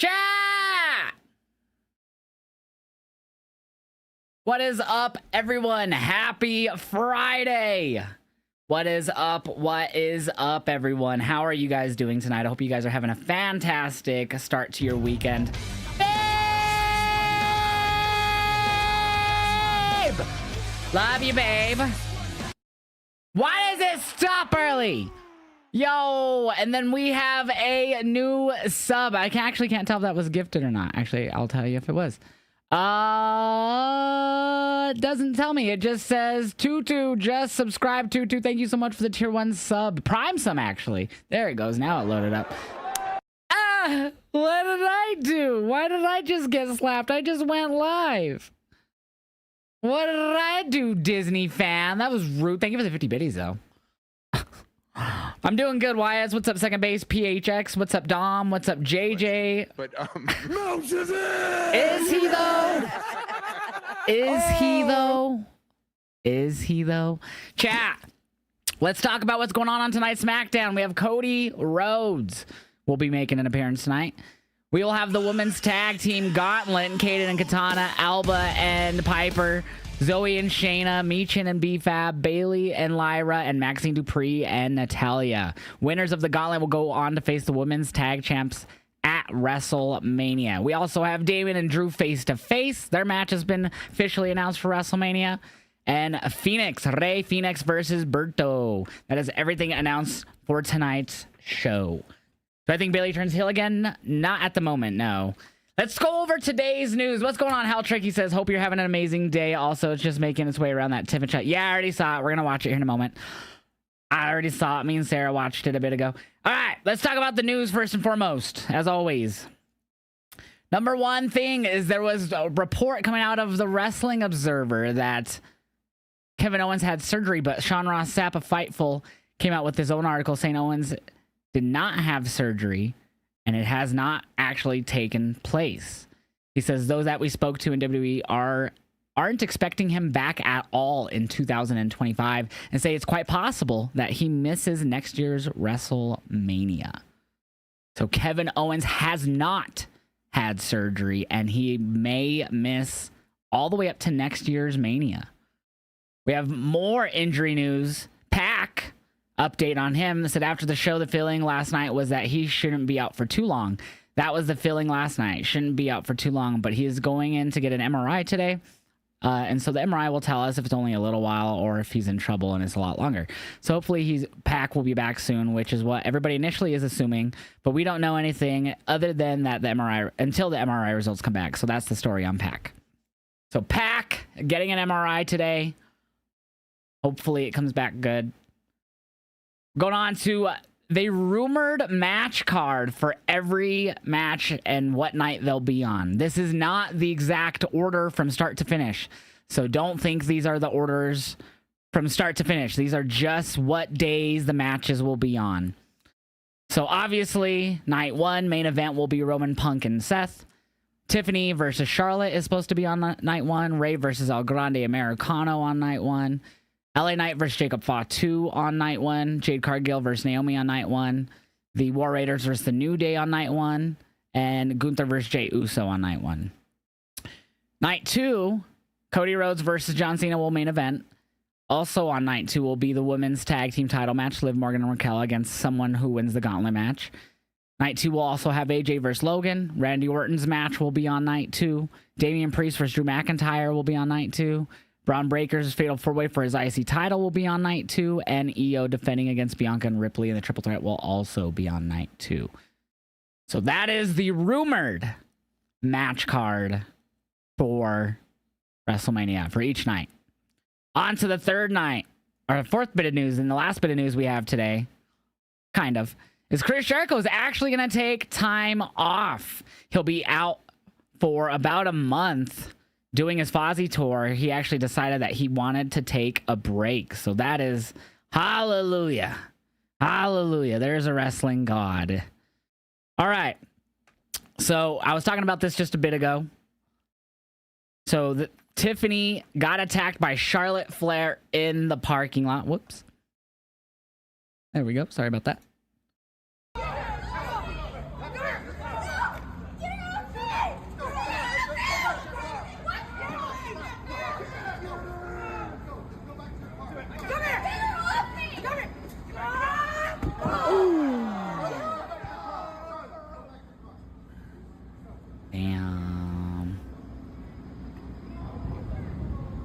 Chat! What is up, everyone? Happy Friday! What is up? What is up, everyone? How are you guys doing tonight? I hope you guys are having a fantastic start to your weekend. Babe! Love you, babe. Why does it stop early? Yo, and then we have a new sub. I can't tell if that was gifted or not. Actually, I'll tell you if it was. It doesn't tell me. It just says Tutu just subscribed. Tutu, thank you so much for the tier 1 sub. Prime sum, actually. There it goes. Now it loaded up. What did I do? Why did I just get slapped? I just went live. What did I do, Disney fan? That was rude. Thank you for the 50 biddies, though. I'm doing good, Wyatt. What's up, second base? PHX. What's up, Dom? What's up, JJ? Is he though? Is he though? Chat. Let's talk about what's going on tonight's SmackDown. We have Cody Rhodes will be making an appearance tonight. We will have the women's tag team gauntlet, Kaden and Katana, Alba and Piper, Zoe and Shayna, Michin and B-Fab, Bailey and Lyra, and Maxine Dupree and Natalia. Winners of the gauntlet will go on to face the women's tag champs at WrestleMania. We also have Damon and Drew face-to-face. Their match has been officially announced for WrestleMania. And Rey Fenix versus Berto. That is everything announced for tonight's show. Do I think Bailey turns heel again? Not at the moment, no. Let's go over today's news. What's going on? Hell Tricky says, hope you're having an amazing day. Also, it's just making its way around that Tiffin chat. Yeah, I already saw it. We're going to watch it here in a moment. I already saw it. Me and Sarah watched it a bit ago. All right, let's talk about the news first and foremost, as always. Number one thing is there was a report coming out of the Wrestling Observer that Kevin Owens had surgery, but Sean Ross Sapp of Fightful came out with his own article saying Owens did not have surgery, and it has not actually taken place. He says those that we spoke to in WWE aren't expecting him back at all in 2025, and say it's quite possible that he misses next year's WrestleMania. So Kevin Owens has not had surgery, and he may miss all the way up to next year's Mania. We have more injury news. Pac, update on him, said after the show, the feeling last night was that he shouldn't be out for too long. That was the feeling last night. Shouldn't be out for too long, but he is going in to get an MRI today. And so the MRI will tell us if it's only a little while or if he's in trouble and it's a lot longer. So hopefully Pac will be back soon, which is what everybody initially is assuming. But we don't know anything other than that the MRI until the MRI results come back. So that's the story on Pac. So Pac getting an MRI today. Hopefully it comes back good. Going on to the rumored match card for every match and what night they'll be on. This is not the exact order from start to finish. So don't think these are the orders from start to finish. These are just what days the matches will be on. So obviously, night 1, main event will be Roman Punk and Seth. Tiffany versus Charlotte is supposed to be on night 1. Rey versus El Grande Americano on night 1. LA Knight versus Jacob Fatu on night 1. Jade Cargill versus Naomi on night 1. The War Raiders versus The New Day on night 1. And Gunther versus Jey Uso on night 1. Night 2, Cody Rhodes versus John Cena will main event. Also on night 2 will be the women's tag team title match, Liv Morgan and Raquel against someone who wins the gauntlet match. Night 2 will also have AJ versus Logan. Randy Orton's match will be on night 2. Damian Priest versus Drew McIntyre will be on night 2. Braun Breaker's Fatal 4-Way for his IC title will be on night 2, and Io defending against Bianca and Ripley in the Triple Threat will also be on night 2. So that is the rumored match card for WrestleMania for each night. On to the third night, or fourth bit of news, and the last bit of news we have today, kind of, is Chris Jericho is actually going to take time off. He'll be out for about a month doing his Fozzy tour. He actually decided that he wanted to take a break. So that is hallelujah. Hallelujah. There's a wrestling god. All right. So I was talking about this just a bit ago. So Tiffany got attacked by Charlotte Flair in the parking lot. Whoops. There we go. Sorry about that.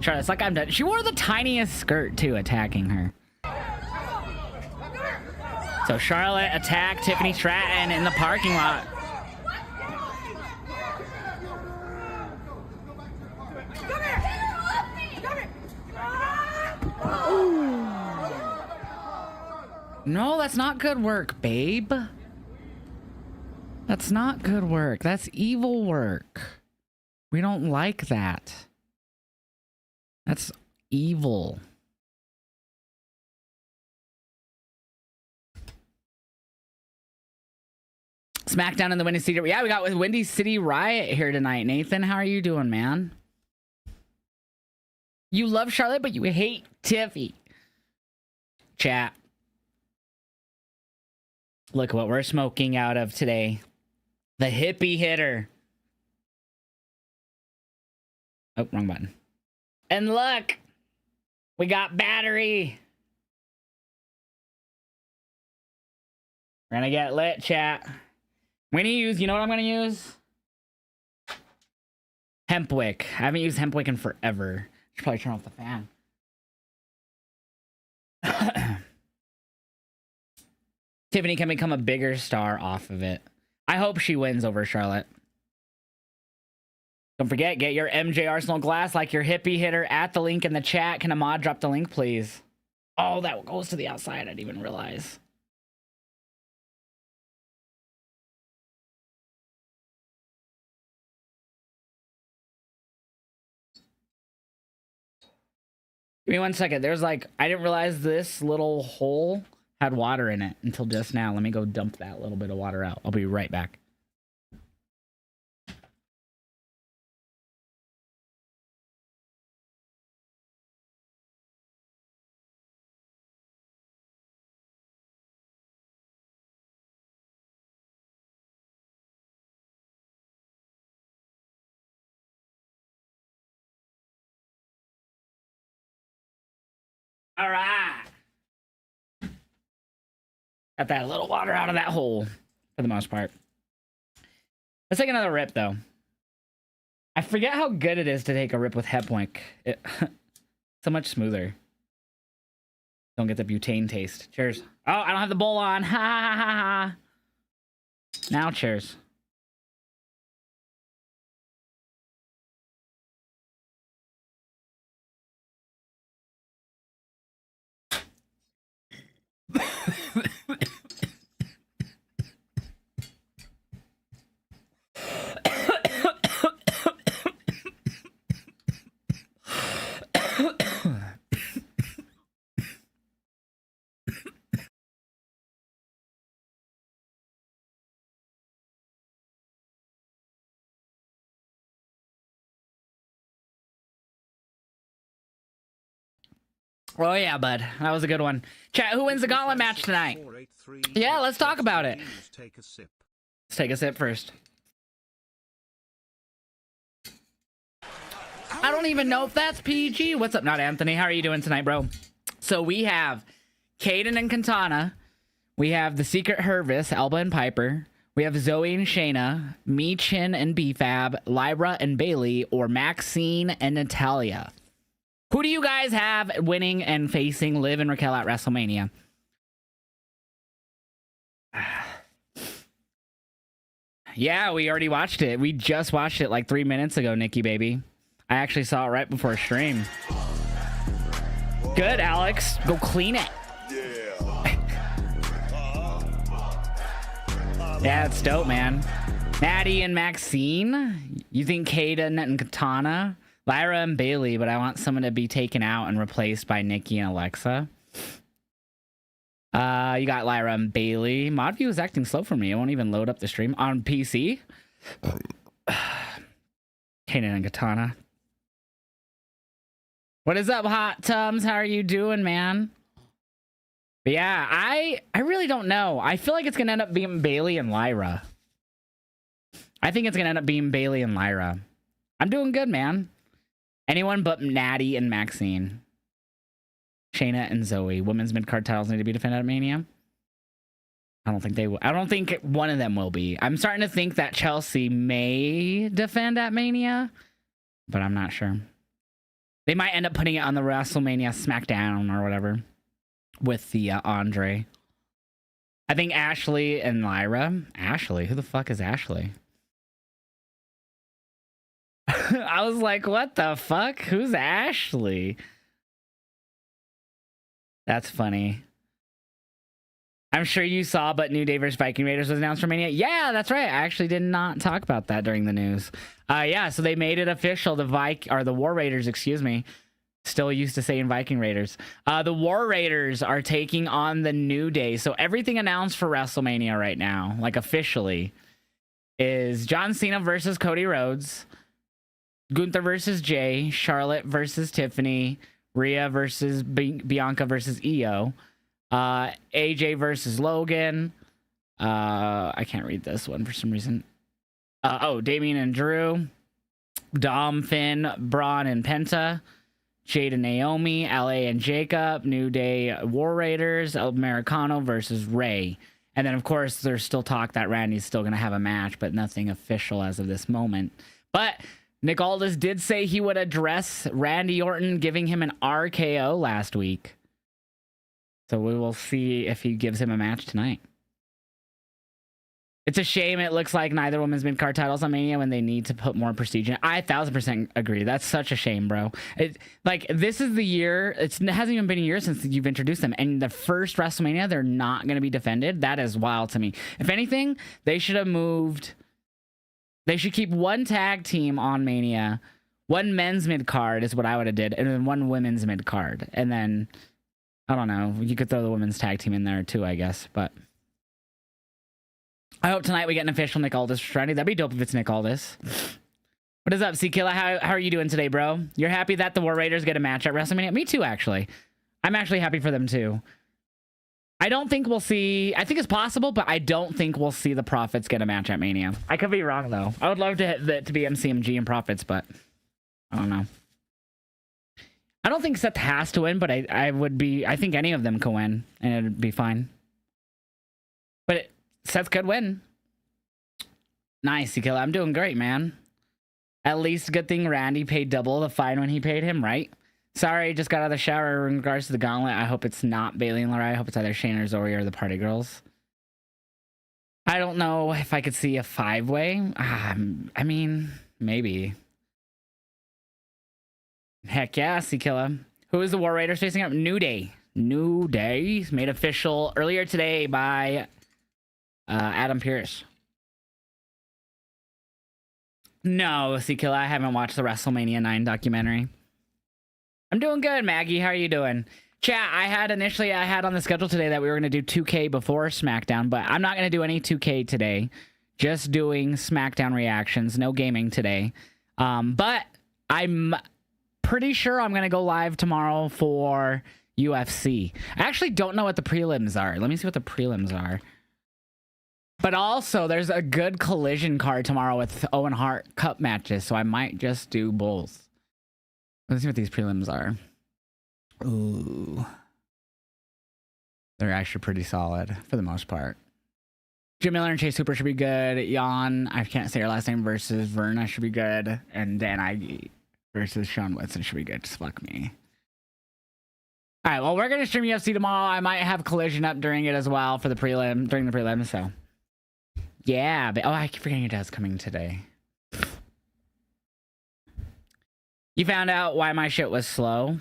Charlotte's like, I'm done. She wore the tiniest skirt, too, attacking her. So Charlotte attacked Tiffany Stratton in the parking lot. No, that's not good work, babe. That's not good work. That's evil work. We don't like that. That's evil. SmackDown in the Windy City. Yeah, we got with Windy City Riot here tonight. Nathan, how are you doing, man? You love Charlotte, but you hate Tiffy. Chat. Look what we're smoking out of today. The hippie hitter. Oh, wrong button. And look, we got battery. We're gonna get lit, chat. I'm gonna use, you know what I'm gonna use? Hemp wick. I haven't used hemp wick in forever. Should probably turn off the fan. Tiffany can become a bigger star off of it. I hope she wins over Charlotte. Don't forget, get your MJ Arsenal glass like your hippie hitter at the link in the chat. Can a mod drop the link, please? Oh, that goes to the outside. I didn't even realize. Give me 1 second. There's like, I didn't realize this little hole had water in it until just now. Let me go dump that little bit of water out. I'll be right back. All right. Got that little water out of that hole for the most part. Let's take another rip, though. I forget how good it is to take a rip with Hepwink. So much smoother. Don't get the butane taste. Cheers. Oh, I don't have the bowl on. Ha ha ha ha. Now, cheers. Oh, yeah, bud. That was a good one. Chat, who wins the gauntlet match tonight? Yeah, let's talk about it. Let's take a sip first. I don't even know if that's PG. What's up, not Anthony? How are you doing tonight, bro? So we have Kaden and Katana. We have the Secret Hervis, Elba and Piper. We have Zoe and Shayna, Michin and BFAB, Lyra and Bailey, or Maxine and Natalia. Who do you guys have winning and facing Liv and Raquel at WrestleMania? Yeah, we already watched it. We just watched it like 3 minutes ago, Nikki baby. I actually saw it right before stream. Good, Alex. Go clean it. Yeah, it's dope, man. Maddie and Maxine. You think Kaden and Katana? Lyra and Bailey, but I want someone to be taken out and replaced by Nikki and Alexa. You got Lyra and Bailey. ModView is acting slow for me. It won't even load up the stream on PC. Kaden and Katana. What is up, Hot Tums? How are you doing, man? But yeah, I really don't know. I feel like it's gonna end up being Bailey and Lyra. I think it's gonna end up being Bailey and Lyra. I'm doing good, man. Anyone but Natty and Maxine. Shayna and Zoe. Women's mid-card titles need to be defended at Mania. I don't think they will. I don't think one of them will be. I'm starting to think that Chelsea may defend at Mania, but I'm not sure. They might end up putting it on the WrestleMania SmackDown or whatever with the Andre. I think Ashley and Lyra. Ashley? Who the fuck is Ashley? I was like, what the fuck? Who's Ashley? That's funny. I'm sure you saw, but New Day vs. Viking Raiders was announced for Mania. Yeah, that's right. I actually did not talk about that during the news. Yeah, so they made it official. The War Raiders, excuse me. Still used to saying Viking Raiders. The War Raiders are taking on the New Day. So everything announced for WrestleMania right now, like officially, is John Cena versus Cody Rhodes, Gunther versus Jay, Charlotte versus Tiffany, Rhea versus Bianca versus Io. AJ versus Logan. I can't read this one for some reason. Damien and Drew. Dom, Finn, Braun, and Penta. Jade and Naomi. LA and Jacob. New Day War Raiders. Americano versus Ray. And then, of course, there's still talk that Randy's still going to have a match, but nothing official as of this moment. But Nick Aldis did say he would address Randy Orton, giving him an RKO last week. So we will see if he gives him a match tonight. It's a shame it looks like neither women's mid-card titles on Mania when they need to put more prestige in. I 1000% agree. That's such a shame, bro. This is the year. It hasn't even been a year since you've introduced them. And the first WrestleMania, they're not going to be defended. That is wild to me. If anything, they should have moved. They should keep one tag team on Mania. One men's mid-card is what I would have did. And then one women's mid-card. And then, I don't know. You could throw the women's tag team in there too, I guess. But I hope tonight we get an official Nick Aldis for Randy. That'd be dope if it's Nick Aldis. What is up, C-Killa? How are you doing today, bro? You're happy that the War Raiders get a match at WrestleMania? Me too, actually. I'm actually happy for them too. I don't think we'll see... I think it's possible, but I don't think we'll see the Profits get a match at Mania. I could be wrong, though. I would love to be MCMG and Profits, but I don't know. I don't think Seth has to win, but I think any of them can win, and it'd be fine. But Seth could win. Nice, C-Killa. I'm doing great, man. At least good thing Randy paid double the fine when he paid him, right? Sorry, just got out of the shower in regards to the gauntlet. I hope it's not Bailey and Larai. I hope it's either Shane or Zoe or the Party Girls. I don't know if I could see a five-way. I mean, maybe. Heck yeah, C-Killa. Who is the War Raiders facing up? New Day. New Day. Made official earlier today by Adam Pearce. No, C-Killa, I haven't watched the WrestleMania 9 documentary. I'm doing good, Maggie. How are you doing? Chat, I had on the schedule today that we were going to do 2K before SmackDown, but I'm not going to do any 2K today. Just doing SmackDown reactions. No gaming today. But I'm pretty sure I'm going to go live tomorrow for UFC. I actually don't know what the prelims are. Let me see what the prelims are. But also, there's a good Collision card tomorrow with Owen Hart Cup matches, so I might just do both. Let's see what these prelims are. Ooh. They're actually pretty solid, for the most part. Jim Miller and Chase Hooper should be good. Jan, I can't say her last name, versus Verna should be good. And Dan Ige versus Sean Whitson should be good. Just fuck me. Alright, well, we're going to stream UFC tomorrow. I might have Collision up during it as well for the during the prelim, so... Yeah, but... Oh, I keep forgetting your dad's coming today. You found out why my shit was slow?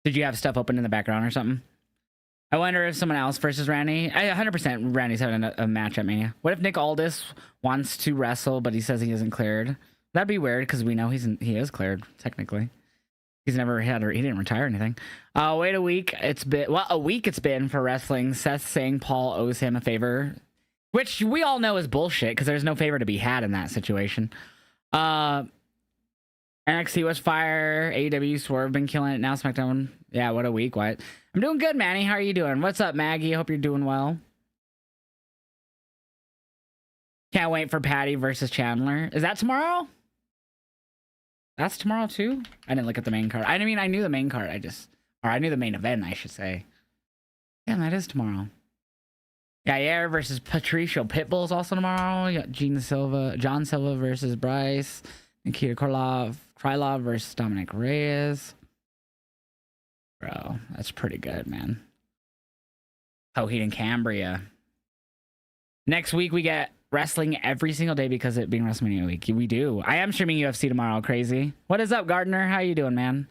Did you have stuff open in the background or something? I wonder if someone else versus Randy... 100% Randy's having a match at Mania. What if Nick Aldis wants to wrestle, but he says he isn't cleared? That'd be weird, because we know he is cleared, technically. He's never had... He didn't retire or anything. Wait a week. It's been... Well, a week it's been for wrestling. Seth saying Paul owes him a favor. Which we all know is bullshit, because there's no favor to be had in that situation. NXT was fire. AEW Swerve been killing it. Now SmackDown. Yeah, what a week. What? I'm doing good, Manny. How are you doing? What's up, Maggie? Hope you're doing well. Can't wait for Patty versus Chandler. Is that tomorrow? That's tomorrow too? I didn't look at the main card. I mean, I knew the main card. I knew the main event, I should say. Damn, that is tomorrow. Yair versus Patricio Pitbull is also tomorrow. You got John Silva versus Bryce. Nikita Krylov versus Dominic Reyes. Bro, that's pretty good, man. Coheed and Cambria. Next week, we get wrestling every single day because it being WrestleMania week. We do. I am streaming UFC tomorrow. Crazy. What is up, Gardner? How you doing, man?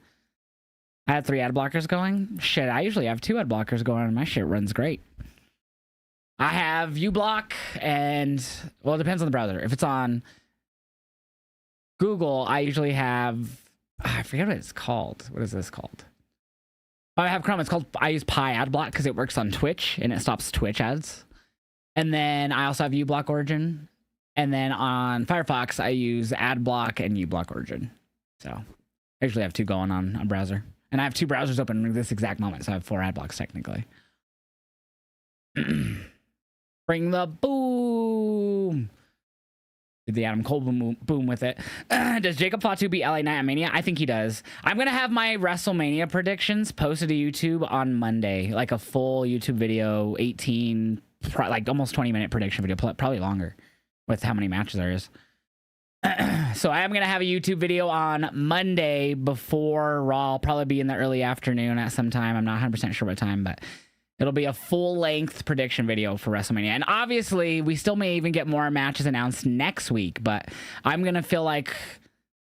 I had 3 ad blockers going. Shit, I usually have 2 ad blockers going and my shit runs great. I have uBlock and, well, it depends on the browser. If it's on Google, I usually have, I forget what it's called. What is this called? Oh, I have Chrome. It's called, I use Pi AdBlock because it works on Twitch and it stops Twitch ads. And then I also have uBlock Origin. And then on Firefox, I use AdBlock and uBlock Origin. So I usually have 2 going on a browser. And I have 2 browsers open at this exact moment, so I have 4 ad blocks technically. Bring the boom. Did the Adam Cole boom with it. Does Jacob Fatu beat LA Knight at Mania? I think he does. I'm going to have my WrestleMania predictions posted to YouTube on Monday. Like a full YouTube video, 18, like almost 20-minute prediction video, probably longer with how many matches there is. So I am going to have a YouTube video on Monday before Raw. I'll probably be in the early afternoon at some time. I'm not 100% sure what time, but it'll be a full-length prediction video for WrestleMania. And obviously, we still may even get more matches announced next week, but I'm going to feel like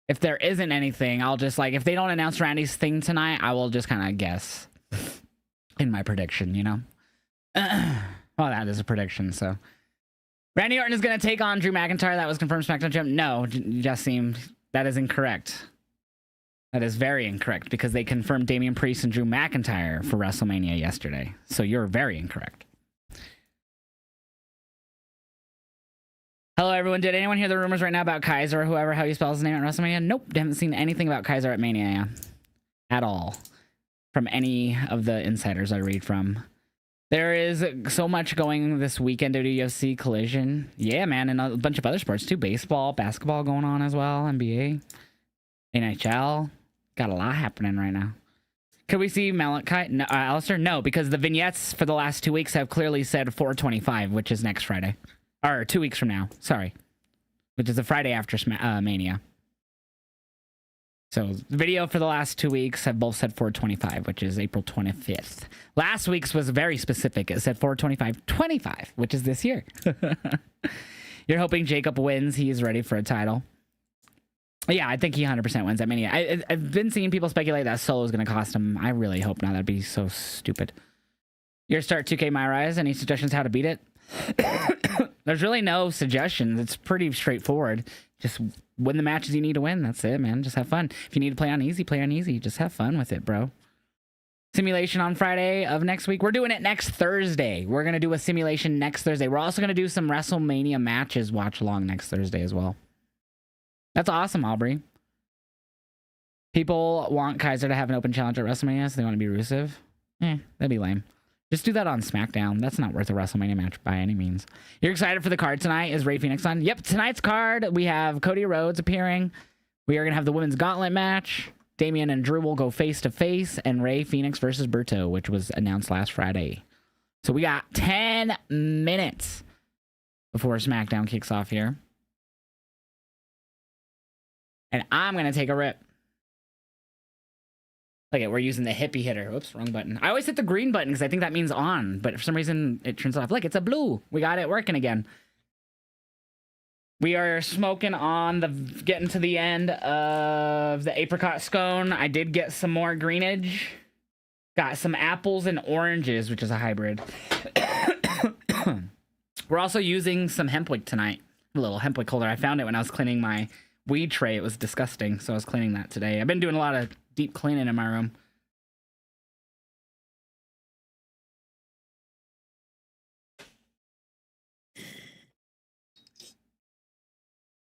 if there isn't anything, I'll just, like, if they don't announce Randy's thing tonight, I will just kind of guess in my prediction, you know? Well, that is a prediction, so... Randy Orton is going to take on Drew McIntyre. That was confirmed SmackDown champ. No, Jassim, that is incorrect. That is very incorrect because they confirmed Damian Priest and Drew McIntyre for WrestleMania yesterday. So you're very incorrect. Hello, everyone. Did anyone hear the rumors right now about Kaiser or whoever, how he spells his name at WrestleMania? Nope. Haven't seen anything about Kaiser at Mania at all from any of the insiders I read from. There is so much going this weekend at UFC Collision. Yeah, man, and a bunch of other sports too. Baseball, basketball going on as well. NBA, NHL. Got a lot happening right now. Could we see Malachi? No, Alistair? No, because the vignettes for the last 2 weeks have clearly said 4/25, which is next Friday. Or 2 weeks from now. Sorry. Which is the Friday after Mania. So the video for the last 2 weeks have both said 4/25, which is April 25th. Last week's was very specific. It said 4/25/25, which is this year. You're hoping Jacob wins. He is ready for a title. Yeah, I think he 100% wins at Mania. I've been seeing people speculate that Solo is going to cost him. I really hope not. That'd be so stupid. Your start 2K My Rise. Any suggestions how to beat it? There's really no suggestions. It's pretty straightforward. Just win the matches you need to win. That's it, man. Just have fun. If you need to play on easy, play on easy. Just have fun with it, bro. Simulation on Friday of next week. We're doing it next Thursday. We're going to do a simulation next Thursday. We're also going to do some WrestleMania matches watch along next Thursday as well. That's awesome, Aubrey. People want Kaiser to have an open challenge at WrestleMania, so they want to be Rusev. That'd be lame. Just do that on SmackDown. That's not worth a WrestleMania match by any means. You're excited for the card tonight? Is Rey Fenix on? Yep, tonight's card, we have Cody Rhodes appearing. We are going to have the women's gauntlet match. Damian and Drew will go face-to-face, and Rey Fenix versus Berto, which was announced last Friday. So we got 10 minutes before SmackDown kicks off here. And I'm going to take a rip. Look at, we're using the hippie hitter. Oops, wrong button. I always hit the green button because I think that means on, but for some reason it turns off. Look, it's a blue. We got it working again. We are smoking on the, getting to the end of the apricot scone. I did get some more greenage. Got some apples and oranges, which is a hybrid. We're also using some hemp wick tonight. A little hemp wick holder. I found it when I was cleaning my weed tray. It was disgusting, so I was cleaning that today. I've been doing a lot of deep cleaning in my room.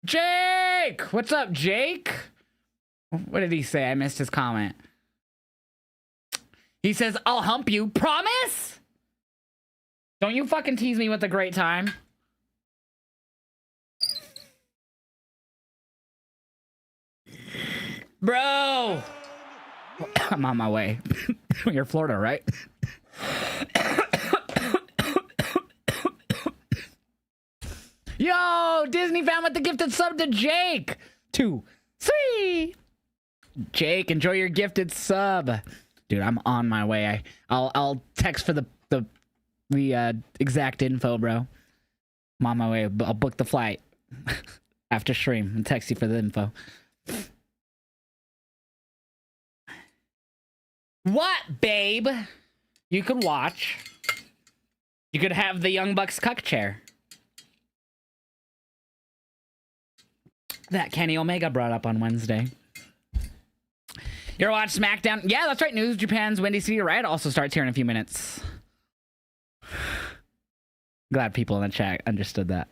Jake! What's up, Jake? What did he say? I missed his comment. He says, I'll hump you. Promise? Don't you fucking tease me with a great time. Bro! I'm on my way. You're Florida, right? Yo, Disney fan with the gifted sub to Jake. 2, 3. Jake, enjoy your gifted sub. Dude, I'm on my way. I'll text for the exact info, bro. I'm on my way. I'll book the flight after stream and text you for the info. What, babe? You could watch. You could have the Young Bucks cuck chair that Kenny Omega brought up on Wednesday. You ever watch SmackDown? Yeah, that's right. News Japan's Windy City Riot also starts here in a few minutes. Glad people in the chat understood that.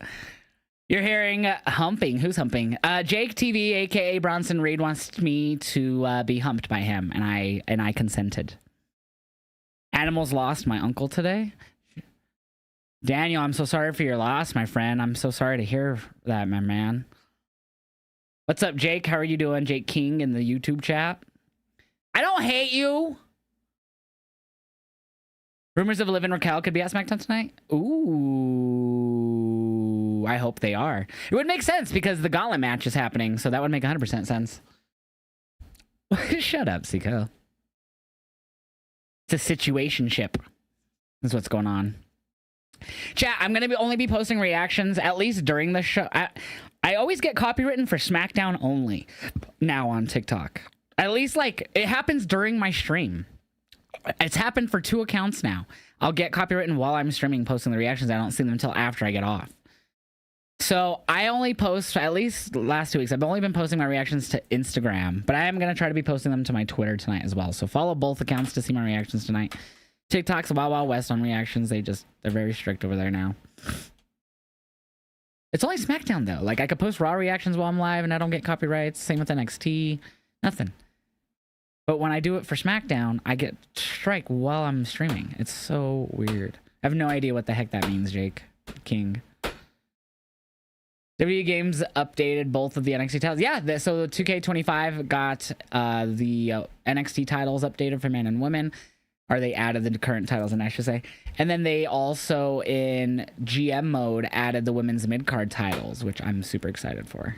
You're hearing humping. Who's humping? Jake TV, aka Bronson Reed, wants me to be humped by him, and I consented. Animals lost my uncle today. Daniel, I'm so sorry for your loss, my friend. I'm so sorry to hear that, my man. What's up, Jake? How are you doing? Jake King in the YouTube chat. I don't hate you. Rumors of Liv and Raquel could be at SmackDown tonight. Ooh, I hope they are. It would make sense because the gauntlet match is happening, so that would make 100% sense. Shut up, Siko. It's a situationship. That's what's going on. Chat, I'm going to only be posting reactions, at least during the show. I always get copywritten for SmackDown only now on TikTok. At least, like, it happens during my stream. It's happened for 2 accounts now. I'll get copywritten while I'm streaming, posting the reactions. I don't see them until after I get off. So I only post, at least last 2 weeks, I've only been posting my reactions to Instagram. But I am going to try to be posting them to my Twitter tonight as well. So follow both accounts to see my reactions tonight. TikTok's Wild Wild West on reactions. They're very strict over there now. It's only SmackDown, though. Like, I could post Raw reactions while I'm live and I don't get copyrights. Same with NXT. Nothing. But when I do it for SmackDown, I get strike while I'm streaming. It's so weird. I have no idea what the heck that means, Jake King. WWE Games updated both of the NXT titles. Yeah, so 2K25 got the NXT titles updated for men and women. Or they added the current titles in, I should say. And then they also, in GM mode, added the women's mid-card titles, which I'm super excited for.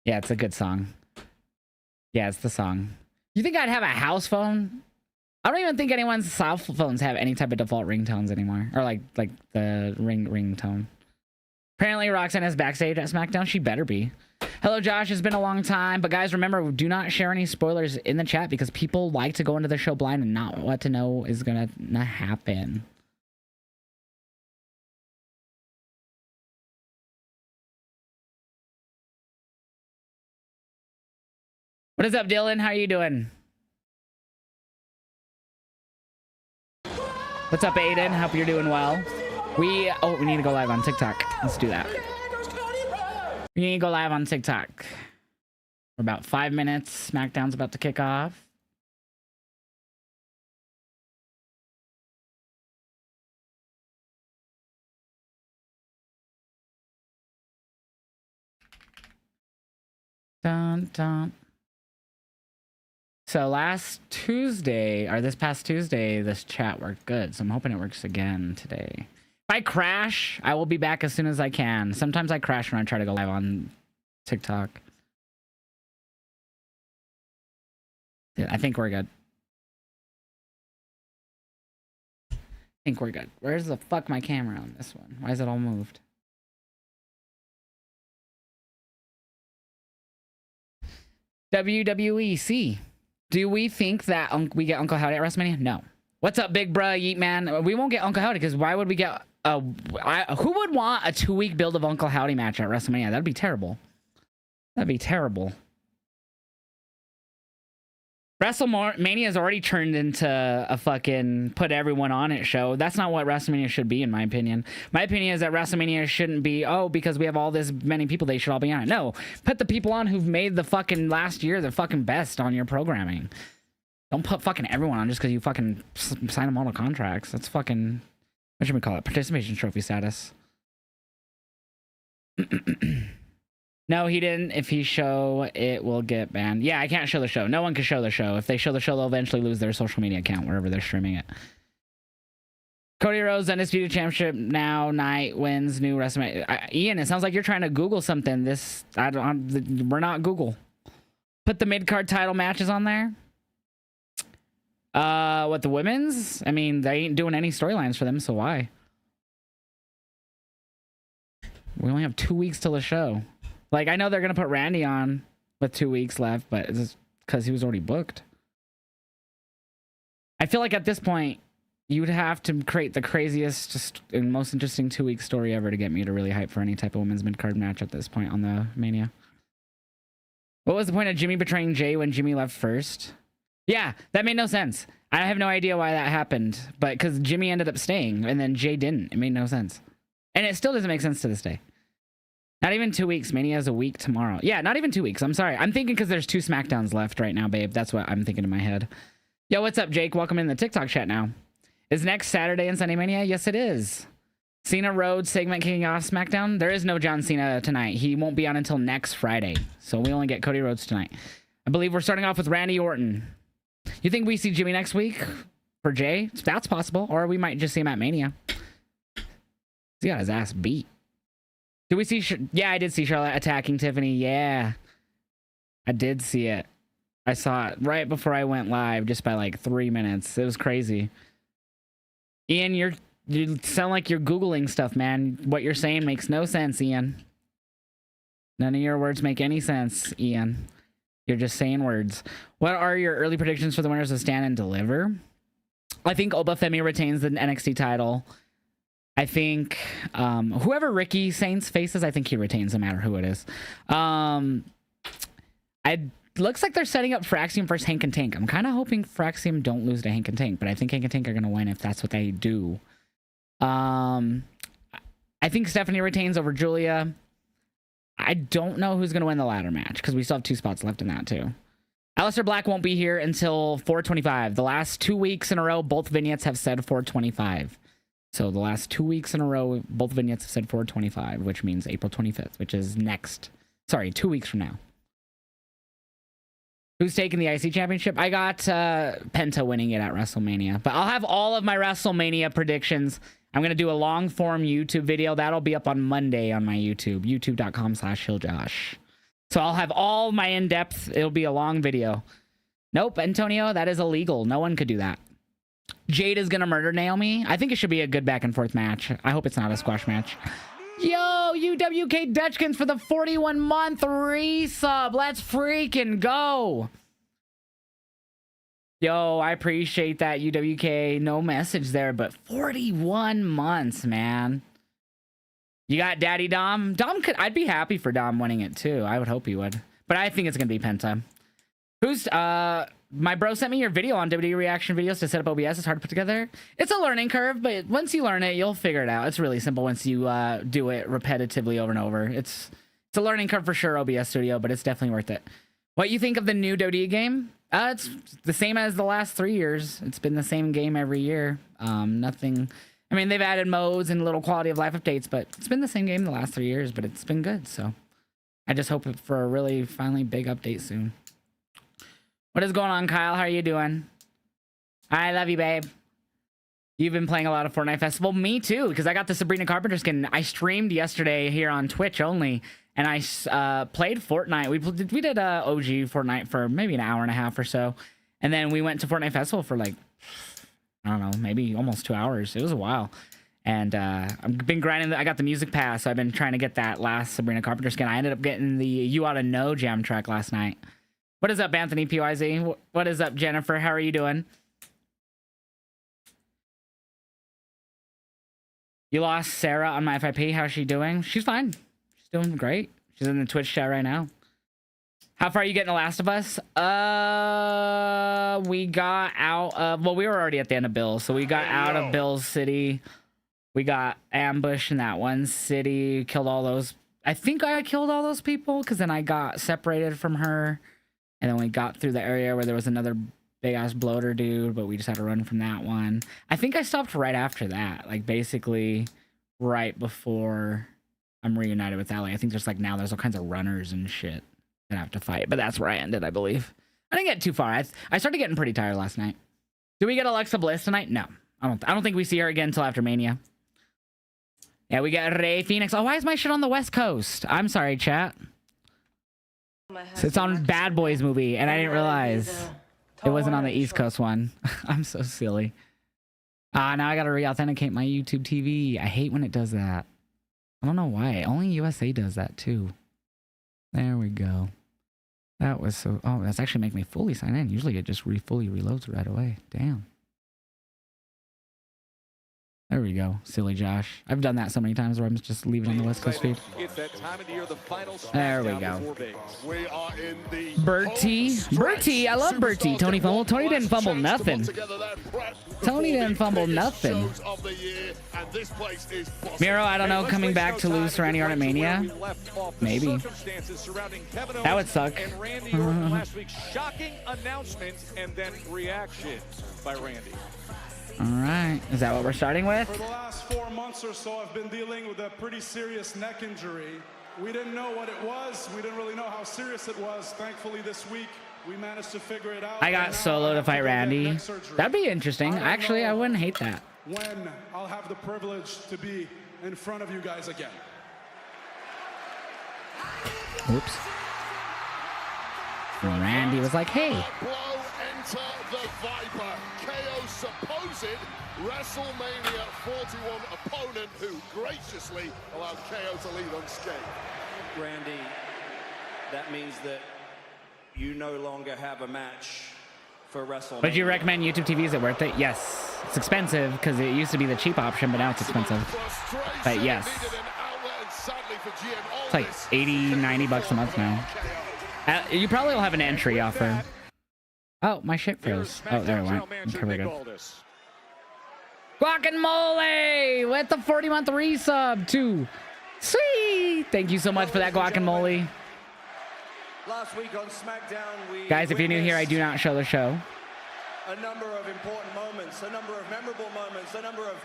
Yeah, it's a good song. Yeah, it's the song. You think I'd have a house phone? I don't even think anyone's cell phones have any type of default ringtones anymore. Or like the ringtone. Apparently Roxanne is backstage at SmackDown. She better be. Hello, Josh. It's been a long time. But guys, remember, do not share any spoilers in the chat because people like to go into the show blind and not what to know is going to happen. What is up, Dylan? How are you doing? What's up, Aiden? Hope you're doing well. We need to go live on TikTok. Let's do that. We need to go live on TikTok. For about 5 minutes. SmackDown's about to kick off. Dun, dun. So last Tuesday, or this past Tuesday, this chat worked good. So I'm hoping it works again today. If I crash, I will be back as soon as I can. Sometimes I crash when I try to go live on TikTok. Yeah, I think we're good. I think we're good. Where's the fuck my camera on this one? Why is it all moved? WWEC. Do we think that we get Uncle Howdy at WrestleMania? No. What's up, big bruh, Yeet Man? We won't get Uncle Howdy because why would we get... who would want a 2-week build of Uncle Howdy match at WrestleMania? That'd be terrible. That'd be terrible. WrestleMania has already turned into a fucking put everyone on it show. That's not what WrestleMania should be, in my opinion. My opinion is that WrestleMania shouldn't be, oh, because we have all this many people, they should all be on it. No, put the people on who've made the fucking last year the fucking best on your programming. Don't put fucking everyone on just because you fucking sign them all to contracts. That's fucking, what should we call it? Participation trophy status. No, he didn't. If he show, it will get banned. Yeah, I can't show the show. No one can show the show. If they show the show, they'll eventually lose their social media account wherever they're streaming it. Cody Rhodes, Undisputed Championship now. Night wins new WrestleMania. Ian, it sounds like you're trying to Google something. We're not Google. Put the mid-card title matches on there. What, the women's? I mean, they ain't doing any storylines for them, so why? We only have 2 weeks till the show. Like, I know they're gonna put Randy on with 2 weeks left, but it's because he was already booked. I feel like at this point, you'd have to create the craziest and most interesting 2-week story ever to get me to really hype for any type of women's mid-card match at this point on the Mania. What was the point of Jimmy betraying Jay when Jimmy left first? Yeah, that made no sense. I have no idea why that happened, but because Jimmy ended up staying and then Jay didn't. It made no sense. And it still doesn't make sense to this day. Not even 2 weeks. Mania is a week tomorrow. Yeah, not even 2 weeks. I'm sorry. I'm thinking because there's 2 SmackDowns left right now, babe. That's what I'm thinking in my head. Yo, what's up, Jake? Welcome in the TikTok chat now. Is next Saturday and Sunday Mania? Yes, it is. Cena Rhodes segment kicking off SmackDown. There is no John Cena tonight. He won't be on until next Friday. So we only get Cody Rhodes tonight. I believe we're starting off with Randy Orton. You think we see Jimmy next week for Jay? That's possible. Or we might just see him at Mania. He got his ass beat. Did we see... Yeah, I did see Charlotte attacking Tiffany. Yeah. I did see it. I saw it right before I went live, just by like 3 minutes. It was crazy. Ian, you sound like you're Googling stuff, man. What you're saying makes no sense, Ian. None of your words make any sense, Ian. You're just saying words. What are your early predictions for the winners of Stand and Deliver? I think Obafemi retains the NXT title. I think whoever Ricky Saints faces, I think he retains no matter who it is. Looks like they're setting up Fraxium versus Hank and Tank. I'm kind of hoping Fraxium don't lose to Hank and Tank, but I think Hank and Tank are going to win if that's what they do. I think Stephanie retains over Julia. I don't know who's going to win the ladder match because we still have 2 spots left in that too. Aleister Black won't be here until 425. The last 2 weeks in a row, both vignettes have said 425. So the last 2 weeks in a row, both vignettes have said 425, which means April 25th, which is next. Sorry, 2 weeks from now. Who's taking the IC championship? I got Penta winning it at WrestleMania. But I'll have all of my WrestleMania predictions. I'm going to do a long form YouTube video. That'll be up on Monday on my YouTube. YouTube.com/Heeljosh. So I'll have all my in-depth. It'll be a long video. Nope, Antonio, that is illegal. No one could do that. Jade is going to murder Naomi. I think it should be a good back and forth match. I hope it's not a squash match. Yo, UWK Dutchkins for the 41-month resub. Let's freaking go. Yo, I appreciate that, UWK. No message there, but 41 months, man. You got Daddy Dom? I'd be happy for Dom winning it, too. I would hope he would. But I think it's going to be Penta. Who's, my bro sent me your video on WWE reaction videos to set up OBS. It's hard to put together. It's a learning curve, but once you learn it, you'll figure it out. It's really simple once you do it repetitively over and over. It's a learning curve for sure, OBS Studio, but it's definitely worth it. What you think of the new WWE game? It's the same as the last 3 years. It's been the same game every year. Nothing... I mean, they've added modes and little quality of life updates, but it's been the same game the last 3 years, but it's been good, so... I just hope for a really, finally big update soon. What is going on, Kyle? How are you doing? I love you, babe. You've been playing a lot of Fortnite Festival. Me too, because I got the Sabrina Carpenter skin. I streamed yesterday here on Twitch only, and I played Fortnite. We did OG Fortnite for maybe an hour and a half or so, and then we went to Fortnite Festival for like, I don't know, maybe almost 2 hours. It was a while. And I've been grinding. I got the music pass, so I've been trying to get that last Sabrina Carpenter skin. I ended up getting the You Oughta Know jam track last night. What is up, Anthony PYZ? What is up, Jennifer? How are you doing? You lost Sarah on my FIP. How's she doing? She's fine. She's doing great. She's in the Twitch chat right now. How far are you getting The Last of Us? We got out of... Well, we were already at the end of Bill's, so we got out of Bill's city. We got ambushed in that one city. Killed all those... I think I killed all those people, because then I got separated from her. And then we got through the area where there was another big-ass bloater dude, but we just had to run from that one. I think I stopped right after that. Like, basically, right before I'm reunited with Allie. I think there's, like, now there's all kinds of runners and shit that have to fight. But that's where I ended, I believe. I didn't get too far. I started getting pretty tired last night. Do we get Alexa Bliss tonight? No. I don't think we see her again until after Mania. Yeah, we got Rey Fenix. Oh, why is my shit on the West Coast? I'm sorry, chat. So it's on Bad Boys movie, and I didn't realize. It wasn't on the East Coast one. I'm so silly. Now I gotta re-authenticate my YouTube TV. I hate when it does that. I don't know why. Only USA does that too. There we go. That was so... Oh, that's actually making me fully sign in. Usually it just fully reloads right away. Damn. There we go. Silly Josh. I've done that so many times where I'm just leaving on the West Coast feed. It's that time of the year, the final there we go. We are in the Bertie. I love Bertie. Tony fumbled. Tony didn't fumble nothing. Tony didn't fumble nothing. Miro, I don't know, coming back to lose to Randy Orton at Mania? Maybe. That would suck. Last week's shocking announcement and then reaction by Randy. All right. Is that what we're starting with? For the last 4 months or so, I've been dealing with a pretty serious neck injury. We didn't know what it was. We didn't really know how serious it was. Thankfully, this week, we managed to figure it out. I got Solo to fight Randy. That'd be interesting. Actually, I wouldn't hate that. When I'll have the privilege to be in front of you guys again. Oops. And Randy was like, hey. Enter the Viper, KO's supposed WrestleMania 41 opponent who graciously allowed KO to lead unscathed. Randy, that means that you no longer have a match for WrestleMania. Would you recommend YouTube TV? Is it worth it? Yes. It's expensive because it used to be the cheap option, but now it's expensive. But yes. It's like 80, 90 bucks a month now. You probably will have an entry offer. Oh, my shit froze. Oh, there it went. Okay, we're good. Guacamole with the 40-month resub too. Sweet. Thank you so much for that guacamole. Last week on SmackDown, we guys, if you're new here, I do not show the show. A number of important moments, a number of memorable moments, a number of...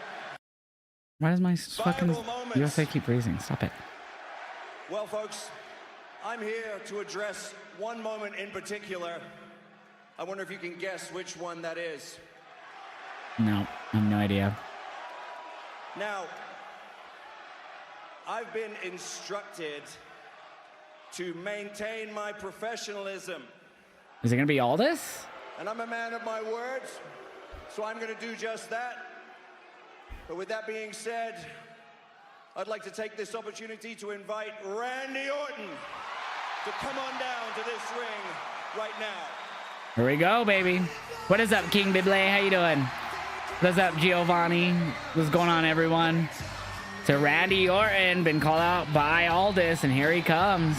Why does my fucking USA keep raising? Stop it. Well, folks, I'm here to address one moment in particular. I wonder if you can guess which one that is. No, I have no idea. Now, I've been instructed to maintain my professionalism. Is it going to be all this? And I'm a man of my words, so I'm going to do just that. But with that being said, I'd like to take this opportunity to invite Randy Orton to come on down to this ring right now. Here we go, baby. What is up, King Bibley? How you doing? What's up, Giovanni? What's going on, everyone? To Randy Orton, been called out by Aldis, and here he comes.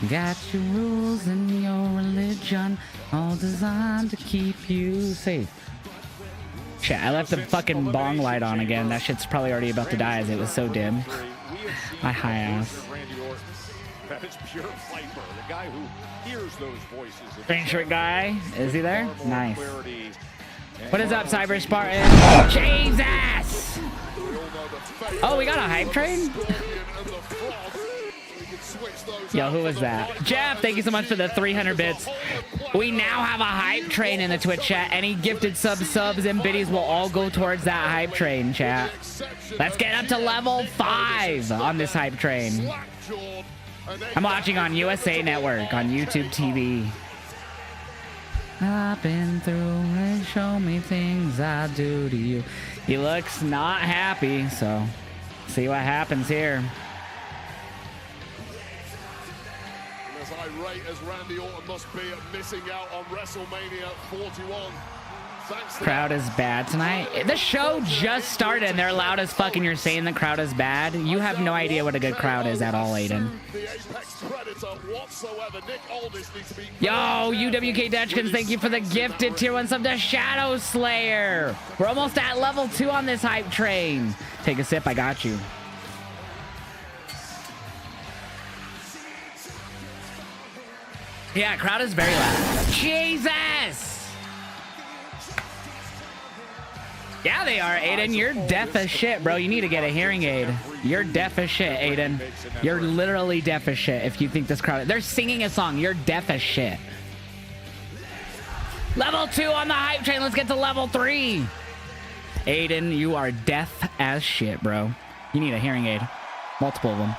Got your rules and your religion, all designed to keep you safe. Shit, I left the fucking bong light on again. That shit's probably already about to die as it was so dim. My high ass. That is pure Viper, the guy who hears those voices. Green shirt guy, is he there? Nice. What is up, Cyber Spartan? Jesus! Oh, we got a hype train? Yo, who was that? Jeff, thank you so much for the 300 bits. We now have a hype train in the Twitch chat. Any gifted subs and biddies will all go towards that hype train, chat. Let's get up to level 5 on this hype train. I'm watching on USA Network on YouTube TV. I've been through and show me things I do to you. He looks not happy, so see what happens here. As irate as Randy Orton must be at missing out on WrestleMania 41. Crowd is bad tonight. The show just started and they're loud as fuck and you're saying the crowd is bad. You have no idea what a good crowd is at all, Aiden. Yo, UWK Dutchkins, thank you for the gifted tier 1 sub to Shadow Slayer. We're almost at level 2 on this hype train. Take a sip, I got you. Yeah, crowd is very loud. Jesus! Yeah, they are, Aiden. You're deaf as shit, bro. You need to get a hearing aid. You're deaf as shit, Aiden. You're literally deaf as shit if you think this crowd... They're singing a song. You're deaf as shit. Level 2 on the hype train. Let's get to level 3. Aiden, you are deaf as shit, bro. You need a hearing aid. Multiple of them.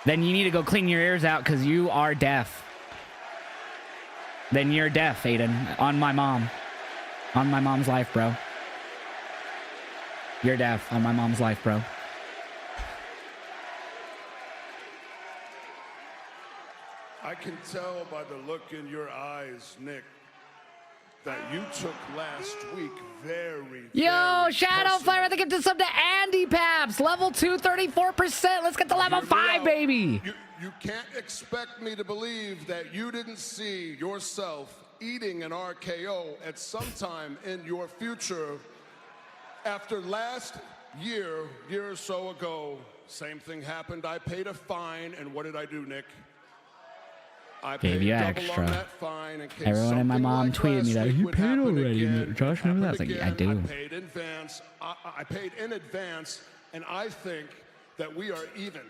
Then you need to go clean your ears out because you are deaf. Then you're deaf, Aiden. On my mom. On my mom's life, bro. You're deaf on my mom's life, bro. I can tell by the look in your eyes, Nick, that you took last week very Shadow Flare, I think it's sub to Andy Paps. Level 2, 34%. Let's get to level 5, baby. You can't expect me to believe that you didn't see yourself eating an RKO at some time in your future. After last year or so ago, same thing happened. I paid a fine, and what did I do, Nick? I Gave you extra. Everyone and my mom tweeted me that you paid already. Josh, remember that? I was like, yeah, I do. I paid in advance. I paid in advance, and I think that we are even.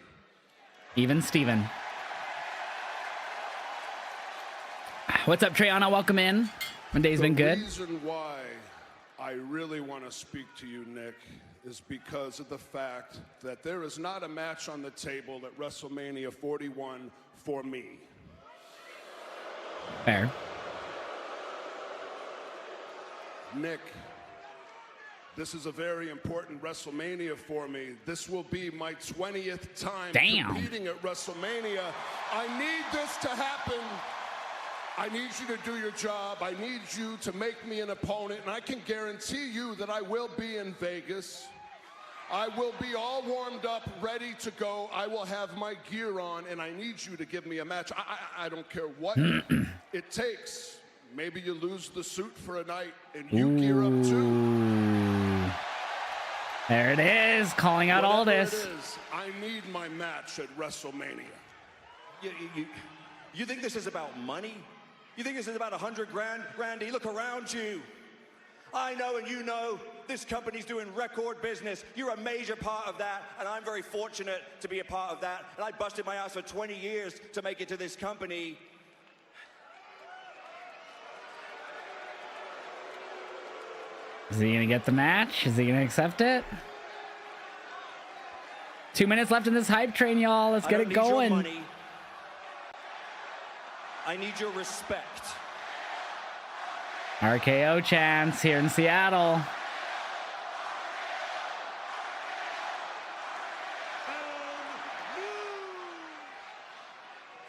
Even Steven. What's up, Treyana? Welcome in. My day's been good. The reason why I really want to speak to you, Nick, is because of the fact that there is not a match on the table at WrestleMania 41 for me. Fair. Nick, this is a very important WrestleMania for me. This will be my 20th time competing at WrestleMania. I need this to happen. I need you to do your job. I need you to make me an opponent, and I can guarantee you that I will be in Vegas. I will be all warmed up, ready to go. I will have my gear on, and I need you to give me a match. I don't care what it takes. Maybe you lose the suit for a night, and you gear up too. There it is, calling out all this. It is, I need my match at WrestleMania. You think this is about money? You think this is about 100 grand? Randy, look around you. I know and you know this company's doing record business. You're a major part of that, and I'm very fortunate to be a part of that. And I busted my ass for 20 years to make it to this company. Is he gonna get the match? Is he gonna accept it? 2 minutes left in this hype train, y'all. Let's get it going. Your money. I need your respect. RKO chance here in Seattle.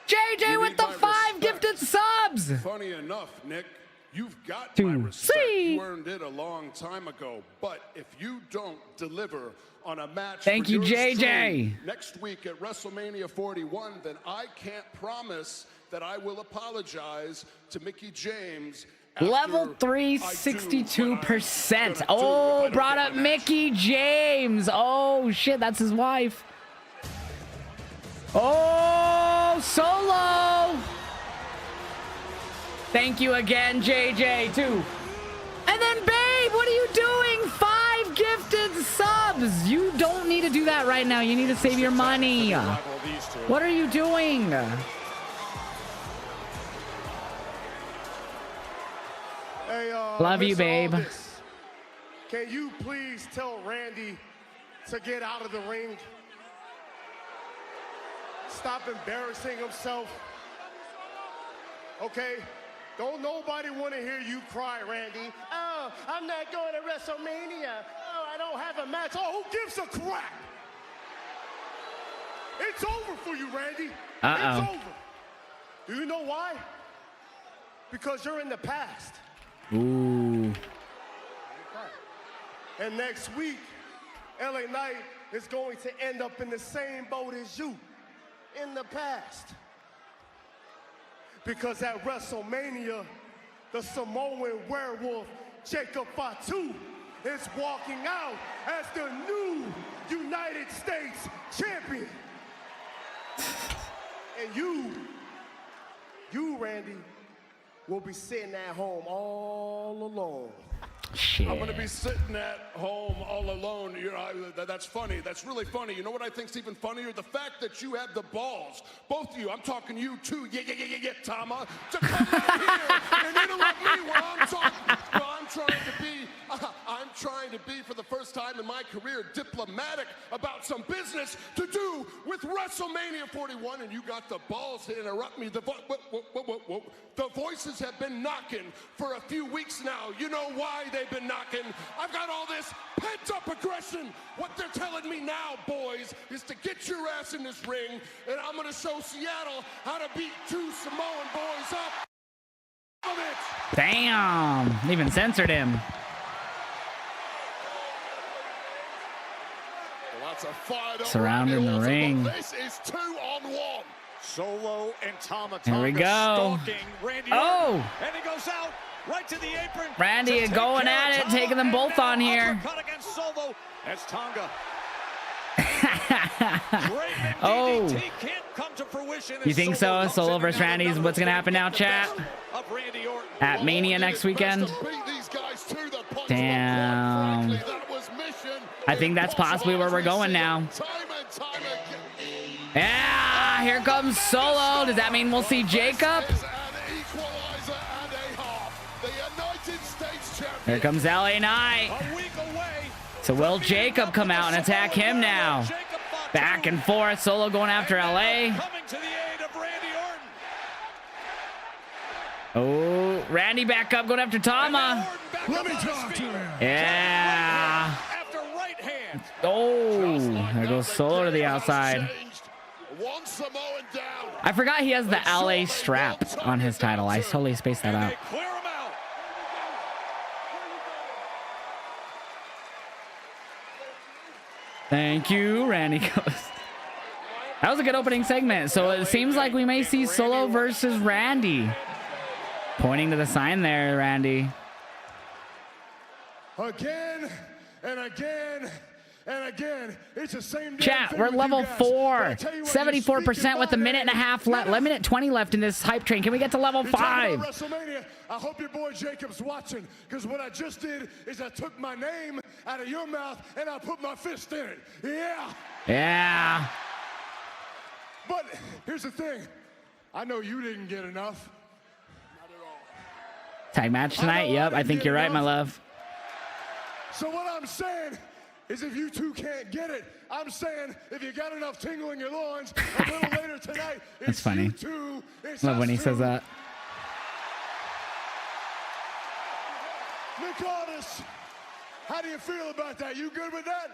JJ with the 5 gifted subs. Funny enough, Nick, you've got To my respect. see. You earned it a long time ago. But if you don't deliver on a match Thank for you, yours JJ. truly next week at WrestleMania 41, then I can't promise that I will apologize to Mickey James. Level 3, 62%. Oh, brought up Mickey James. Oh, shit, that's his wife. Oh, Solo. Thank you again, JJ, too. And then, babe, what are you doing? 5 gifted subs. You don't need to do that right now. You need to save your money. What are you doing? Hey, love you, babe. Can you please tell Randy to get out of the ring? Stop embarrassing himself. Okay? Don't nobody want to hear you cry, Randy. Oh, I'm not going to WrestleMania. Oh, I don't have a match. Oh, who gives a crap? It's over for you, Randy. It's over. Do you know why? Because you're in the past. Ooh. And next week, LA Knight is going to end up in the same boat as you, in the past. Because at WrestleMania, the Samoan werewolf, Jacob Fatu, is walking out as the new United States champion. And you, Randy, will be sitting at home all alone. Shit. I'm going to be sitting at home all alone. That's funny. That's really funny. You know what I think's even funnier? The fact that you had the balls, both of you, I'm talking you too, Tama, to come out here and interrupt me while I'm I'm trying to be, for the first time in my career, diplomatic about some business to do with WrestleMania 41, and you got the balls to interrupt me. The voices have been knocking for a few weeks now. You know why they've been knocking? I've got all this pent-up aggression. What they're telling me now, boys, is to get your ass in this ring, and I'm going to show Seattle how to beat two Samoan boys up. Damn, even censored him. Surrounding the ring. This is 2-on-1. Solo and Tama Here we go. Randy Oh! and he goes out right to the apron. Randy going at it, taking them both on here. Cut against Solo as Tonga. Oh. Can't come to fruition. You think so? Solo versus Randy is what's going to happen now, chat? At Mania next weekend? Damn. I think that's possibly where we're going now. Yeah, here comes Solo. Does that mean we'll see Jacob? Here comes LA Knight. So will Jacob come out and attack him now? Back and forth. Solo going after LA. Oh, Randy back up going after Tama. Let me talk to him. Yeah. Oh, there goes Solo to the outside. I forgot he has the LA strap on his title. I totally spaced that out. Thank you, Randy goes. That was a good opening segment. So it seems like we may see Solo versus Randy. Pointing to the sign there, Randy. Again and again and again. It's the same chat. We're level 4. 74% with a minute and a half left. 1 minute 20 left in this hype train. Can we get to level 5? WrestleMania. I hope your boy Jacob's watching, because what I just did is I took my name out of your mouth and I put my fist in it. Yeah. Yeah. But here's the thing. I know you didn't get enough. Tag match tonight? Yep, I think you're right, my love. So what I'm saying is, if you two can't get it, I'm saying if you got enough tingle in your loins, a little later tonight, that's funny. You two, love when he says that. Nick Aldis, how do you feel about that? You good with that?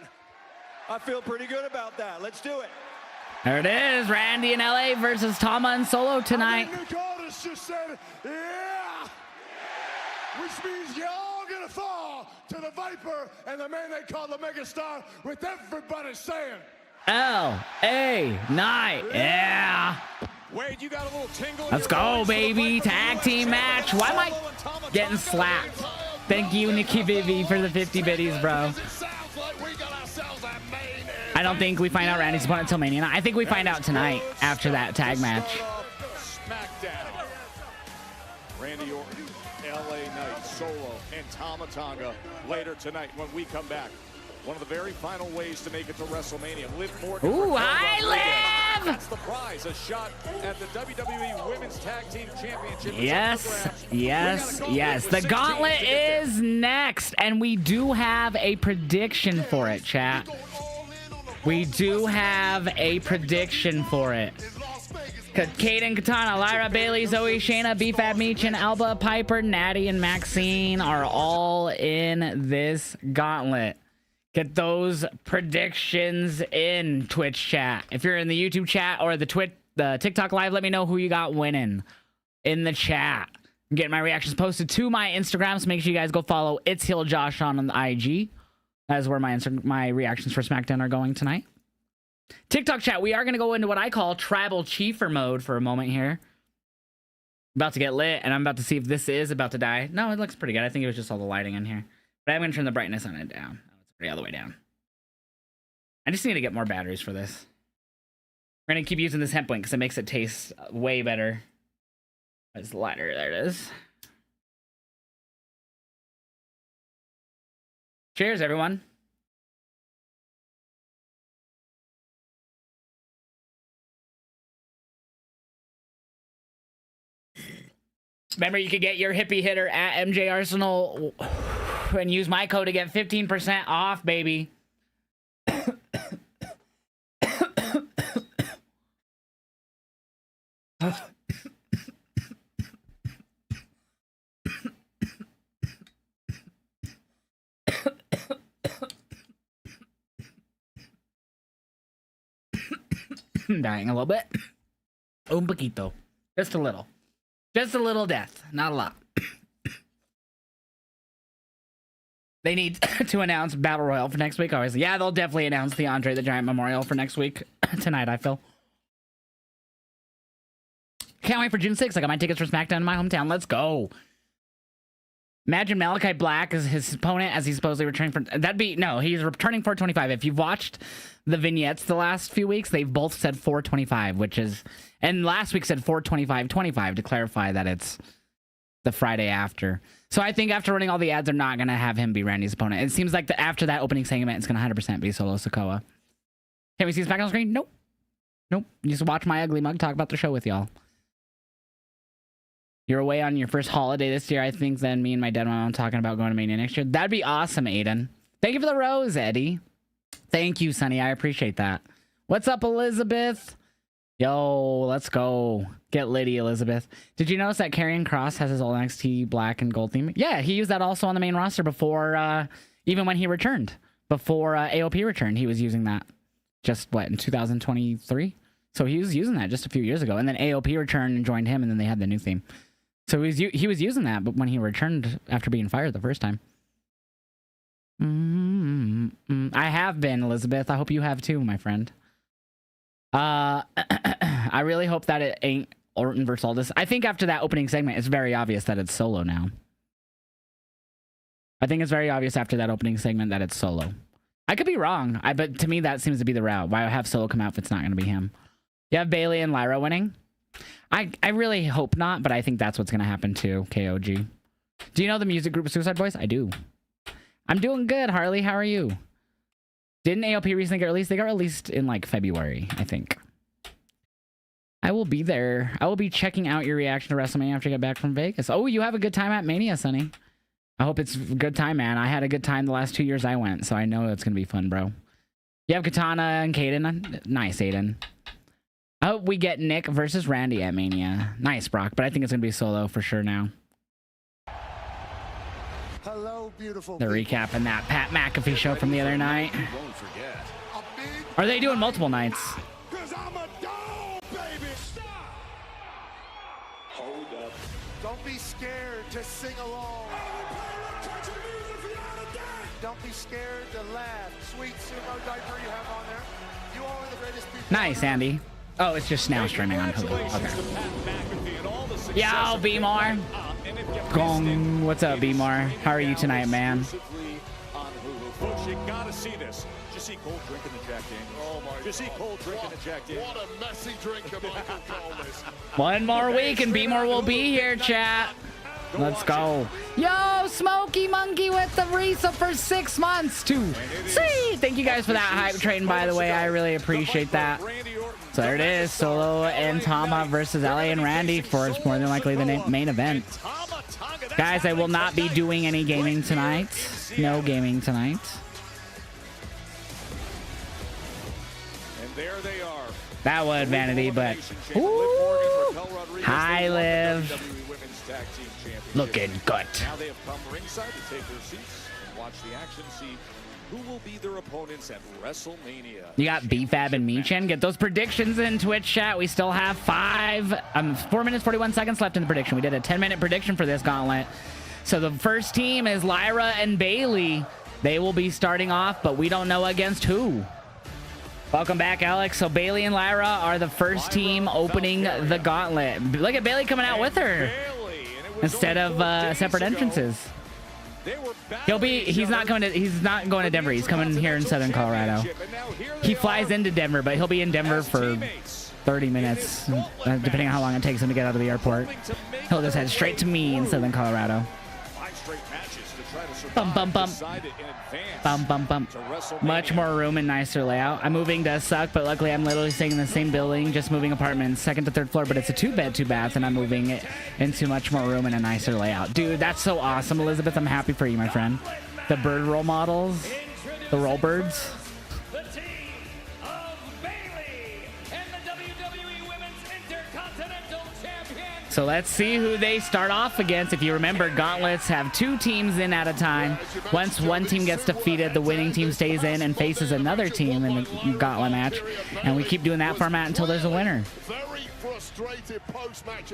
I feel pretty good about that. Let's do it. There it is, Randy and LA versus Tama and Solo tonight. Nick Aldis just said, yeah, which means you're all gonna fall to the Viper and the man they call the Megastar, with everybody saying, L.A. Knight, yeah. Wade, you got a little tingle. Let's go, baby. Tag team match. Why am I getting slapped? Thank you, Nikki Vivi, for the 50 biddies, bro. I don't think we find out Randy's opponent until Mania. I think we find out tonight after that tag match. SmackDown. Randy Orton, LA Knight, Solo, and Tama Tonga later tonight when we come back. One of the very final ways to make it to WrestleMania. Liv Morgan. Ooh, hi, Liv! That's the prize, a shot at the WWE Women's Tag Team Championship. Yes, yes, yes. The gauntlet is next, and we do have a prediction for it, chat. We do have a prediction for it. Kaden, Katana, Lyra, Bailey, Zoe, Shayna, BFAB, Meechin, Alba, Piper, Natty, and Maxine are all in this gauntlet. Get those predictions in, Twitch chat. If you're in the YouTube chat or the TikTok live, let me know who you got winning in the chat. I'm getting my reactions posted to my Instagram, so make sure you guys go follow It's Heeljosh on the IG. That's where my reactions for SmackDown are going tonight. TikTok chat, we are going to go into what I call Tribal Chiefer mode for a moment here. About to get lit, and I'm about to see if this is about to die. No, it looks pretty good. I think it was just all the lighting in here. But I'm going to turn the brightness on it down. Pretty all the way down. I just need to get more batteries for this. We're going to keep using this hemp blink because it makes it taste way better. It's lighter. There it is. Cheers, everyone. Remember, you could get your hippie hitter at MJ Arsenal and use my code to get 15% off, baby. I'm dying a little bit. Un poquito. Just a little. Just a little death. Not a lot. They need to announce Battle Royale for next week, obviously. Yeah, they'll definitely announce the Andre the Giant Memorial for next week. Tonight, I feel. Can't wait for June 6th. I got my tickets for SmackDown in my hometown. Let's go. Imagine Malachi Black as his opponent as he's supposedly returning for... That'd be... No, he's returning 425. If you've watched the vignettes the last few weeks, they've both said 425, which is... And last week said 425-25 to clarify that it's the Friday after. So I think after running all the ads, they're not going to have him be Randy's opponent. It seems like after that opening segment, it's going to 100% be Solo Sikoa. Can we see this back on screen? Nope. Nope. Just watch my ugly mug talk about the show with y'all. You're away on your first holiday this year. I think then me and my dad are talking about going to Mania next year. That'd be awesome, Aiden. Thank you for the rose, Eddie. Thank you, Sonny. I appreciate that. What's up, Elizabeth? Yo, let's go. Get Liddy, Elizabeth. Did you notice that Karrion Kross has his old NXT black and gold theme? Yeah, he used that also on the main roster before, even when he returned. Before AOP returned, he was using that. Just, what, in 2023? So he was using that just a few years ago. And then AOP returned and joined him, and then they had the new theme. So he was using that, but when he returned after being fired the first time. I have been, Elizabeth. I hope you have too, my friend. I really hope that it ain't Orton versus Aldis. I think after that opening segment, it's very obvious that it's Solo now. I think it's very obvious after that opening segment that it's Solo. I could be wrong, but to me that seems to be the route. Why have Solo come out if it's not going to be him? You have Bayley and Lyra winning? I really hope not, but I think that's what's going to happen too, KOG. Do you know the music group Suicide Boys? I do. I'm doing good, Harley. How are you? Didn't AOP recently get released? They got released in like February, I think. I will be there. I will be checking out your reaction to WrestleMania after you get back from Vegas. Oh, you have a good time at Mania, Sonny. I hope it's a good time, man. I had a good time the last 2 years I went, so I know it's going to be fun, bro. You have Katana and Kaden. Nice, Aiden. I hope we get Nick versus Randy at Mania. Nice, Brock, but I think it's going to be Solo for sure now. Hello, beautiful. They're recapping that Pat McAfee show from the other night. Are they doing multiple nights? Cause I'm a dog, baby. Stop. Hold up. Don't be scared to sing along. Don't be scared to laugh. Sweet sumo diaper you have on there. You all are the greatest people. Nice, Andy. Oh, it's just now streaming on Hulu. Okay. Yo, B-More. Gong. What's up, B-More? How are you tonight, man? Folks, you gotta see this. Just see Cole drinking the Jack Daniels. Oh my! Just see Cole drinking the Jack Daniels. What a messy drink am I gonna call this? One more week and B-More will be here, chat. Let's go. Yo, Smokey Monkey with the resub for 6 months too. See, thank you guys for that hype train, by the way. I really appreciate that. So there it is, Solo and Tama versus LA and Randy for it's more than likely the main event. Guys, I will not be doing any gaming tonight. No gaming tonight. And there they are. That was vanity, but ooh, hi, Liv. Looking good. Now they have come ringside to take their seats and watch the action, see who will be their opponents at WrestleMania. You got BFAB and Michin. Get those predictions in Twitch chat. We still have 4 minutes, 41 seconds left in the prediction. We did a 10-minute prediction for this gauntlet. So the first team is Lyra and Bayley. They will be starting off, but we don't know against who. Welcome back, Alex. So Bayley and Lyra are the first team opening the gauntlet. Look at Bayley coming out with her instead of separate entrances. He's not going to Denver. He's coming here in Southern Colorado. He flies into Denver, but he'll be in Denver for 30 minutes, depending on how long it takes him to get out of the airport. He'll just head straight to me in Southern Colorado. 5 straight matches to try to Bum, bum, bum. Bum, bum, bum. Much more room and nicer layout. I'm moving does suck, but luckily I'm literally staying in the same building, just moving apartments, 2nd to 3rd floor, but it's a 2-bed, 2-bath, and I'm moving it into much more room and a nicer layout. Dude, that's so awesome, Elizabeth. I'm happy for you, my friend. The bird roll models, the roll birds. The team of Bayley and the WWE Women's Intercontinental Champion. So let's see who they start off against. If you remember, gauntlets have 2 teams in at a time. Once one team gets defeated, the winning team stays in and faces another team in the gauntlet match. And we keep doing that format until there's a winner.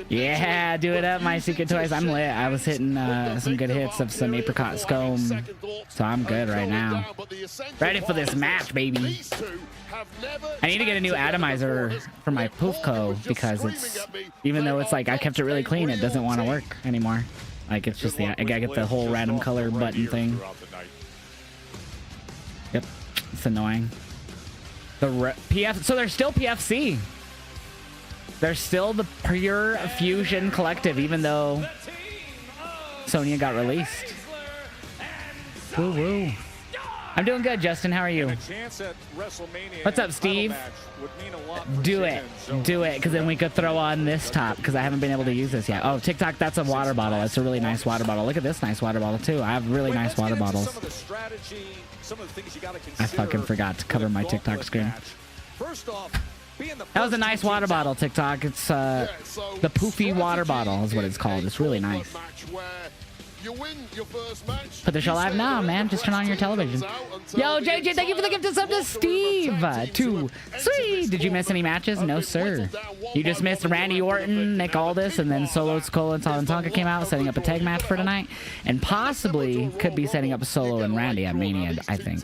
Yeah, do it up, my secret toys. I'm lit. I was hitting some good hits of some apricot scone, so I'm good right now. Ready for this match, baby. I need to get a new atomizer for my Poofco because it's, even though it's like I kept it really clean, it doesn't want to work anymore. Like it's just the, I gotta get the whole random color button thing. Yep, it's annoying. The PF, so they're still PFC. They're still the pure fusion collective, even though Sonya got released. Woo woo. I'm doing good, Justin. How are you? What's up, Steve? Do it. Do it, because then we could throw on this top, because I haven't been able to use this yet. Oh, TikTok, that's a water bottle. It's a really nice water bottle. Look at this nice water bottle, too. I have really nice water bottles. I fucking forgot to cover my TikTok screen. That was a nice water bottle, TikTok. It's the Poofy water bottle is what it's called. It's really nice. Put the show live now, man. Just turn on your television. Yo, JJ, thank you for the gift of sub to Steve. 2, 3. Did you miss any matches? No, sir. You just missed Randy Orton, Nick Aldis, and then Solo Sikoa and Tonka came out, setting up a tag match for tonight. And possibly could be setting up Solo and Randy at Mania, I think.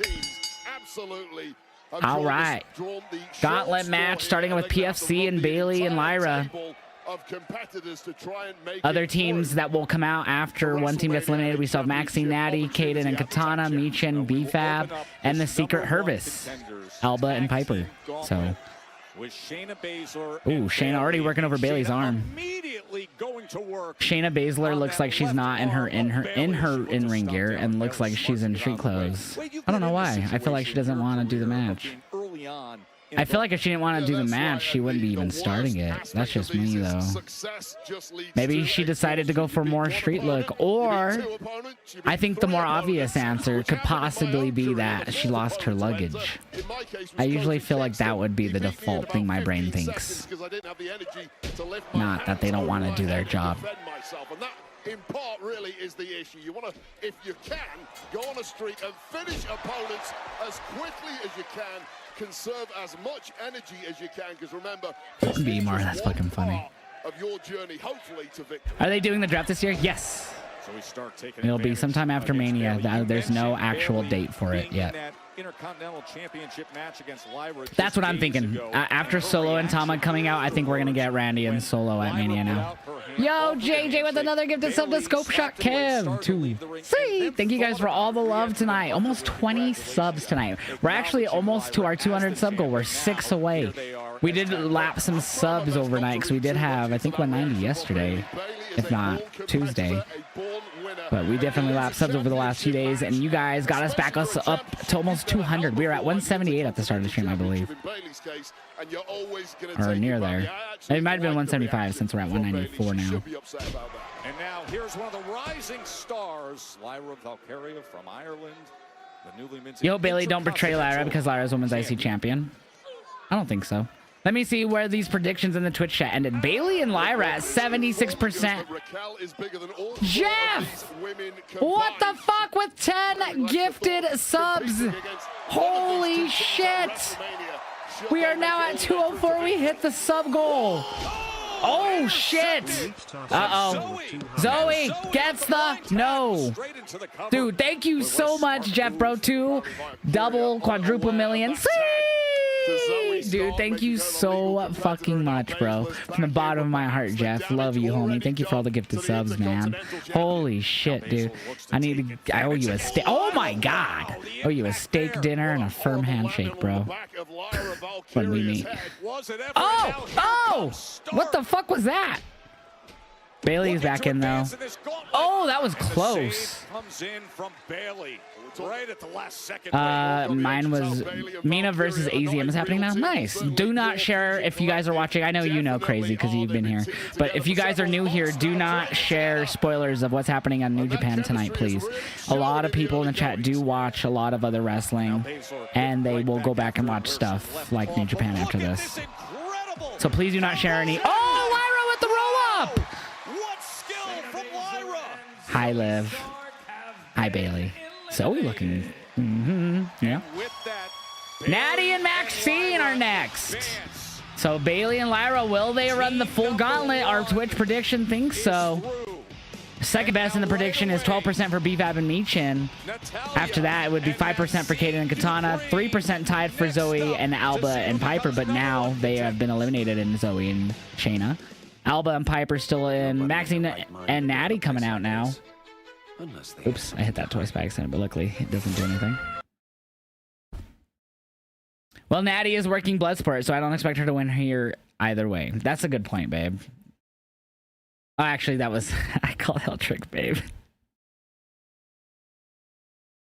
All right. Gauntlet match starting with PFC and Bayley and Lyra. Other teams that will come out after one team gets eliminated, we still have Maxine, Natty, Kaden, and Katana, Michin, BFAB, and the Secret Hervis, Alba and Piper. So, ooh, Shayna already working over Bayley's arm. Shayna Baszler looks like she's not in her in-ring gear and looks like she's in street clothes. I don't know why. I feel like she doesn't want to do the match. I feel like if she didn't want to do the match, she wouldn't be even starting it. That's just me, though. Maybe she decided to go for more street look, or I think the more obvious answer could possibly be that she lost her luggage. I usually feel like that would be the default thing my brain thinks. Not that they don't want to do their job. In part, really is the issue. You want to, if you can, go on a streak and finish opponents as quickly as you can. Conserve as much energy as you can, because remember, be more. That's fucking funny. Of your journey, hopefully, to victory. Are they doing the draft this year? Yes. So we start taking It'll be sometime after Mania. There's no actual date for it yet. Intercontinental Championship match against Lyra. That's what I'm thinking. After Solo and Tama coming out, I think we're gonna get Randy and Solo at Mania now. Yo, JJ with another gift of sub to Scope Shot Kev. 2, 3. Thank you guys for all the love tonight. Almost 20 subs tonight. We're actually almost to our 200 sub goal. We're 6 away. We did lap some subs overnight because we did have, I think, 190 yesterday, if not Tuesday. But we definitely lapped subs over the last few days, and you guys got us back up to almost 200. We were at 178 at the start of the stream, I believe. Or near there. It might have been 175 since we're at 194 now. And now here's one of the rising stars, Lyra Valkyria from Ireland. The newly minted Yo, Bayley, don't betray Lyra because Lyra's women's IC champion. I don't think so. Let me see where these predictions in the Twitch chat ended. Bayley and Lyra at 76%. Jeff! What the fuck with 10 gifted subs? Holy shit! We are now at 204. We hit the sub goal. Oh shit! Uh-oh. Zoe gets the no. Dude, thank you so much, Jeff Bro. 2 double quadruple million. Dude, thank you so fucking much, bro. From the bottom of my heart, Jeff. Love you, homie. Thank you for all the gifted subs, man. Holy shit, dude. I owe you a steak. Oh my god. I owe you a steak dinner and a firm handshake, bro. When we meet. Oh! Oh! What the fuck was that? Bailey's back in though. Oh, that was close. Comes in from Bailey right at the last second. Mine was Mina versus AZM is happening now. Nice. Do not share if you guys are watching. I know you know Crazy because you've been here. But if you guys are new here, do not share spoilers of what's happening on New Japan tonight, please. A lot of people in the chat do watch a lot of other wrestling, and they will go back and watch stuff like New Japan after this. So please do not share any. Oh, Lyra with the roll up. What skill from Lyra? Hi, Liv. Hi, Bailey. Zoe looking. Yeah. Natty and Maxine are next. So Bailey and Lyra, will they run the full gauntlet? Our Twitch prediction thinks so. Second best in the prediction is 12% for BFAB and Michin. After that, it would be 5% for Kaden and Katana, 3% tied for Zoe and Alba and Piper, but now they have been eliminated in Zoe and Shayna. Alba and Piper still in. Maxine and Natty coming out now. Oops, I hit that twice by accident, but luckily it doesn't do anything. Well, Natty is working Bloodsport, so I don't expect her to win here either way. That's a good point, babe. Oh, actually, that was... I called Hell Trick Babe.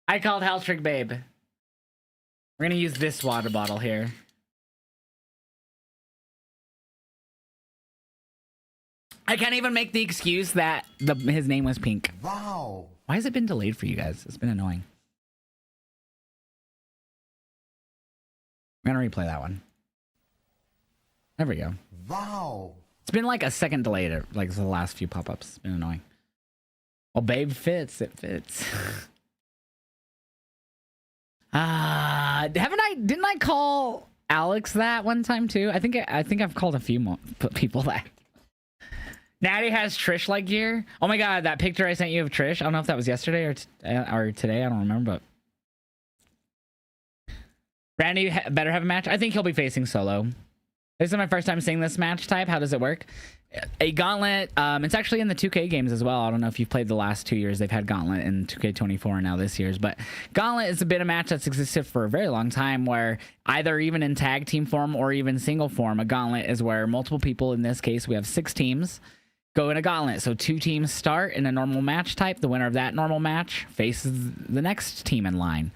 I called Hell Trick Babe. We're gonna use this water bottle here. I can't even make the excuse that his name was Pink. Wow. Why has it been delayed for you guys? It's been annoying. I'm gonna replay that one. There we go. Wow. It's been like a second delayed, like the last few pop-ups. It's been annoying. Well, Babe fits. It fits. Didn't I call Alex that one time too? I think I've called a few more people that. Natty has Trish-like gear. Oh my god, that picture I sent you of Trish. I don't know if that was yesterday or today. I don't remember, but Randy better have a match. I think he'll be facing Solo. This is my first time seeing this match type. How does it work? A gauntlet. It's actually in the 2K games as well. I don't know if you've played the last 2 years. They've had gauntlet in 2K24 and now this year's. But gauntlet has been a match that's existed for a very long time where either even in tag team form or even single form, a gauntlet is where multiple people, in this case, we have 6 teams, go in a gauntlet. So 2 teams start in a normal match type. The winner of that normal match faces the next team in line.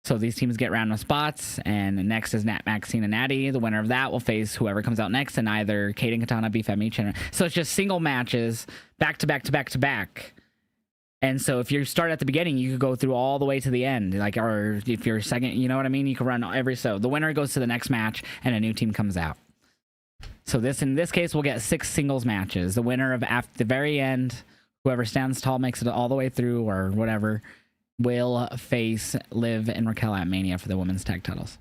So these teams get random spots, and next is Nat, Maxine, and Natty. The winner of that will face whoever comes out next in either Kaden, Katana, BFAB, Michin. So it's just single matches, back to back to back to back. And so if you start at the beginning, you could go through all the way to the end. Like, or if you're second, you know what I mean? You can run every so. The winner goes to the next match, and a new team comes out. So in this case, we'll get 6 singles matches. The winner of at the very end, whoever stands tall makes it all the way through, or whatever, will face Liv and Raquel at Mania for the women's tag titles.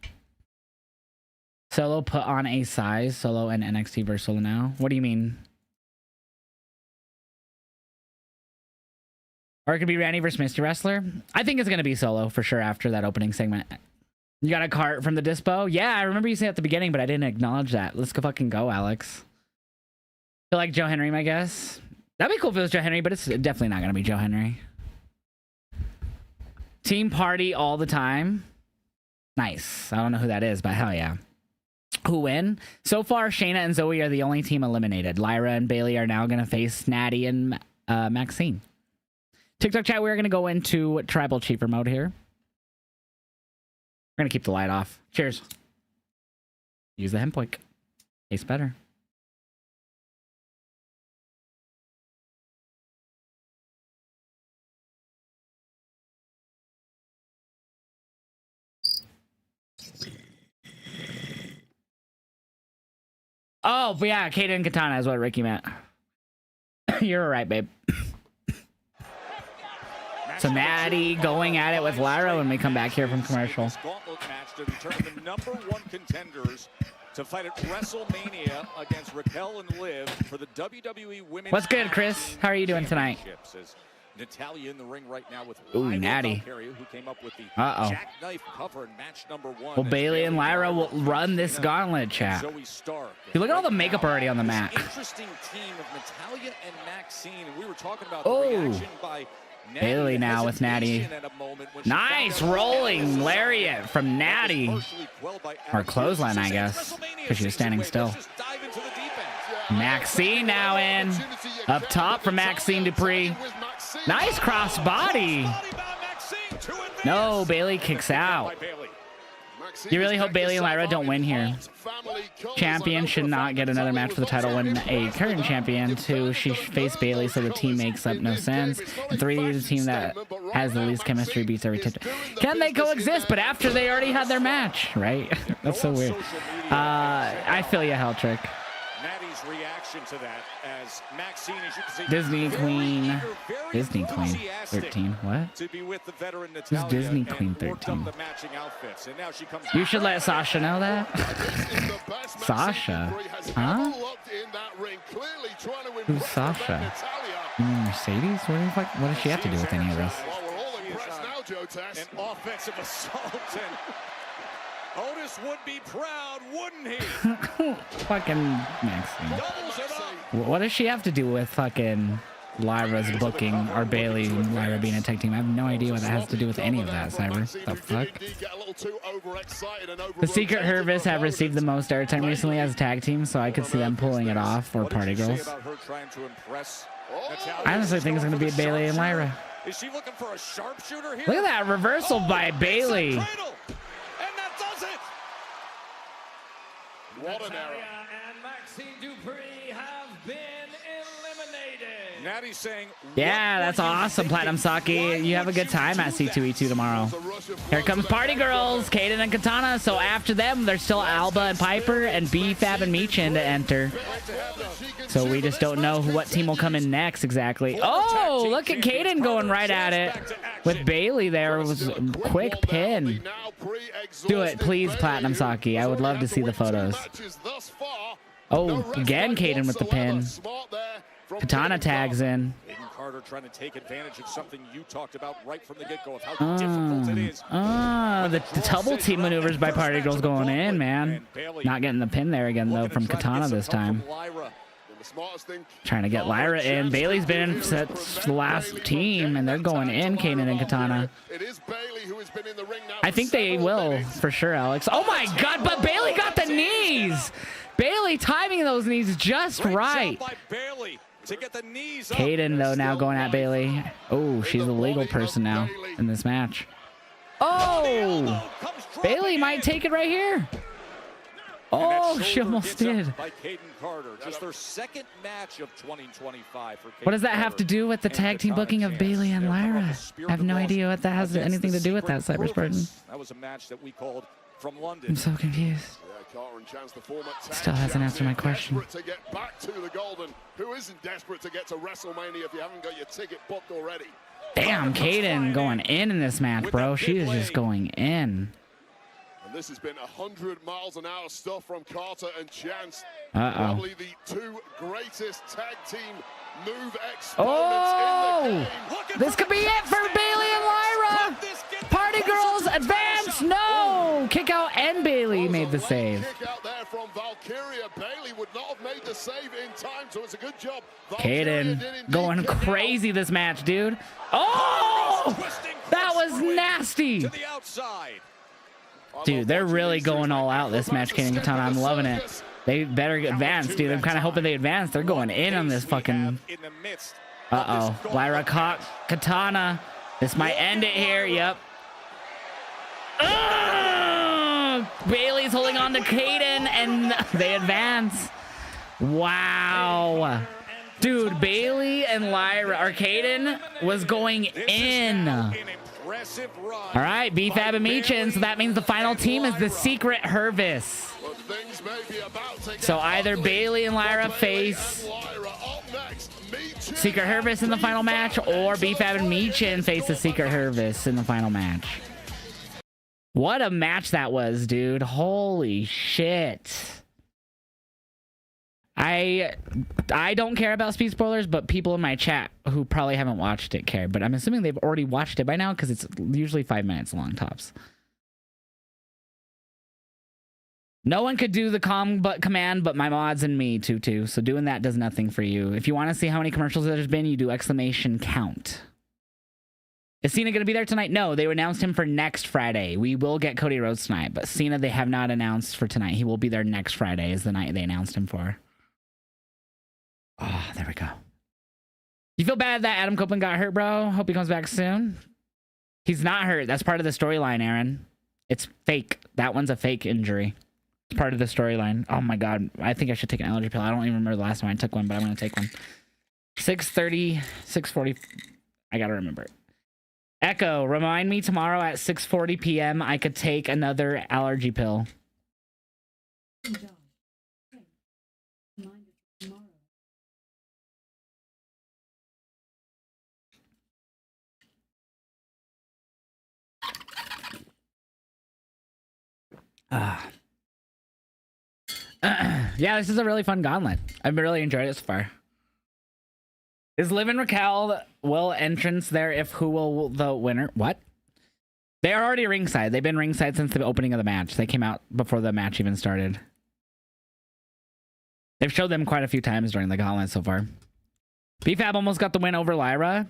Solo put on a size. Solo and NXT versus Solo now. What do you mean? Or it could be Randy versus Mr. Wrestler. I think it's going to be Solo for sure after that opening segment. You got a cart from the dispo? Yeah, I remember you saying at the beginning, but I didn't acknowledge that. Let's go fucking go, Alex. Feel like Joe Henry, my guess. That'd be cool if it was Joe Henry, but it's definitely not going to be Joe Henry. Team party all the time. Nice. I don't know who that is, but hell yeah. Who win? So far, Shayna and Zoe are the only team eliminated. Lyra and Bailey are now going to face Natty and Maxine. TikTok chat, we're going to go into Tribal Chiefer mode here. We're going to keep the light off. Cheers. Use the hempoink. Tastes better. Oh, yeah, Kaden and Katana is what Ricky meant. You're all right, babe. So Natty going at it with Lyra when we come back here from commercial. Gauntlet match to determine the #1 contenders to fight at WrestleMania against Raquel and Liv for the WWE Women's. What's good, Chris? How are you doing tonight? Natalia in the ring right now with Natty. Who came up with the Uh-oh. jackknife cover in match #1. Well, Bailey and Lyra will run this gauntlet, chat. Zoe Stark. Dude, look at all the makeup already on the mat. Interesting team of Natalia and Maxine, and we were talking about Oh. the reaction by Natty. Bailey now with Natty. Nice rolling lariat from Natty. Or clothesline, I guess, because she was standing still. Maxine now in. Up top from Maxine Dupree. Nice cross body. No, Bailey kicks out. You really hope Bailey and Lyra don't win here. Champion should not get another match for the title when a current champion. 2, she faced Bailey, so the team makes up no sense. And 3, the team that has the least chemistry beats every tip. Can they coexist? But after they already had their match, right? That's so weird. I feel you, Heltrick. Natty's reaction to that as Maxine, as you can see, Disney Queen. Disney Queen 13. What? to be with the veteran Who's Natalia Disney and Queen worked up 13? the matching outfits. And now she comes You should let Sasha know that. Sasha? Huh? Who's Sasha? You mean Mercedes? What does she have to do with any of this? an offensive assault, and Otis would be proud, wouldn't he? Fucking Maxine. Doubles it up. What does she have to do with fucking Lyra's booking or Bailey and Lyra being a tag team? I have no idea what that has to do with any of that, Cyber. The fuck? The Secret Hervis have received the most airtime recently as a tag team, so I could see them pulling it off, or Party Girls. I honestly think it's going to be Bailey and Lyra. Is she looking for a sharpshooter here? Look at that reversal by Bailey. And that does it. What an error. And Maxine Dupree have been eliminated. Natty's saying, Yeah, that's awesome, Platinum Saki. You have a good time at C2E2 tomorrow. Here comes Party Girls, Kaden and Katana. So after them, there's still Alba and Piper and B-Fab and Michin to enter. So we just don't know what team will come in next exactly. Oh, look at Kaden going right at it with Bailey there. It was a quick pin. Do it, please, Platinum Saki. I would love to see the photos. Oh, again, Kaden with the pin. Katana tags in. Aiden Carter trying to take advantage of something you talked about right from the get-go of how difficult it is. The double team maneuvers by Party Girls going in, man. Not getting the pin there again, though, from Katana this time. Trying to get Lyra in. Bailey's been in the last team, and they're going in, Kaden and Katana. I think they will, for sure, Alex. Oh, my God, but Bailey got the knees. Bailey timing those knees just right. Kaden, though, now going at Bailey. Oh, she's a legal person now in this match. Oh, Bailey might take it right here. Oh, she almost did. Just their second match of 2025 for what does that have to do with the tag team booking of Bailey and Lyra? I have no idea what that has anything to do with that, Cyber Spartan. That was a match that we called from London. I'm so confused. Still hasn't answered my question. To get back to the Golden. Who isn't desperate to get to WrestleMania if you haven't got your ticket booked already? Damn, Kaden going in this match, bro. She is just going in. And this has been 100 miles an hour stuff from Carter and Chance. Probably the two greatest tag team move exponents in the game. This could be it for Bailey and Lyra. Party Girls advance. No, kick out, and Bailey made the save. Kick out there from Valkyria. Bailey would not have made the save in time, so it's a good job. Kaden going crazy this match, dude. Oh, that was nasty. To the outside. Dude, they're really going all out this match, Kaden and Katana. I'm loving it. They better advance, dude. I'm kind of hoping they advance. They're going in on this fucking... Uh-oh. Lyra caught Katana. This might end it here. Yep. Bailey's holding on to Kaden, and they advance. Wow. Dude, Bailey and Lyra, or Kaden, was going in. All right, B-Fab and Michin, so that means the final team is the Secret Hervis. So either Bailey and Lyra face Secret Hervis in the final match, or B-Fab and Michin face the Secret Hervis in the final match. What a match that was, dude. Holy shit. I don't care about speed spoilers, but people in my chat who probably haven't watched it care. But I'm assuming they've already watched it by now because it's usually 5 minutes long tops. No one could do the command but my mods and me, Tutu. So doing that does nothing for you. If you want to see how many commercials there's been, you do exclamation count. Is Cena going to be there tonight? No, they announced him for next Friday. We will get Cody Rhodes tonight, but Cena they have not announced for tonight. He will be there next Friday is the night they announced him for. Oh, there we go. You feel bad that Adam Copeland got hurt, bro? Hope he comes back soon. He's not hurt. That's part of the storyline, Aaron. It's fake. That one's a fake injury. It's part of the storyline. Oh my god. I think I should take an allergy pill. I don't even remember the last time I took one, but I'm going to take one. 6:30, 6:40. I got to remember it. Echo, remind me tomorrow at 6:40 p.m. I could take another allergy pill. Yeah, this is a really fun gauntlet. I've really enjoyed it so far. Is Liv and Raquel will entrance there if who will the winner? What? They are already ringside. They've been ringside since the opening of the match. They came out before the match even started. They've showed them quite a few times during the gauntlet so far. BFAB almost got the win over Lyra.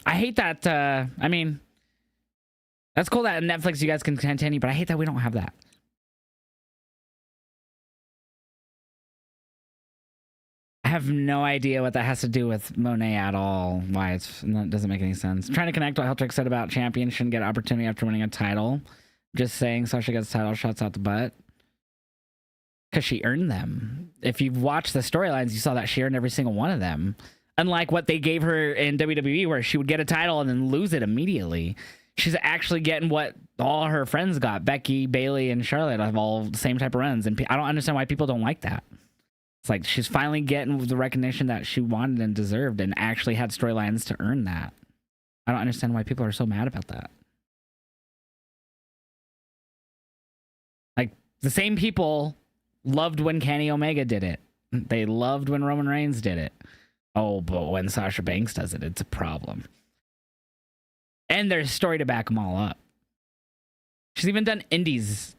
I hate that. I mean, that's cool that Netflix you guys can continue, but I hate that we don't have that. I have no idea what that has to do with Monet at all. Why that doesn't make any sense. I'm trying to connect what Heltrick said about champions shouldn't get an opportunity after winning a title. Just saying Sasha gets title shots out the butt. Because she earned them. If you've watched the storylines, you saw that she earned every single one of them. Unlike what they gave her in WWE, where she would get a title and then lose it immediately. She's actually getting what all her friends got. Becky, Bayley, and Charlotte have all the same type of runs. And I don't understand why people don't like that. It's like she's finally getting the recognition that she wanted and deserved and actually had storylines to earn that. I don't understand why people are so mad about that. Like, the same people loved when Kenny Omega did it. They loved when Roman Reigns did it. Oh, but when Sasha Banks does it, it's a problem. And there's a story to back them all up. She's even done indies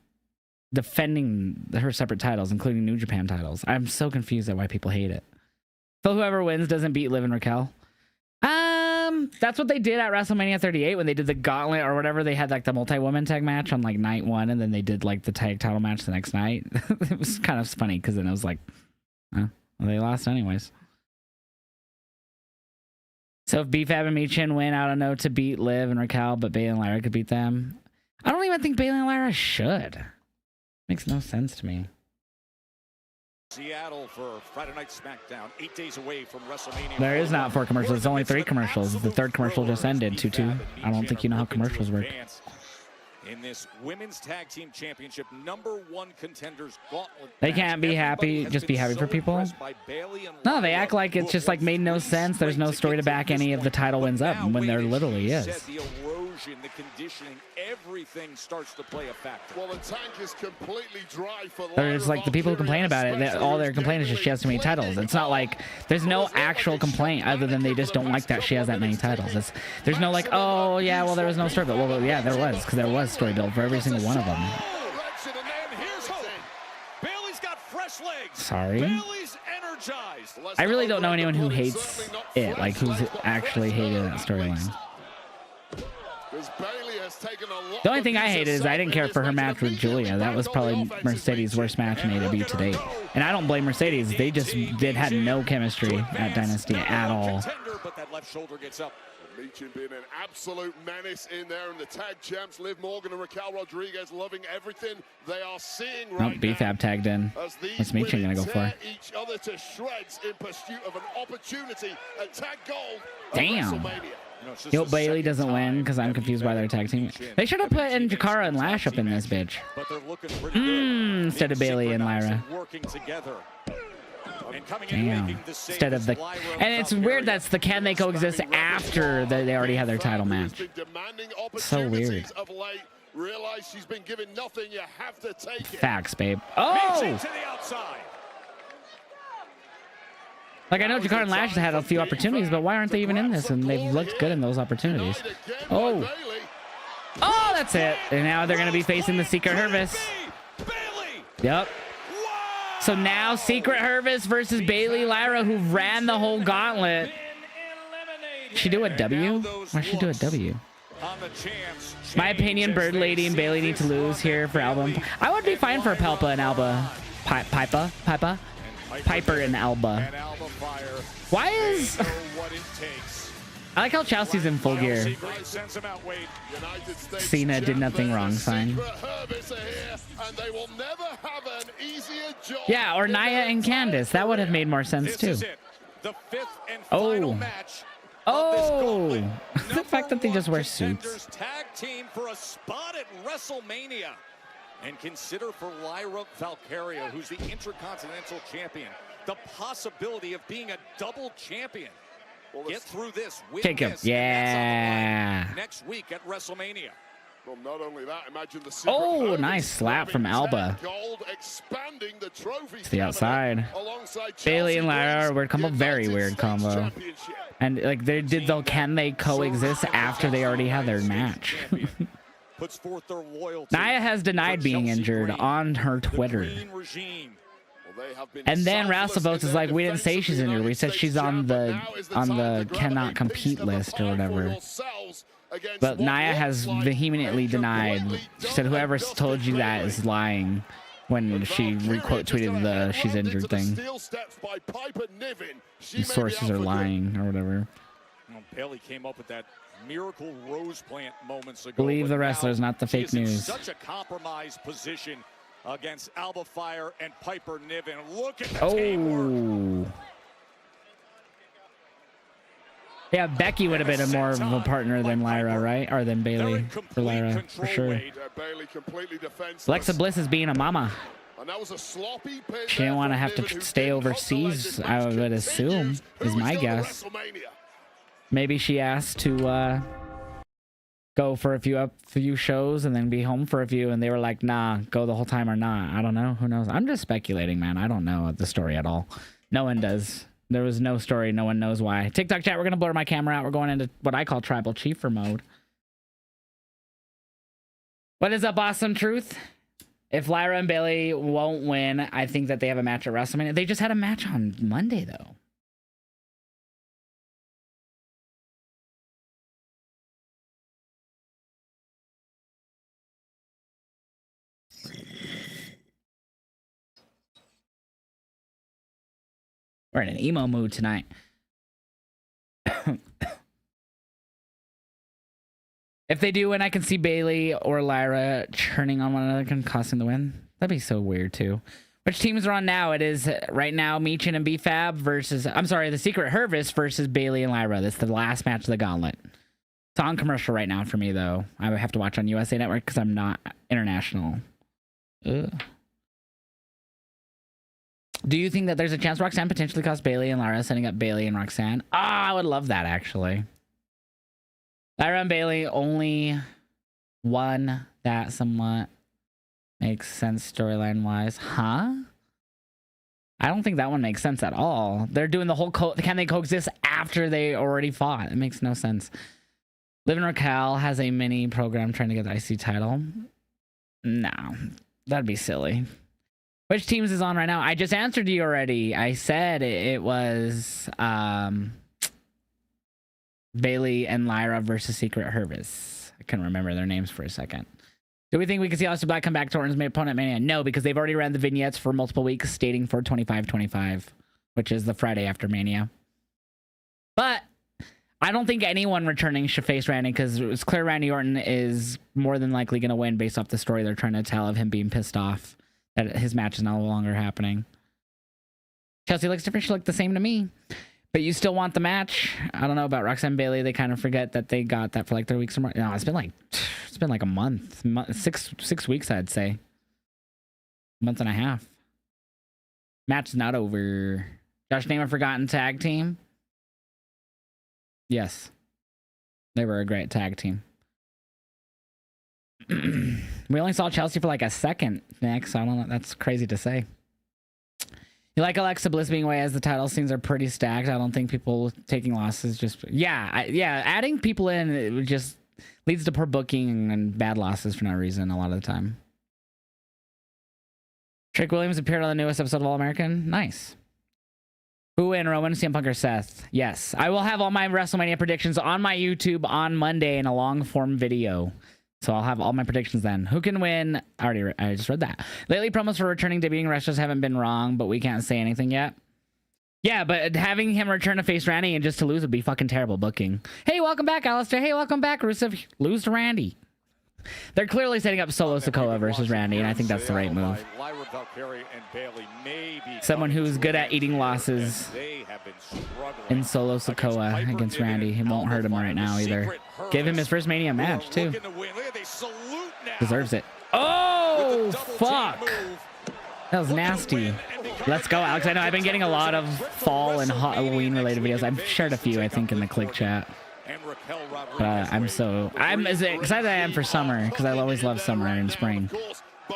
defending her separate titles, including New Japan titles. I'm so confused at why people hate it. So whoever wins doesn't beat Liv and Raquel. That's what they did at WrestleMania 38 when they did the gauntlet or whatever. They had like the multi-woman tag match on like night one, and then they did like the tag title match the next night. It was kind of funny because then it was like, well, they lost anyways. So if BFAB and Michin win, I don't know to beat Liv and Raquel, but Bayley and Lyra could beat them. I don't even think Bayley and Lyra should. Makes no sense to me. Seattle for Friday Night SmackDown, 8 days away from WrestleMania. There is not 4 commercials. It's only 3 commercials. The third commercial just ended, 2-2. I don't think you know how commercials work. In this women's tag team championship, #1 contenders gauntlet. They can't be happy, just be happy for people. No, they act like it's just like made no sense. There's no story to back any of the title wins up when there literally is. The erosion, the conditioning, everything starts to play a factor. Well, the tank is completely dry for There's like the people who complain about it, all their complaint is just she has too many titles. It's not like there's no actual complaint other than they just don't like that she has that many titles. There's no like, oh yeah, well there was no story, but well yeah, there was, because there was story built for every single one of them. Sorry. I really don't know anyone who hates it, like who's actually hated that storyline. The only thing I hated is I didn't care for her match with Julia. That was probably Mercedes' worst match in AEW to date. And I don't blame Mercedes. They just had no chemistry at Dynasty at all. But that left shoulder gets up. Michin being an absolute menace in there, and the tag champs Liv Morgan and Raquel Rodriguez loving everything they are seeing right now. BFAB tagged in. What's Michin gonna go for? Each other to shreds in pursuit of an opportunity at tag gold. Damn. You hope Bayley doesn't win because I'm confused by their tag team. They should have put in Jakara and Lash up in this bitch. Instead of Bayley and Lyra. Damn. Instead of the, and it's weird that's the can they coexist after they already had their title match. So weird. Facts, babe. Oh! Like, I know Jakar and Lash had a few opportunities, but why aren't they even in this? And they've looked good in those opportunities. Oh! Oh, that's it. And now they're going to be facing the Secret Hervis. Yep. So now Secret Hervis versus Bayley Lyra, who ran the whole gauntlet. She do a W? Why should she do a W? My opinion, Bird Lady and Bayley need to lose here for Alba. I would be fine for Pelpa and Alba. Piper and Alba. Fire. Why is... They know what it takes. I like how Chelsea's in full gear. Sends him out, Wade. Cena did nothing wrong, sign. Yeah, or Nia and Candice. That would have made more sense, too. The fifth and final match. Oh, the fact that they just wear suits. Tag team for a spot at WrestleMania. And consider for Lyra Valkyria, who's the Intercontinental Champion, the possibility of being a double champion. Get through this. Take him. Yeah. Next week at WrestleMania. Well, not only that, imagine the oh, nice slap from Alba. It's the outside. Bailey and Lyra are a weird combo. Very weird combo. And like they did though, can they coexist after they already had their match? Nia has denied being injured on her Twitter. And then Wrestlevotes is like, we didn't say she's injured. We said she's on the cannot compete list or whatever. But Nia has vehemently denied. She said whoever told you that is lying when she re-quote tweeted the she's injured thing. These sources are lying or whatever. Well, Bailey came up with that miracle rose plant moments ago. Believe the wrestlers, not the fake news. Such a compromised position against Alba Fire and Piper Niven. Look at the teamwork. Yeah, Becky would have been more of a partner than Lyra, right? Or than Bailey for Lyra, for sure. Alexa Bliss is being a mama. She didn't want to have to stay overseas, I would assume, is my guess. Maybe she asked to go for a few shows and then be home for a few, and they were like, nah, go the whole time or not. I don't know. Who knows? I'm just speculating, man. I don't know the story at all. No one does. There was no story. No one knows why. TikTok chat, we're going to blur my camera out. We're going into what I call tribal chiefer mode. What is up, Awesome Truth? If Lyra and Bailey won't win, I think that they have a match at WrestleMania. They just had a match on Monday, though. We're in an emo mood tonight. If they do win, I can see Bailey or Lyra churning on one another, costing the win. That'd be so weird, too. Which teams are on now? It is right now Meechin and BFAB versus, I'm sorry, the Secret Hervis versus Bailey and Lyra. That's the last match of the gauntlet. It's on commercial right now for me, though. I would have to watch on USA Network because I'm not international. Ugh. Do you think that there's a chance Roxanne potentially cost Bailey and Lyra, setting up Bailey and Roxanne? Ah, I would love that, actually. Lyra and Bailey only won. That somewhat makes sense storyline-wise. Huh? I don't think that one makes sense at all. They're doing the whole... Can they coexist after they already fought? It makes no sense. Liv and Raquel has a mini program trying to get the IC title. No. That'd be silly. Which teams is on right now? I just answered you already. I said it was Bailey and Lyra versus Secret Hervis. I couldn't remember their names for a second. Do we think we can see Aleister Black come back to Orton's main opponent Mania? No, because they've already ran the vignettes for multiple weeks stating for 25-25, which is the Friday after Mania. But I don't think anyone returning should face Randy because it's clear Randy Orton is more than likely going to win based off the story they're trying to tell of him being pissed off that his match is no longer happening. Chelsea looks different. She looked the same to me. But you still want the match. I don't know about Roxanne Bailey. They kind of forget that they got that for like 3 weeks or more. No, it's been like a month. 6 weeks, I'd say. Month and a half. Match's not over. Josh, name a forgotten tag team. Yes. They were a great tag team. We only saw Chelsea for like a second next. So I don't know. That's crazy to say. You like Alexa Bliss being away as the title scenes are pretty stacked. I don't think people taking losses just... Yeah, adding people in it just leads to poor booking and bad losses for no reason a lot of the time. Trick Williams appeared on the newest episode of All American. Nice. Who in Roman, CM Punk, or Seth? Yes. I will have all my WrestleMania predictions on my YouTube on Monday in a long-form video. So I'll have all my predictions then. Who can win? I just read that. Lately, promos for returning debuting wrestlers haven't been wrong, but we can't say anything yet. Yeah, but having him return to face Randy and just to lose would be fucking terrible booking. Hey, welcome back, Alistair. Hey, welcome back, Rusev. Lose to Randy. They're clearly setting up Solo Sikoa versus Randy, and I think that's the right move. Someone who's good at eating losses in Solo Sikoa against Randy. It won't hurt him right now either. Give him his first Mania match, too. Deserves it. Oh, fuck. That was nasty. Let's go, Alex. I know I've been getting a lot of fall and Halloween-related videos. I've shared a few, I think, in the Click chat. I'm as excited as I am for summer because I always love summer and spring.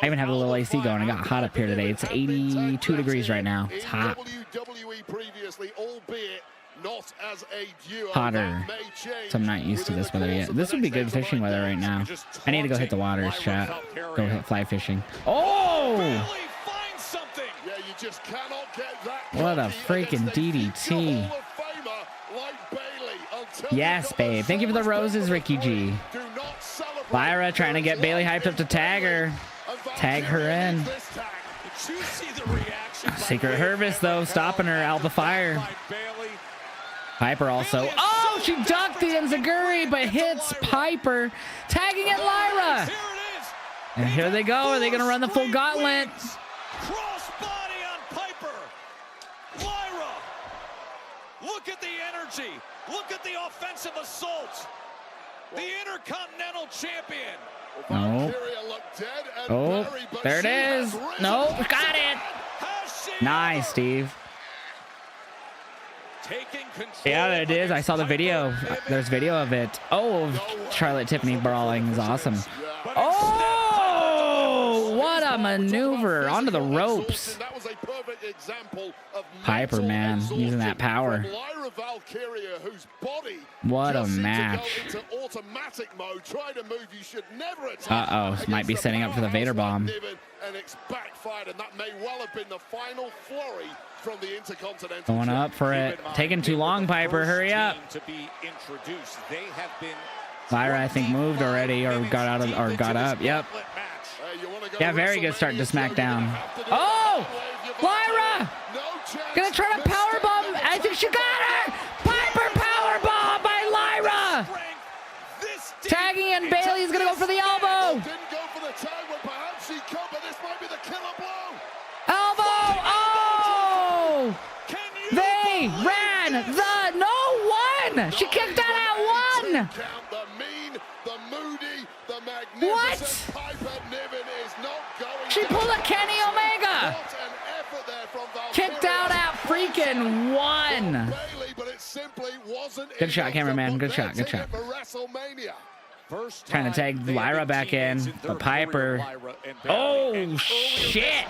I even have a little AC going. I got hot up here today. It's 82 degrees right now. It's hot. Hotter. So I'm not used to this weather yet. This would be good fishing weather right now. I need to go hit the waters, chat. Go hit fly fishing. Oh! What a freaking DDT. Yes, babe. Thank you for the roses, Ricky G. Lyra trying to get Bailey hyped up to tag her. Tag her in. Secret Hervis, though, stopping her. Alba Fire. Piper also. Oh, she ducked the Enziguri, but hits Piper. Tagging at Lyra. And here they go. Are they going to run the full gauntlet? Crossbody on Piper. Lyra. Look at the energy. Look at the offensive assault. The Intercontinental Champion. No. Oh, there it is. Nope, got it. Nice, Steve. Yeah, there it is. I saw the video. There's video of it. Oh, Charlotte Tiffany brawling is awesome. Oh, what a maneuver onto the ropes. Piper, man, using that power. What a match. Uh-oh, might be setting up for the Vader bomb. Going up for it. Taking too long, Piper. Hurry up. Lyra, I think, moved already or got out of or got up. Yep. Yeah, very good start to SmackDown. Oh! Lyra! Gonna try to powerbomb. I think she got her! Piper powerbomb by Lyra! Tagging in Bailey's gonna go for the elbow! Elbow! Oh! They ran the no one! She kicked out at one! What? She pulled a Kenny Omega! Kicked out at freaking one! Good shot, cameraman. Good shot. Good shot. Trying to tag Lyra back in, but Piper. Oh, shit!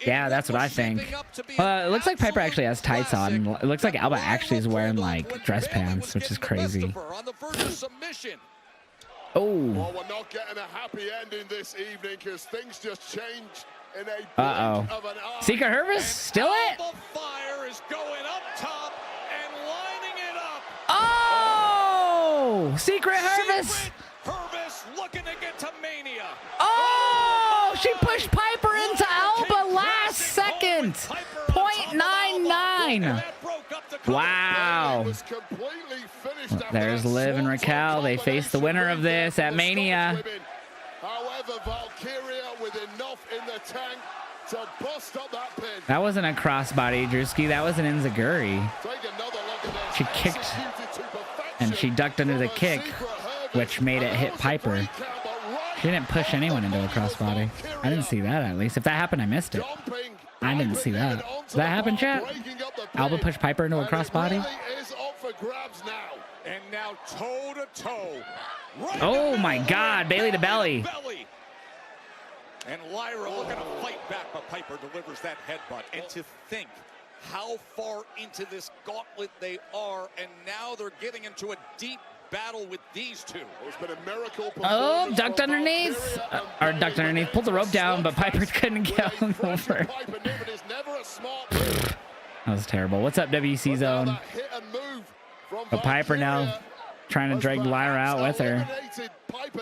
Yeah, that's what I think. It looks like Piper actually has tights on. It looks like Alba actually is wearing like dress pants, which is crazy. Oh. Well, we're not getting a happy ending this evening because things just changed in a Secret Hervis, still it? Fire is going up top and lining it up. Oh! Secret Hervis. Hervis looking to get to Mania. Oh! She pushed Piper into Alba last second. 0.99. Wow. There's Liv and Raquel. They face the winner of this at Mania. However, Valkyria with enough in the tank to bust up that pin. That wasn't a crossbody, Drewski. That was an Enziguri. She kicked and she ducked under the kick, which made it hit Piper. She didn't push anyone into a crossbody. I didn't see that, at least. If that happened, I missed it. I didn't see that. Did that happen, chat? Alba pushed Piper into a crossbody? And now toe to toe. Oh my God, Bailey to belly. And Lyra looking to fight back, but Piper delivers that headbutt. And to think how far into this gauntlet they are, and now they're getting into a deep battle with these two. It's been a miracle. Oh, ducked underneath. Or ducked underneath, pulled the rope down, but Piper couldn't get over. That was terrible. What's up, WC Zone? But Piper now trying to drag Lyra out with her.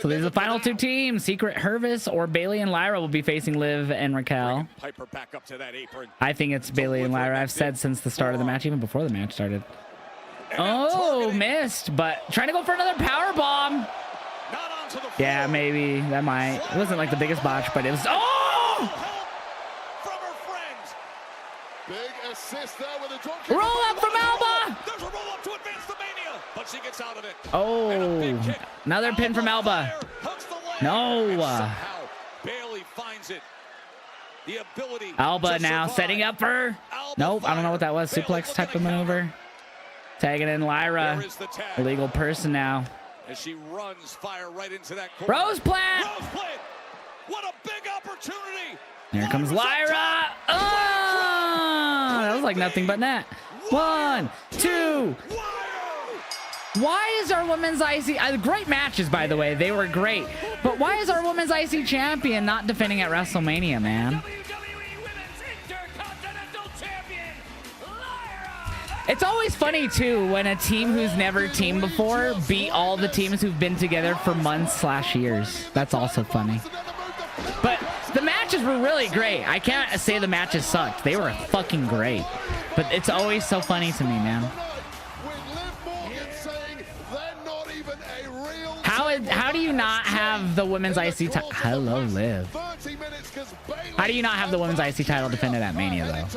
So these are the final two teams. Secret Hervis or Bailey and Lyra will be facing Liv and Raquel. Piper back up to that apron. I think it's Bailey and Lyra. I've said since the start of the match, even before the match started. Oh, missed, but trying to go for another power bomb. Yeah, maybe that might. It wasn't like the biggest botch, but it was. Oh! Big assist there with a roll up from Alba. There's a roll up to advance the Mania, but she gets out of it. Oh, another pin from Alba. No. Bailey finds it. The ability. Alba now setting up for. Nope, I don't know what that was. Suplex type of maneuver. Tagging in Lyra. Illegal person now. As she runs fire right into that corner. Rose plant. What a big opportunity. Here comes Lyra. Oh, that was like nothing but net. 1, 2. Why is our women's IC... great matches, by the way. They were great. But why is our women's IC champion not defending at WrestleMania, man? It's always funny, too, when a team who's never teamed before beat all the teams who've been together for months/years. That's also funny. But the matches were really great. I can't say the matches sucked. They were fucking great. But it's always so funny to me, man. How do you not have the women's IC title? Hello, Liv. How do you not have the women's IC title defended at Mania, though?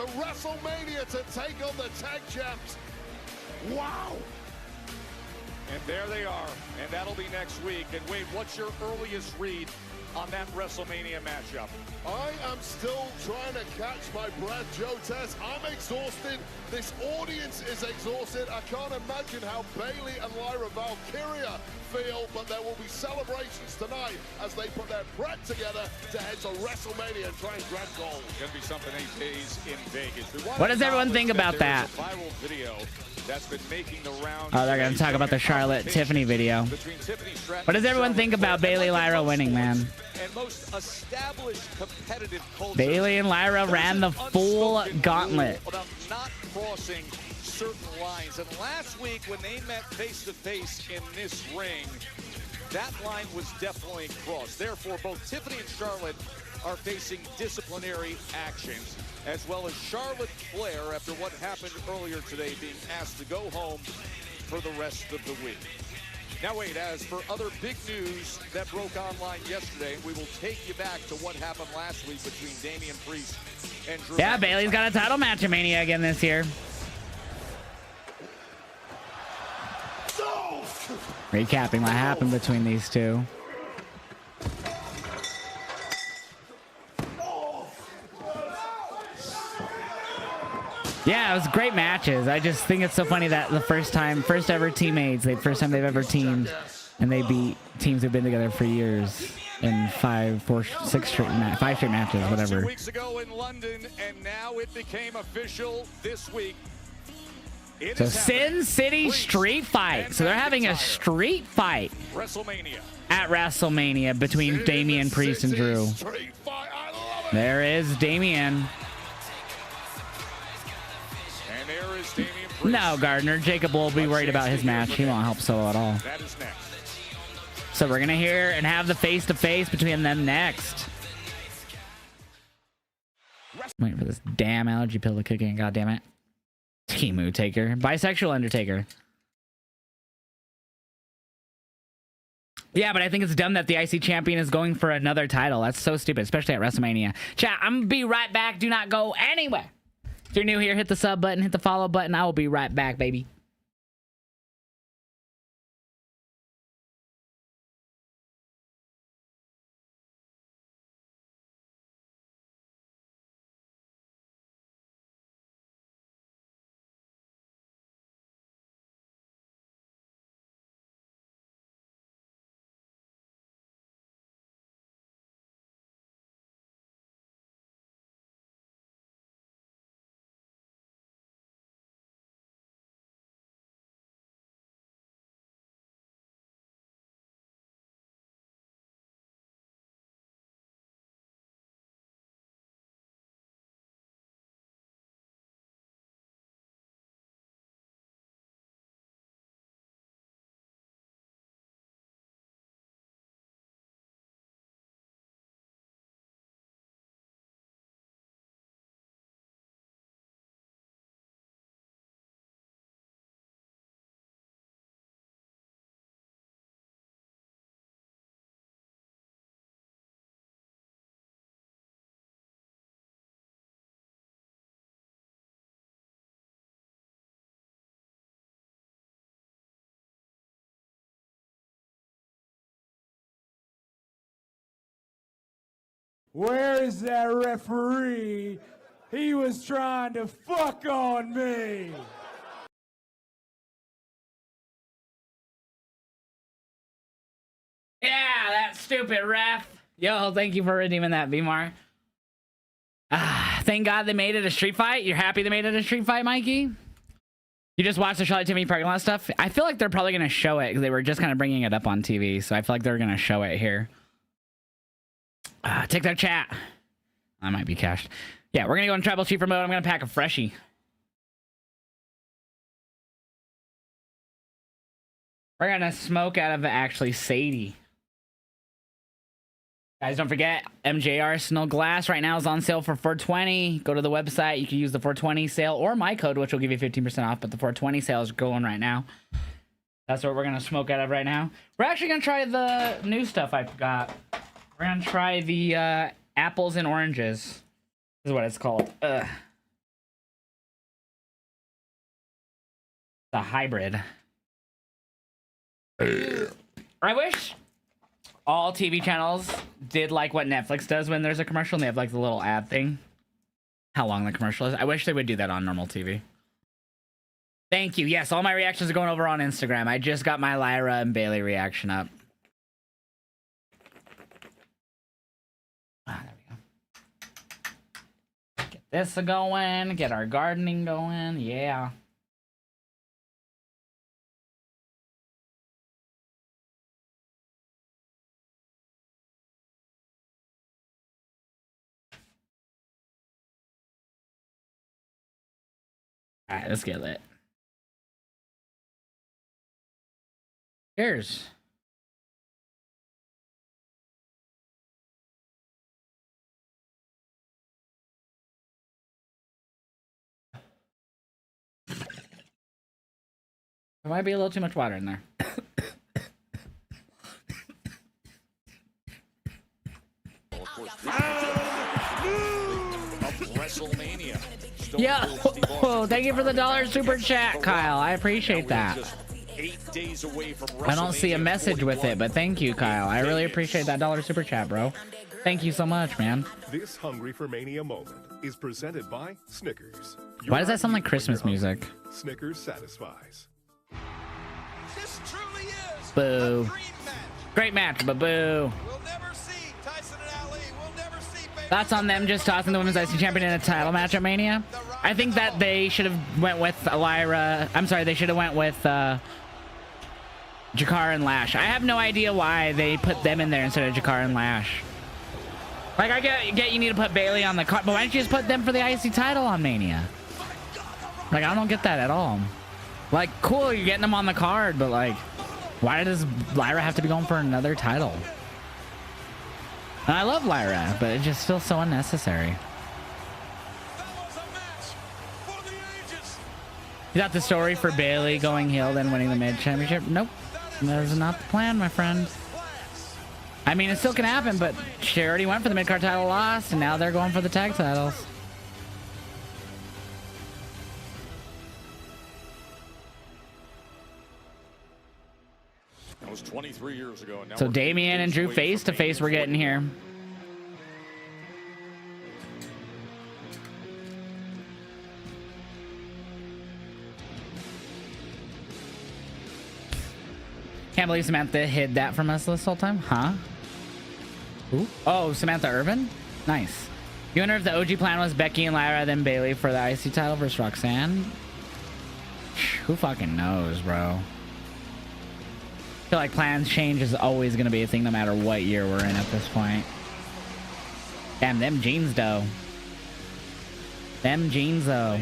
Wow. And there they are. And that'll be next week. And Wade, what's your earliest read on that WrestleMania matchup? I am still trying to catch my breath, Joe Tess. I'm exhausted. This audience is exhausted. I can't imagine how Bailey and Lyra Valkyria feel, but there will be celebrations tonight as they put their bread together to head to WrestleMania and try and grab gold. Gonna be something 8 days in Vegas. What does everyone think about that? Viral video that's been making the rounds. Oh, they're gonna talk about the Charlotte Tiffany video. What does everyone think about Bailey Lyra winning, man? And most established competitive culture. Bailey and Lyra ran the full gauntlet. About not crossing certain lines. And last week when they met face to face in this ring, that line was definitely crossed. Therefore, both Tiffany and Charlotte are facing disciplinary actions, as well as Charlotte Flair after what happened earlier today being asked to go home for the rest of the week. Now wait, as for other big news that broke online yesterday, we will take you back to what happened last week between Damian Priest and Drew. Yeah, Bailey's got a title match at Mania again this year. Recapping what happened between these two. Yeah, it was great matches. I just think it's so funny that the first ever teammates, the first time they've ever teamed, and they beat teams who've been together for years in 5 straight matches, whatever. 2 weeks ago in London, and now it became official this week. So Sin City Street Fight. So they're having a street fight at WrestleMania between Damian Priest and Drew. There is Damian. No, Gardner. Jacob will be worried about his match. He won't help Solo at all. That is next. So we're going to hear and have the face-to-face between them next. Waiting for this damn allergy pill to kick in. God damn it. Timu Taker. Bisexual Undertaker. Yeah, but I think it's dumb that the IC champion is going for another title. That's so stupid, especially at WrestleMania. Chat, I'm going to be right back. Do not go anywhere. If you're new here, hit the sub button, hit the follow button. I will be right back, baby. Where is that referee? He was trying to fuck on me. Yeah, that stupid ref. Yo, thank you for redeeming that, Vmar. Thank God they made it a street fight. You're happy they made it a street fight, Mikey? You just watched the Charlotte TV parking lot stuff? I feel like they're probably going to show it because they were just kind of bringing it up on TV. So I feel like they're going to show it here. TikTok chat. I might be cached. Yeah, we're going to go in tribal cheaper mode. I'm going to pack a freshie. We're going to smoke out of actually Sadie. Guys, don't forget, MJ Arsenal Glass right now is on sale for $420. Go to the website. You can use the $420 sale or my code, which will give you 15% off. But the $420 sale is going right now. That's what we're going to smoke out of right now. We're actually going to try the new stuff I got. We're going to try the apples and oranges. This is what it's called. The hybrid. I wish all TV channels did like what Netflix does when there's a commercial and they have like the little ad thing. How long the commercial is. I wish they would do that on normal TV. Thank you. Yes, all my reactions are going over on Instagram. I just got my Lyra and Bailey reaction up. There we go. Get this going. Get our gardening going. Yeah. All right, let's get lit. Cheers. There might be a little too much water in there. WrestleMania. Yeah, oh, thank you for the $1 super chat, Kyle. I appreciate that. 8 days away from I don't see a message with it, but thank you, Kyle. I really appreciate that $1 super chat, bro. Thank you so much, man. This Hungry for Mania moment is presented by Snickers. Why does that sound like Christmas music? Snickers satisfies. This truly is Boo. a dream match. Great match, but boo. We'll never see Tyson and Ali. We'll never see Bailey. Thoughts on them just tossing the women's IC champion in a title match at Mania? I think that they should have went with Lyra. I'm sorry, they should have went with Jakar and Lash. I have no idea why they put them in there instead of Jakar and Lash. Like, I get you need to put Bailey on the card, but why don't you just put them for the IC title on Mania? Like, I don't get that at all. Like, cool, you're getting them on the card, but like, why does Lyra have to be going for another title? And I love Lyra, but it just feels so unnecessary. You got the story for Bailey going heel then winning the mid championship? Nope. That was not the plan, my friend. I mean, it still can happen, but she already went for the mid-card title, lost, and now they're going for the tag titles. That was 23 years ago. And now So Damian and Drew face to face we're getting here. Can't believe Samantha hid that from us this whole time, huh? Ooh. Oh, Samantha Irvin? Nice. You wonder if the OG plan was Becky and Lyra, then Bailey for the IC title versus Roxanne? Who fucking knows, bro? I feel like plans change is always going to be a thing no matter what year we're in at this point. Damn, them jeans, though. Them jeans, though.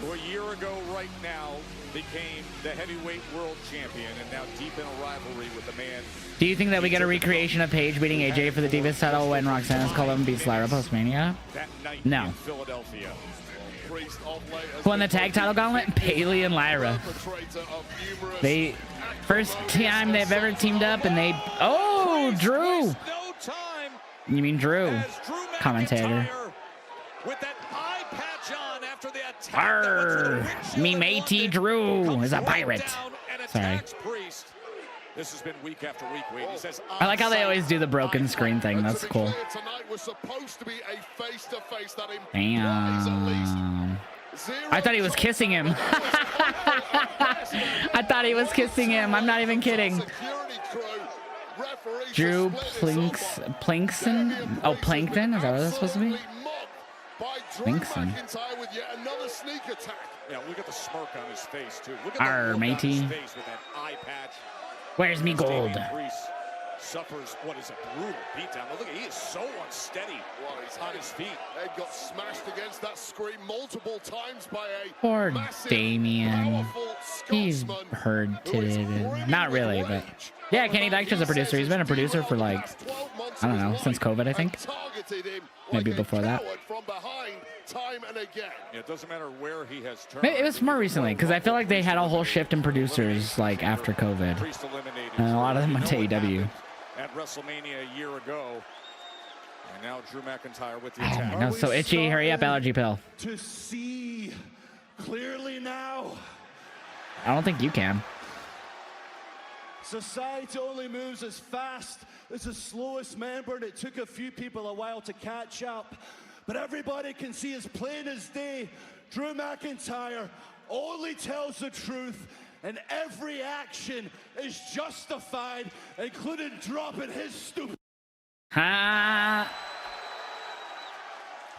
Who a year ago right now became the heavyweight world champion and now deep in a rivalry with the man. Do you think that we get a recreation of Paige beating AJ for the Divas title when Roxanne Sullivan beats Lyra post-Mania? No. Philadelphia. Who won the tag title gauntlet? Bailey and Lyra. They first time they've ever teamed up and they... Oh, Drew! You mean Drew? Commentator. With that eye patch on after the Arr, me matey Drew is a pirate. Sorry. This has been week after week, Wade. He says, I like how they always do the broken screen thing. That's cool. Tonight was supposed to be a face-to-face that Damn. I thought he was kissing him. I thought he was kissing him. I'm not even kidding. Drew Plankton? Oh, Plankton? Is that what that's supposed to be? Plankton. Yeah, look at the smirk on his face, too. Look at Arr, matey. his face with that eye patch. Where's me gold? Suffers what is a brutal beatdown. Look, he is so unsteady on his feet. Head got smashed against that screen multiple times by a Poor massive, Damien. powerful He's Scotsman hurted. Not really, but yeah, Kenny Dykstra's a producer. He's been a producer for like, I don't know, since COVID, I think. Maybe before that. Yeah, it doesn't matter where he has turned. Maybe it was more recently because I feel like they had a whole shift in producers like after COVID, and a lot of them went to AEW. At WrestleMania a year ago, and now Drew McIntyre with the Oh attack. my god, so itchy! Hurry up, allergy pill. To see clearly now. I don't think you can. Society only moves as fast as the slowest member, and it took a few people a while to catch up. But everybody can see as plain as day, Drew McIntyre only tells the truth, and every action is justified, including dropping his stupid. Ha!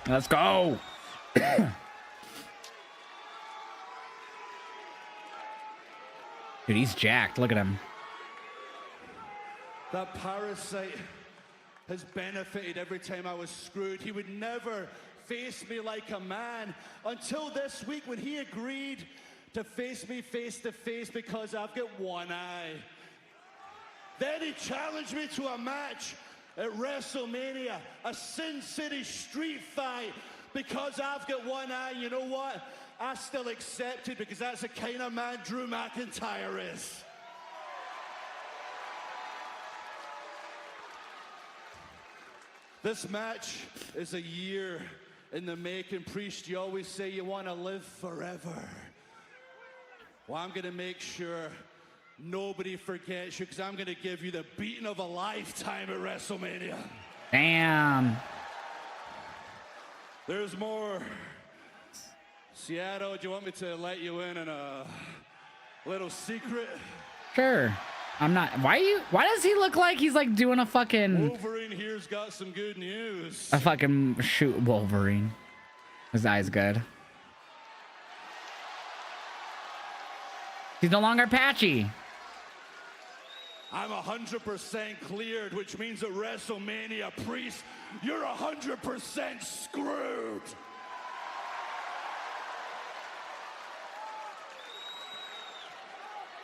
Let's go. Dude, he's jacked. Look at him. That parasite has benefited every time I was screwed. He would never face me like a man until this week when he agreed to face me face to face because I've got one eye. Then he challenged me to a match at WrestleMania, a Sin City street fight, because I've got one eye. You know what? I still accept it because that's the kind of man Drew McIntyre is. This match is a year in the making. Priest, you always say you want to live forever. Well, I'm going to make sure nobody forgets you because I'm going to give you the beating of a lifetime at WrestleMania. Damn. There's more. Seattle, do you want me to let you in on a little secret? Sure. I'm not. Why does he look like he's like doing a fucking... Wolverine here's got some good news. A fucking shoot Wolverine. His eye's good. He's no longer patchy. I'm 100% cleared, which means at WrestleMania, Priest, you're 100% screwed.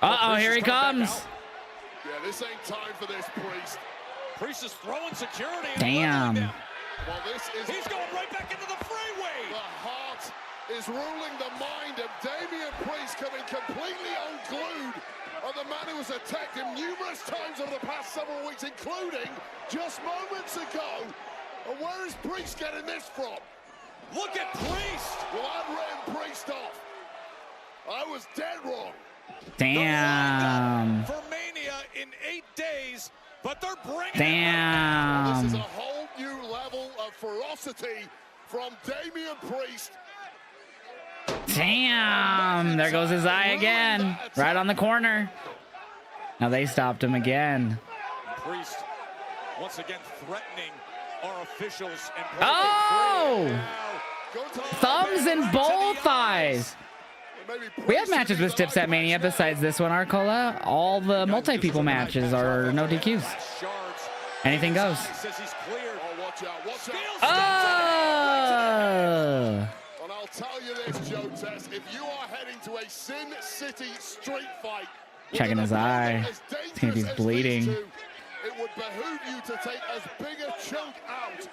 Uh-oh, here he comes. Yeah, this ain't time for this, Priest. Priest is throwing security. Damn. Well, He's going right back into the freeway. The heart is ruling the mind of Damian Priest, coming completely unglued of the man who has attacked him numerous times over the past several weeks, including just moments ago. And where is Priest getting this from? Look at Priest. Well, I've written Priest off. I was dead wrong. Damn. For Mania in 8 days, but they're bringing Damn. This is a whole new level of ferocity from Damian Priest. Damn. There goes his eye again. Right on the corner. Now they stopped him again. Priest once again threatening our officials. And Oh! Thumbs in both eyes. We have matches with Tips at Mania besides this one, Arcola. All the multi-people matches are no DQs. Anything goes. Oh! And I'll tell you this, Joe Tess, if you are heading to a Sin City street fight, Checking his eye. See if he's bleeding. It would behoove you to take as big a chunk out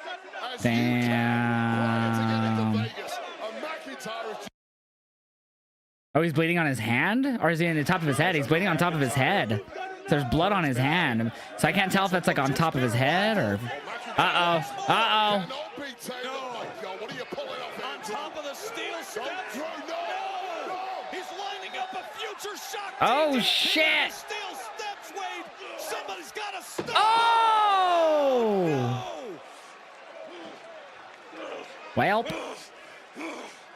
as Damn. you can prior to getting to Vegas. And McIntyre is... Oh, he's bleeding on his hand? Or is he on the top of his head? He's bleeding on top of his head. So there's blood on his hand. So I can't tell if that's like on top of his head or... Uh-oh. Uh-oh. What are you pulling up on top of the steel steps. Oh, shit. Steel steps, Wade. Somebody's got to stop. Oh! Well,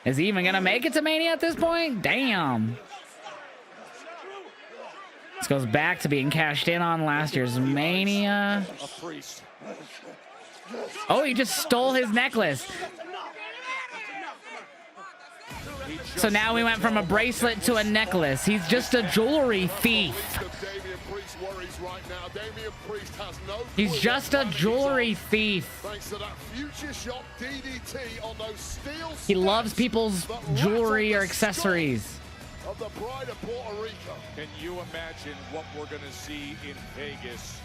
is he even gonna make it to Mania at this point? Damn. This goes back to being cashed in on last year's Mania. Oh, he just stole his necklace. So now we went from a bracelet to a necklace. He's just a jewelry thief. He's just a jewelry thief. He loves people's jewelry or accessories. Can you imagine what we're going to see in Vegas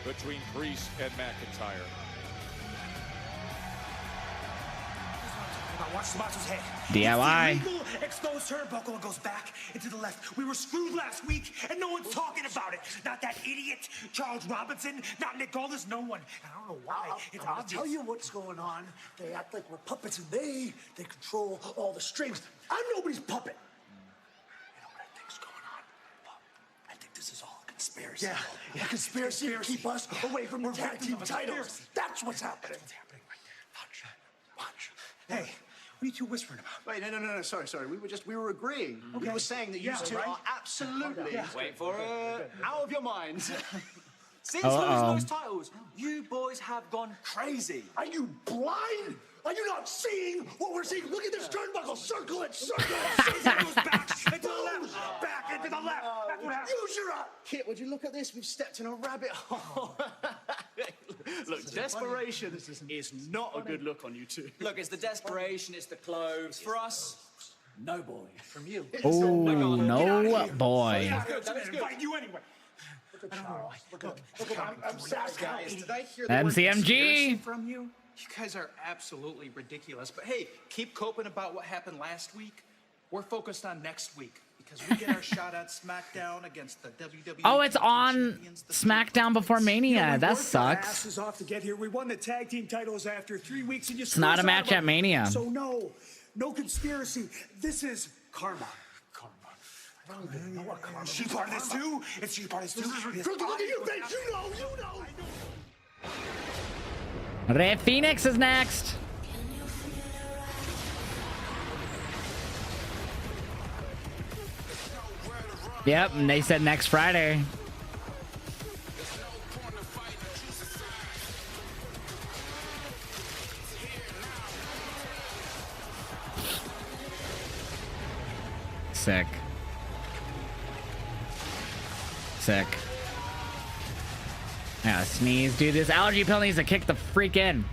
between Priest and McIntyre? Watch the monster's head. DIY. Exposed turnbuckle and goes back into the left. We were screwed last week, and no one's talking about it. Not that idiot Charles Robinson, not Nick Aldis, no one. And I don't know why. I'll tell you what's going on. They act like we're puppets, and they control all the strings. I'm nobody's puppet. You know what I think's going on? I think this is all a conspiracy. Yeah, a conspiracy to keep us away from the tag team titles. That's what's happening. Watch. Hey. What are you two whispering about? Wait, no. Sorry. We were agreeing. Okay. We were saying that you two are absolutely. Wait for it. Out of your minds. Since losing those titles, you boys have gone crazy. Are you blind? Are you not seeing what we're seeing? Look at this turnbuckle. Circle it. Back into the left. Back into the left. That's what happened. Use your eye. Kit, would you look at this? We've stepped in a rabbit hole. Look, desperation is not a good look on you two. Look, it's the desperation, it's the clothes. For us, no boy. From you. Oh, no boy. That is good. You anyway. I'm sad, guys. Did I hear the word MCMG conspiracy from you? You guys are absolutely ridiculous. But hey, keep coping about what happened last week. We're focused on next week because we get our shot at SmackDown against the WWE. Oh, it's on SmackDown before Mania. That sucks. Asses off to get here. We won the tag team titles after 3 weeks, and it's not a match at Mania. So no conspiracy. This is karma. I don't even know what karma. She's part of this too. If she's part of this too, Look at you, Vince. You know. Rey Fenix is next. Yep, and they said next Friday. Sick. I gotta sneeze. Dude, this allergy pill needs to kick the freak in.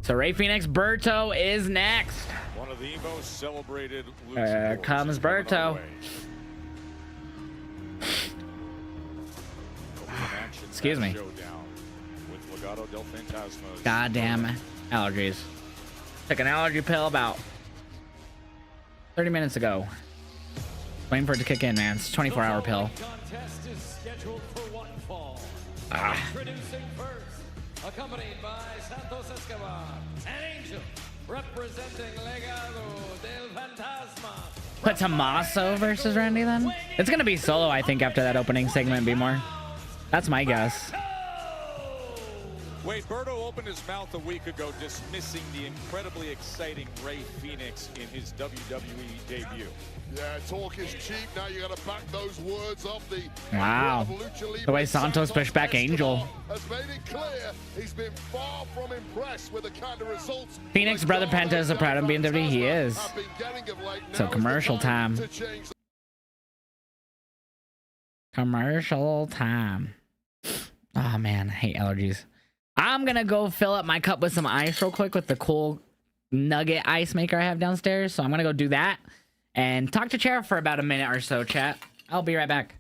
So Rey Fenix, Berto is next. One of the most celebrated. Here comes Berto. Excuse me. Goddamn allergies. Took an allergy pill about 30 minutes ago. Waiting for it to kick in, man. It's a 24-hour pill. Contest is scheduled for one fall. Introducing first, accompanied by Santos Escobar, an angel representing Legado del Fantasma. Put Tommaso versus Randy then? It's gonna be solo, I think, after that opening segment be more. That's my guess. Wade, Berto opened his mouth a week ago dismissing the incredibly exciting Rey Fenix in his WWE debut. Yeah, talk is cheap. Now you got to back those words up. Wow. The way Santos pushed back Angel. Has made it clear he's been far from impressed with the kind of results. Phoenix Brother Penta is a proud of BMW. He is. So commercial time. Commercial time. Oh man, I hate allergies. I'm gonna go fill up my cup with some ice real quick with the cool nugget ice maker I have downstairs. So I'm gonna go do that and talk to Chair for about a minute or so, chat. I'll be right back.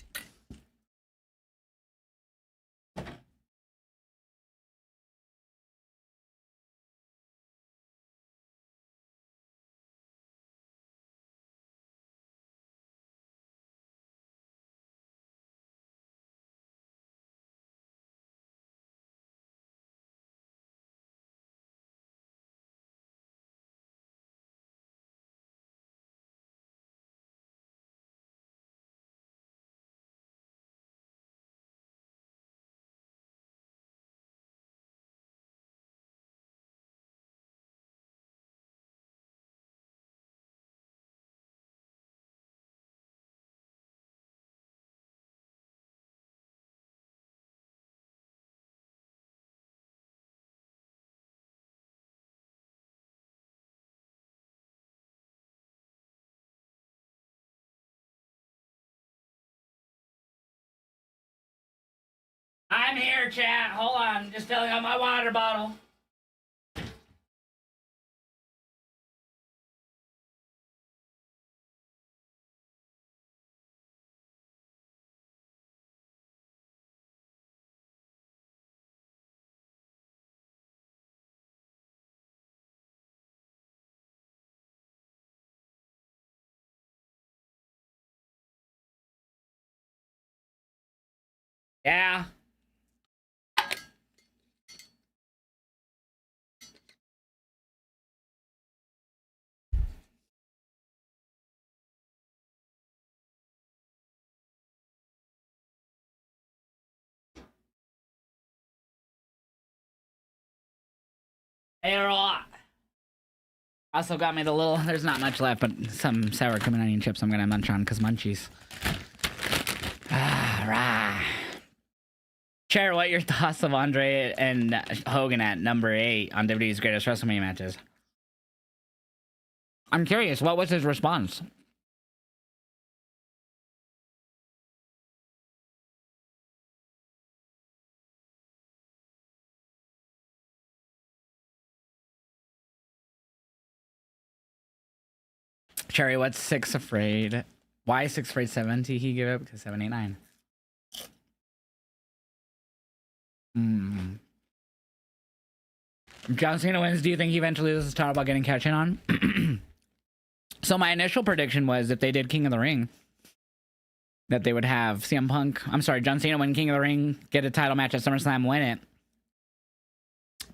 I'm here, chat. Hold on. Just filling up my water bottle. Yeah. Hey, Rock. Also got me the little, there's not much left, but some sour cream and onion chips I'm gonna munch on because munchies. Right. Share what your thoughts of Andre and Hogan at number 8 on WWE's greatest WrestleMania matches. I'm curious, what was his response? Cherry, what's 6 afraid? Why 6 afraid 70 he gave up? Because 789. John Cena wins. Do you think he eventually loses title about getting catching on? So my initial prediction was if they did King of the Ring, that they would have CM Punk, I'm sorry, John Cena win King of the Ring, get a title match at SummerSlam, win it.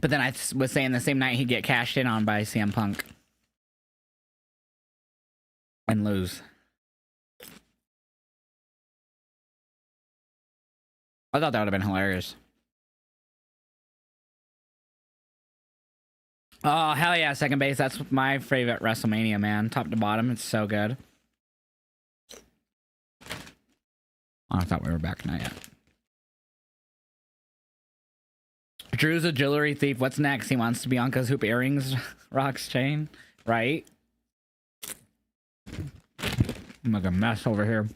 But then I was saying the same night he'd get cashed in on by CM Punk. And lose. I thought that would have been hilarious. Oh, hell yeah, second base. That's my favorite WrestleMania, man. Top to bottom, it's so good. Oh, I thought we were back, not yet. Drew's a jewelry thief. What's next? He wants Bianca's hoop earrings, Rock's chain, right? I'm like a mess over here.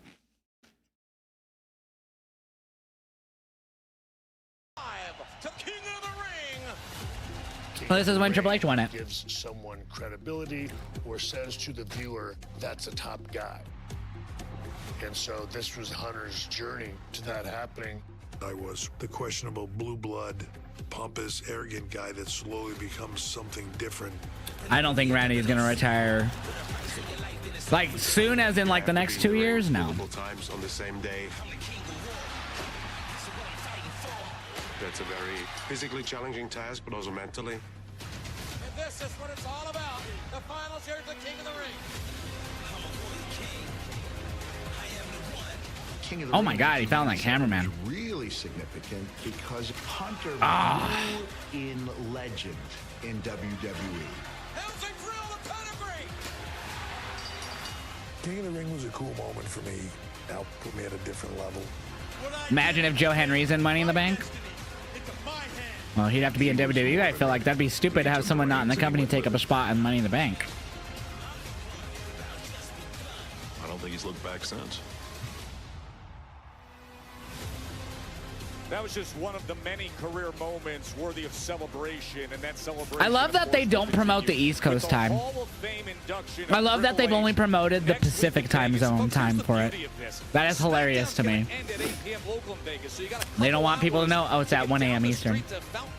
Well, this is when Triple H won it. Gives someone credibility or says to the viewer, that's a top guy. And so this was Hunter's journey to that happening. I was the questionable blue blood, pompous, arrogant guy that slowly becomes something different. I don't think Randy is going to retire. Like, soon as in, like, the next 2 years? No. Times on the same day. That's a very physically challenging task, but also mentally. And this is what it's all about. The finals here at the King of the Ring. King of the Oh my God, he found that cameraman. Really significant because Hunter grew in legend in WWE. King of the Ring was a cool moment for me. Now put me at a different level. Imagine if Joe Henry's in Money in the Bank. Well, he'd have to be in WWE. I feel like that'd be stupid to have someone not in the company take up a spot in Money in the Bank. I don't think he's looked back since. That was just one of the many career moments worthy of celebration, and that celebration. I love that they don't promote the East Coast time. I love that they've only promoted the Pacific time zone time for it. That is hilarious to me. They don't want people to know, oh, it's at 1 a.m. Eastern.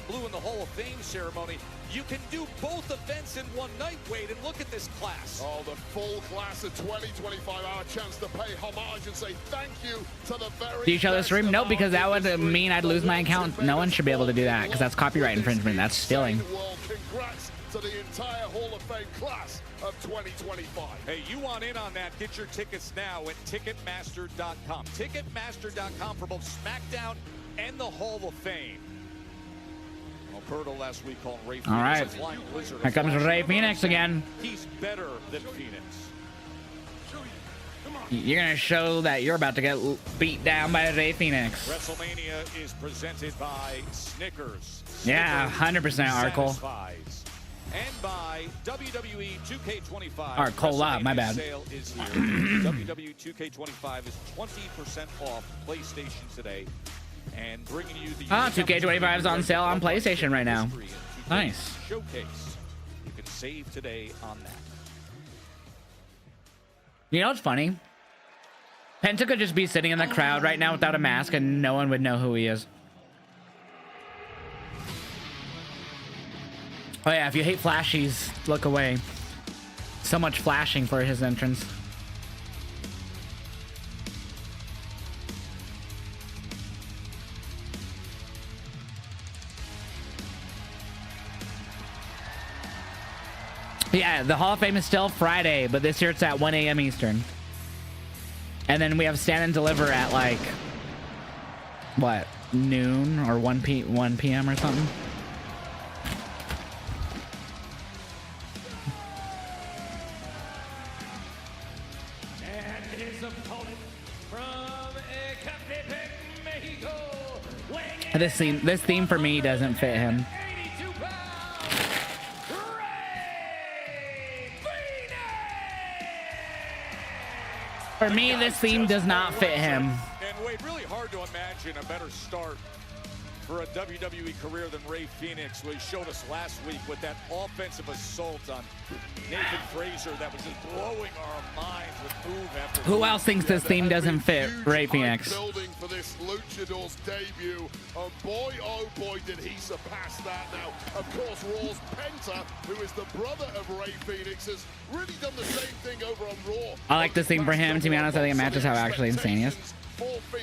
Blue in the Hall of Fame ceremony. You can do both events in one night, Wade, and look at this class. Oh, the full class of 2025, our chance to pay homage and say thank you to the very Do you show the stream? Nope, because that would mean I'd lose my account. No one should be able to do that because that's copyright infringement. That's stealing. Congrats to the entire Hall of Fame class of 2025. Hey, you want in on that? Get your tickets now at Ticketmaster.com. Ticketmaster.com for both SmackDown and the Hall of Fame. Alberto last week called Ray Phoenix. All right. Here comes Ray Phoenix again. He's better than Phoenix. You're going to show that you're about to get beat down by Ray Phoenix. WrestleMania is presented by Snickers. Yeah, 100% Arkle. And by WWE 2K25. Arcola, my bad. Sale is here. WWE 2K25 is 20% off PlayStation today. and bringing you the 2K25 is on sale on PlayStation right now. Nice. Showcase. You can save today on that. You know what's funny? Penta could just be sitting in the crowd right now without a mask and no one would know who he is. Oh yeah, if you hate flashies, look away. So much flashing for his entrance. Yeah, the Hall of Fame is still Friday, but this year it's at 1 a.m. Eastern. And then we have Stand and Deliver at like, what, noon or 1 p.m. or something? And his opponent from Ecatepec, Mexico, weighing This theme for me doesn't fit him. 82 pounds, For me, this theme does not fit him. And wait, really hard to imagine a better start for a WWE career than Rey Fenix, what he showed us last week with that offensive assault on Nathan Frazier that was just blowing our minds with move after Who else thinks this theme doesn't fit Rey Fenix? Building for this Luchador's debut, and boy, oh boy, did he surpass that. Now, of course, Raw's Penta, who is the brother of Rey Fenix, has really done the same thing over on Raw. I like this theme for him. To be honest, I think it matches how actually insane he is.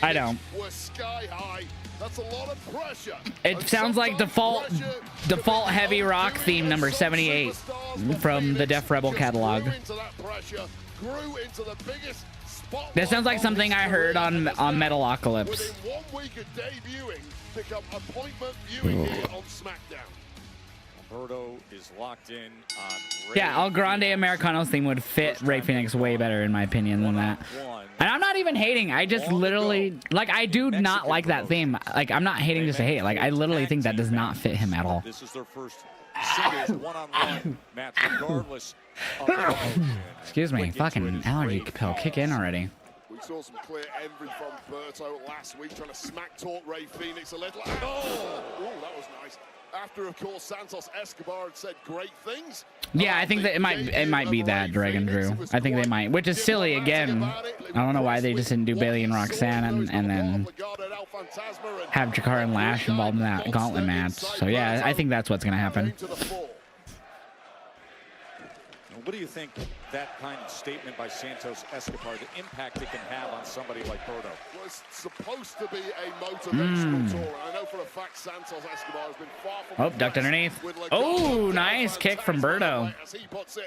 I don't. Were sky high. That's a lot of pressure. It sounds like default heavy rock theme number 78 from the Def Rebel catalog. This sounds like something I heard on Metalocalypse. Within 1 week of debuting, become appointment viewing here on SmackDown. Alberto is locked in on Rey. Yeah, El Grande Americano's theme would fit Rey Fenix way better in my opinion than that. And I'm not even hating. I just literally, like, I do not like that theme. Like, I'm not hating just to hate. Like, I literally think that does not fit him at all. This is their first singles one-on-one match, regardless of Excuse me, fucking allergy pill, kick in already. We saw some clear envy from Berto last week, trying to smack talk Rey Fenix a little. Oh, that was nice. After, of course, Santos Escobar had said great things. Yeah, I think that it might be that Dragon Drew. I think they might, which is silly again. I don't know why they just didn't do Bailey and Roxanne and then have Jakar and Lash involved in that gauntlet match. So yeah, I think that's what's gonna happen. What do you think that kind of statement by Santos Escobar, the impact it can have on somebody like Berto? Was supposed to be a motivational tour. I know for a fact Santos Escobar has been far from Oh, ducked underneath. Oh, nice kick from Berto.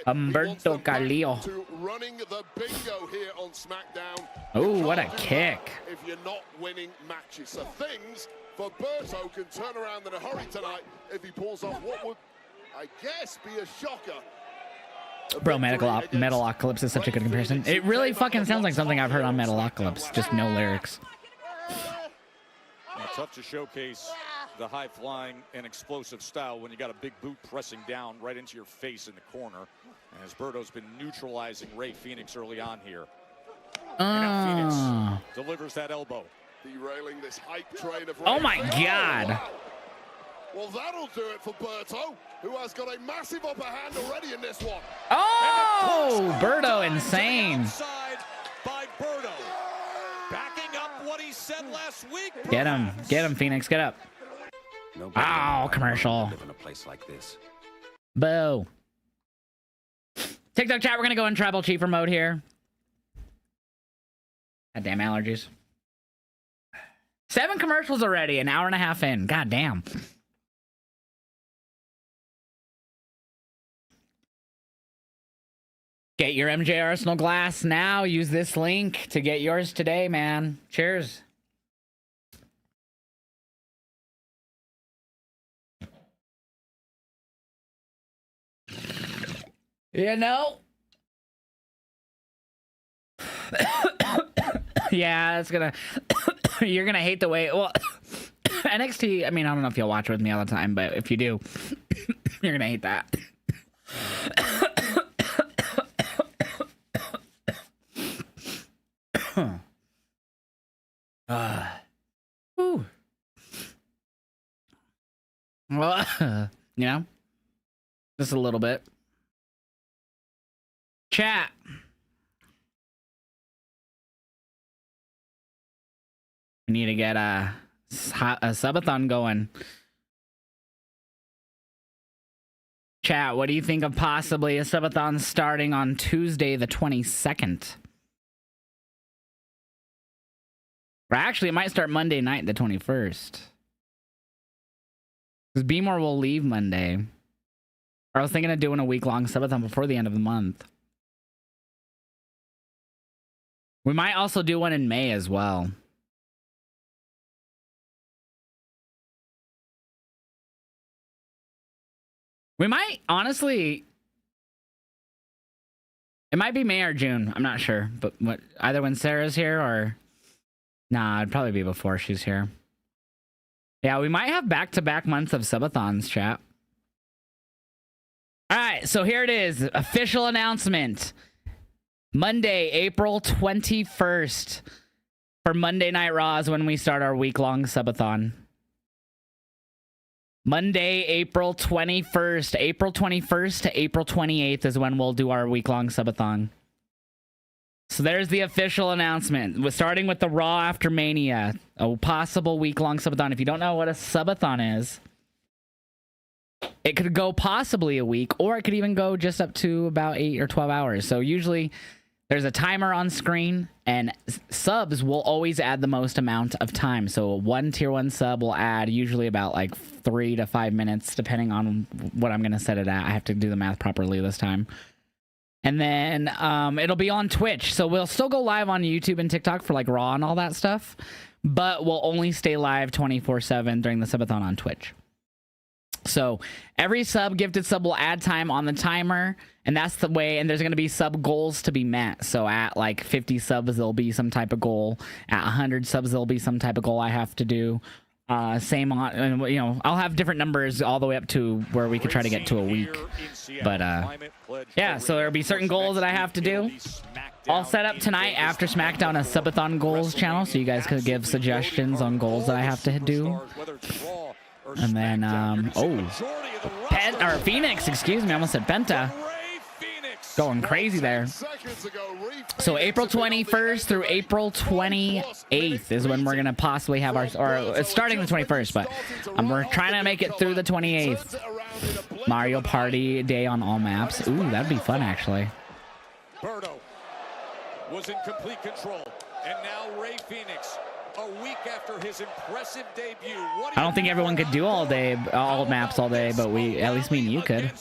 Humberto Carrillo. Running the bingo here on SmackDown. Oh, what a kick. If you're not winning matches. So things for Berto can turn around in a hurry tonight if he pulls off what would, I guess, be a shocker. Bro, Metalocalypse is such a good comparison. It really fucking sounds like something I've heard on Metalocalypse, just no lyrics. Tough to showcase the high-flying and explosive style when you got a big boot pressing down right into your face in the corner. And as Berto's been neutralizing Rey Fenix early on here. And now Fenix delivers that elbow. Derailing this hype train of Oh my God. Well, that'll do it for Berto, who has got a massive upper hand already in this one. Oh, Berto insane. By Berto. Backing up what he said last week. Get him, Phoenix, get up. Oh, commercial. Live in a place like this. Boo. TikTok chat, we're gonna go in tribal chiefer mode here. Goddamn allergies. 7 commercials already, an hour and a half in. God damn. Get your MJ Arsenal glass now. Use this link to get yours today, man. Cheers. You know? Yeah, it's gonna... You're gonna hate the way... Well, NXT, I mean, I don't know if you'll watch it with me all the time, but if you do, you're gonna hate that. Well, you know, just a little bit. Chat. We need to get a subathon going. Chat, what do you think of possibly a subathon starting on Tuesday the 22nd? Or actually, it might start Monday night the 21st. Because B-More will leave Monday. I was thinking of doing a week-long subathon before the end of the month. We might also do one in May as well. We might, honestly... It might be May or June. I'm not sure. But what, either when Sarah's here or... Nah, it'd probably be before she's here. Yeah, we might have back-to-back months of subathons, chat. All right, so here it is. Official announcement. Monday, April 21st. For Monday Night Raw is when we start our week-long subathon. Monday, April 21st. April 21st to April 28th is when we'll do our week-long subathon. So there's the official announcement. We're starting with the Raw after Mania. A possible week-long subathon. If you don't know what a subathon is, it could go possibly a week, or it could even go just up to about 8 or 12 hours. So usually there's a timer on screen, and subs will always add the most amount of time. So one tier 1 sub will add usually about like 3 to 5 minutes, depending on what I'm going to set it at. I have to do the math properly this time. And then it'll be on Twitch. So we'll still go live on YouTube and TikTok for like Raw and all that stuff. But we'll only stay live 24/7 during the subathon on Twitch. So every gifted sub will add time on the timer. And that's the way. And there's going to be sub goals to be met. So at like 50 subs, there'll be some type of goal. At 100 subs, there'll be some type of goal I have to do. Same on, you know, I'll have different numbers all the way up to where we could try to get to a week. But yeah, so there'll be certain goals that I have to do. I'll set up tonight after SmackDown a subathon goals channel, so you guys could give suggestions on goals that I have to do. And then Phoenix, excuse me, I almost said Penta. Going crazy there. So April 21st through April 28th is when we're gonna possibly have our, or it's starting the 21st, but we're trying to make it through the 28th. Mario Party day on all maps. Ooh, that'd be fun actually. Berto was in complete control, and now Rey Fenix, a week after his impressive debut. I don't think everyone could do all maps all day, but at least me and you could.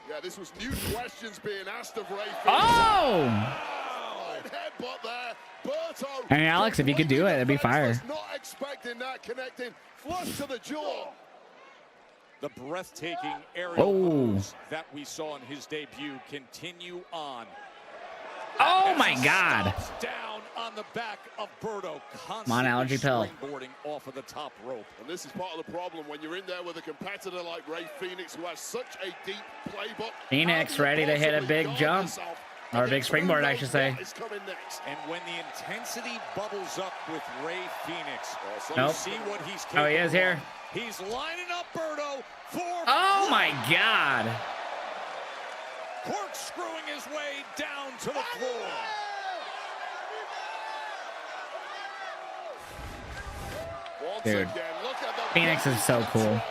Yeah, this was new questions being asked of Rey Fenix. Oh! Hey Alex, if you could do it, it'd be fire. Not expecting that, connecting flush to the jaw. The breathtaking aerial moves that we saw in his debut continue on. Oh my God! Down on the back of Berto. Come on, allergy pill. Off of the top rope. And this is part of the problem when you're in there with a competitor like Rey Fenix, who has such a deep playbook. Phoenix ready to hit a big jump. Or a big springboard, I should say. And when the intensity bubbles up with Rey Fenix, nope. See what he's capable he is here. He's lining up Berto for... Oh my God! Corkscrewing his way down to the floor. Dude, Phoenix is so cool.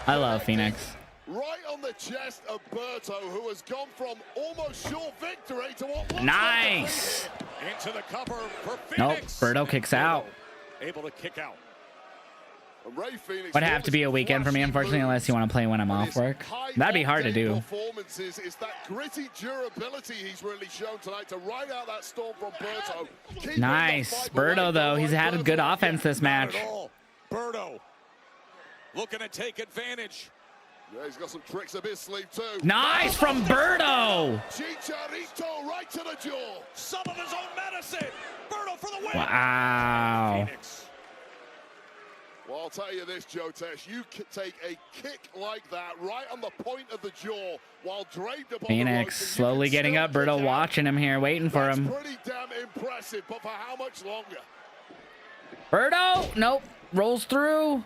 I love Phoenix. Right on the chest of Berto, who has gone from almost sure victory to what? Nice. Into the cover for Phoenix. Nope, Berto kicks out. Able to kick out. Would have to be a weekend for me, unfortunately, unless you want to play when I'm off work. That'd be hard to do. Performances is that gritty durability he's really shown tonight to ride out that storm from Berto. Nice, Berto though. He's had a good offense this match. Berto looking to take advantage. Yeah, he's got some tricks up his sleeve too. Nice from Berto. Chicharito right to the jaw. Some of his own medicine. Berto for the win. Wow. Phoenix. Well, I'll tell you this, Joe Tesh, you could take a kick like that right on the point of the jaw while draped upon Phoenix slowly getting up. Berto watching him here, waiting for him. Pretty damn impressive, but for how much longer? Berto, nope, rolls through.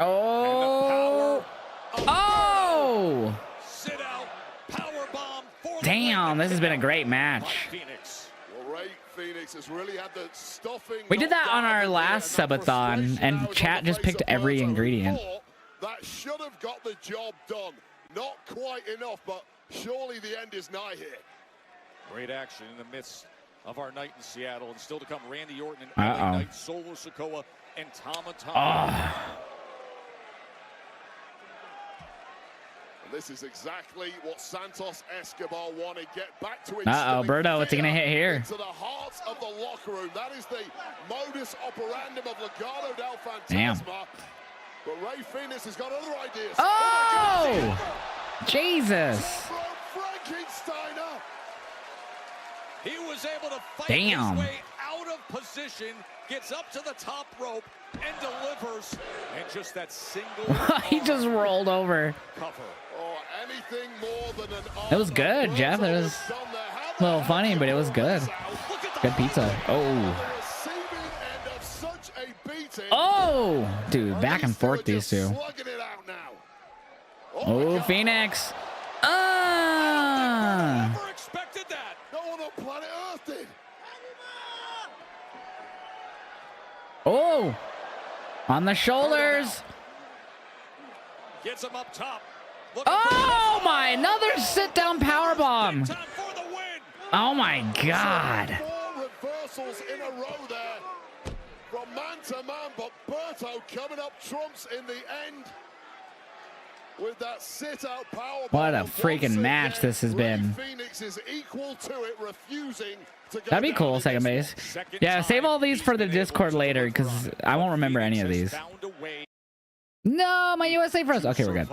Oh. Oh. Sit out. Power bomb. Damn, this has been a great match. Well, Ray Phoenix has really had the stuffing. We did that on our last subathon, and chat just picked every ingredient. That should have got the job done. Not quite enough, but surely the end is nigh here. Great action in the midst of our night in Seattle, and still to come, Randy Orton and LA Knight, Solo Sikoa, and Tama Tonga. This is exactly what Santos Escobar wanted. Get back to it. Berto, what's he gonna hit here? Into the heart of the locker room. That is the modus operandum of Legado del Fantasma. Damn. But Ray Phoenix has got other ideas. Oh! Jesus. Frankensteiner. He was able to fight Damn. his way out of position, gets up to the top rope, and delivers. And just that single He just rolled over. cover. Oh, anything more than an It was good, Jeff. It was a little funny, but it was good. Good pizza. Oh. Oh, dude, back and forth these two. Oh, Phoenix. Never expected that. No one on planet Earth did. Oh, on the shoulders. Gets him up top. Oh my, another sit down power bomb. Oh my God. 4 reversals in a row there from man to man, but Berto coming up trumps in the end with that sit out power. What a freaking match this has been. Phoenix is equal to it, refusing to go. That'd be cool, second base. Yeah, save all these for the Discord later because I won't remember any of these. No, my USA froze. Okay, we're good.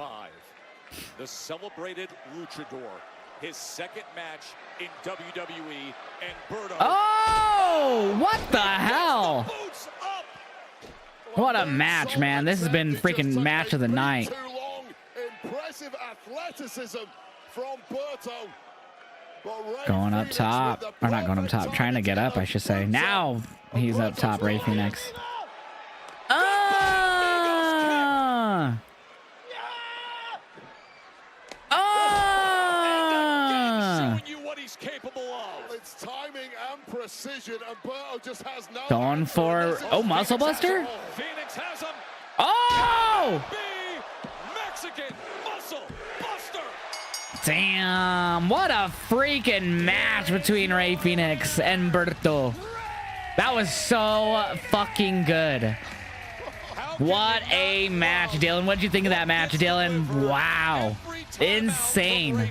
The celebrated luchador, his second match in WWE, and Berto. Oh, what the hell? What a match, man. This has been freaking match of the night. Impressive athleticism from Berto. Going up top. Or not going up top. Trying to get up, I should say. Now he's up top, Ray Phoenix. Capable of. It's timing and precision, and Berto just has no. Going for Muscle Buster. Phoenix has him. Oh! Mexican Muscle Buster. Damn! What a freaking match between Ray Phoenix and Berto. That was so fucking good. What a match, Dylan. What'd you think of that match, Dylan? Wow. Insane. Well,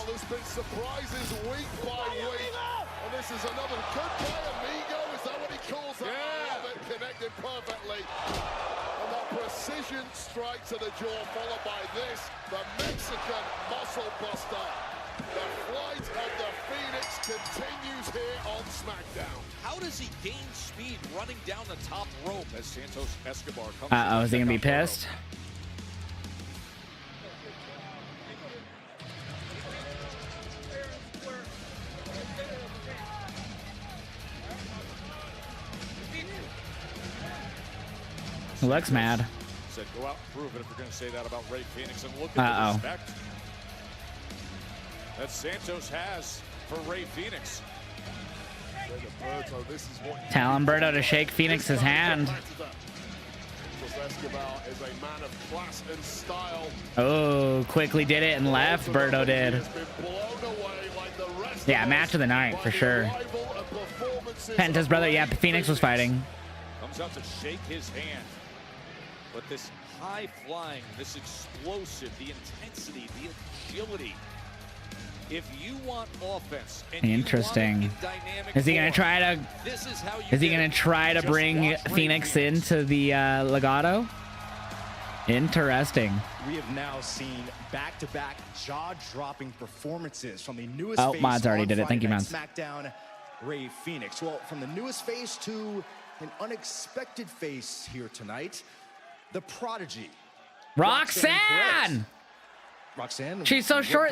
there's been surprises week by week. And this is another good play, amigo. Is that what he calls that? Yeah. It connected perfectly. And that precision strike to the jaw, followed by this, the Mexican Muscle Buster. The flight of the Phoenix continues here on SmackDown. How does he gain speed running down the top rope as Santos Escobar comes? Uh-oh, is he gonna be pissed? He looks mad. Said, go out and prove it if you're going to say that about Ray Phoenix, and look at the respect that Santos has for Ray Phoenix. Telling Berto to shake Phoenix's hand. Oh, quickly did it and left. Berto did. Yeah, match of the night for sure. Penta's brother, yeah, Phoenix was fighting. Comes out to shake his hand. But this high flying, this explosive, the intensity, the agility. If you want offense, and interesting. Is he gonna try to? Is he gonna try to bring Phoenix into the Legado? Interesting. We have now seen back-to-back jaw-dropping performances from the newest. Oh, Mods already did it. Thank you, Mods. SmackDown, Ray Phoenix. Well, from the newest face to an unexpected face here tonight, the prodigy, Roxanne. Roxanne, she's so short.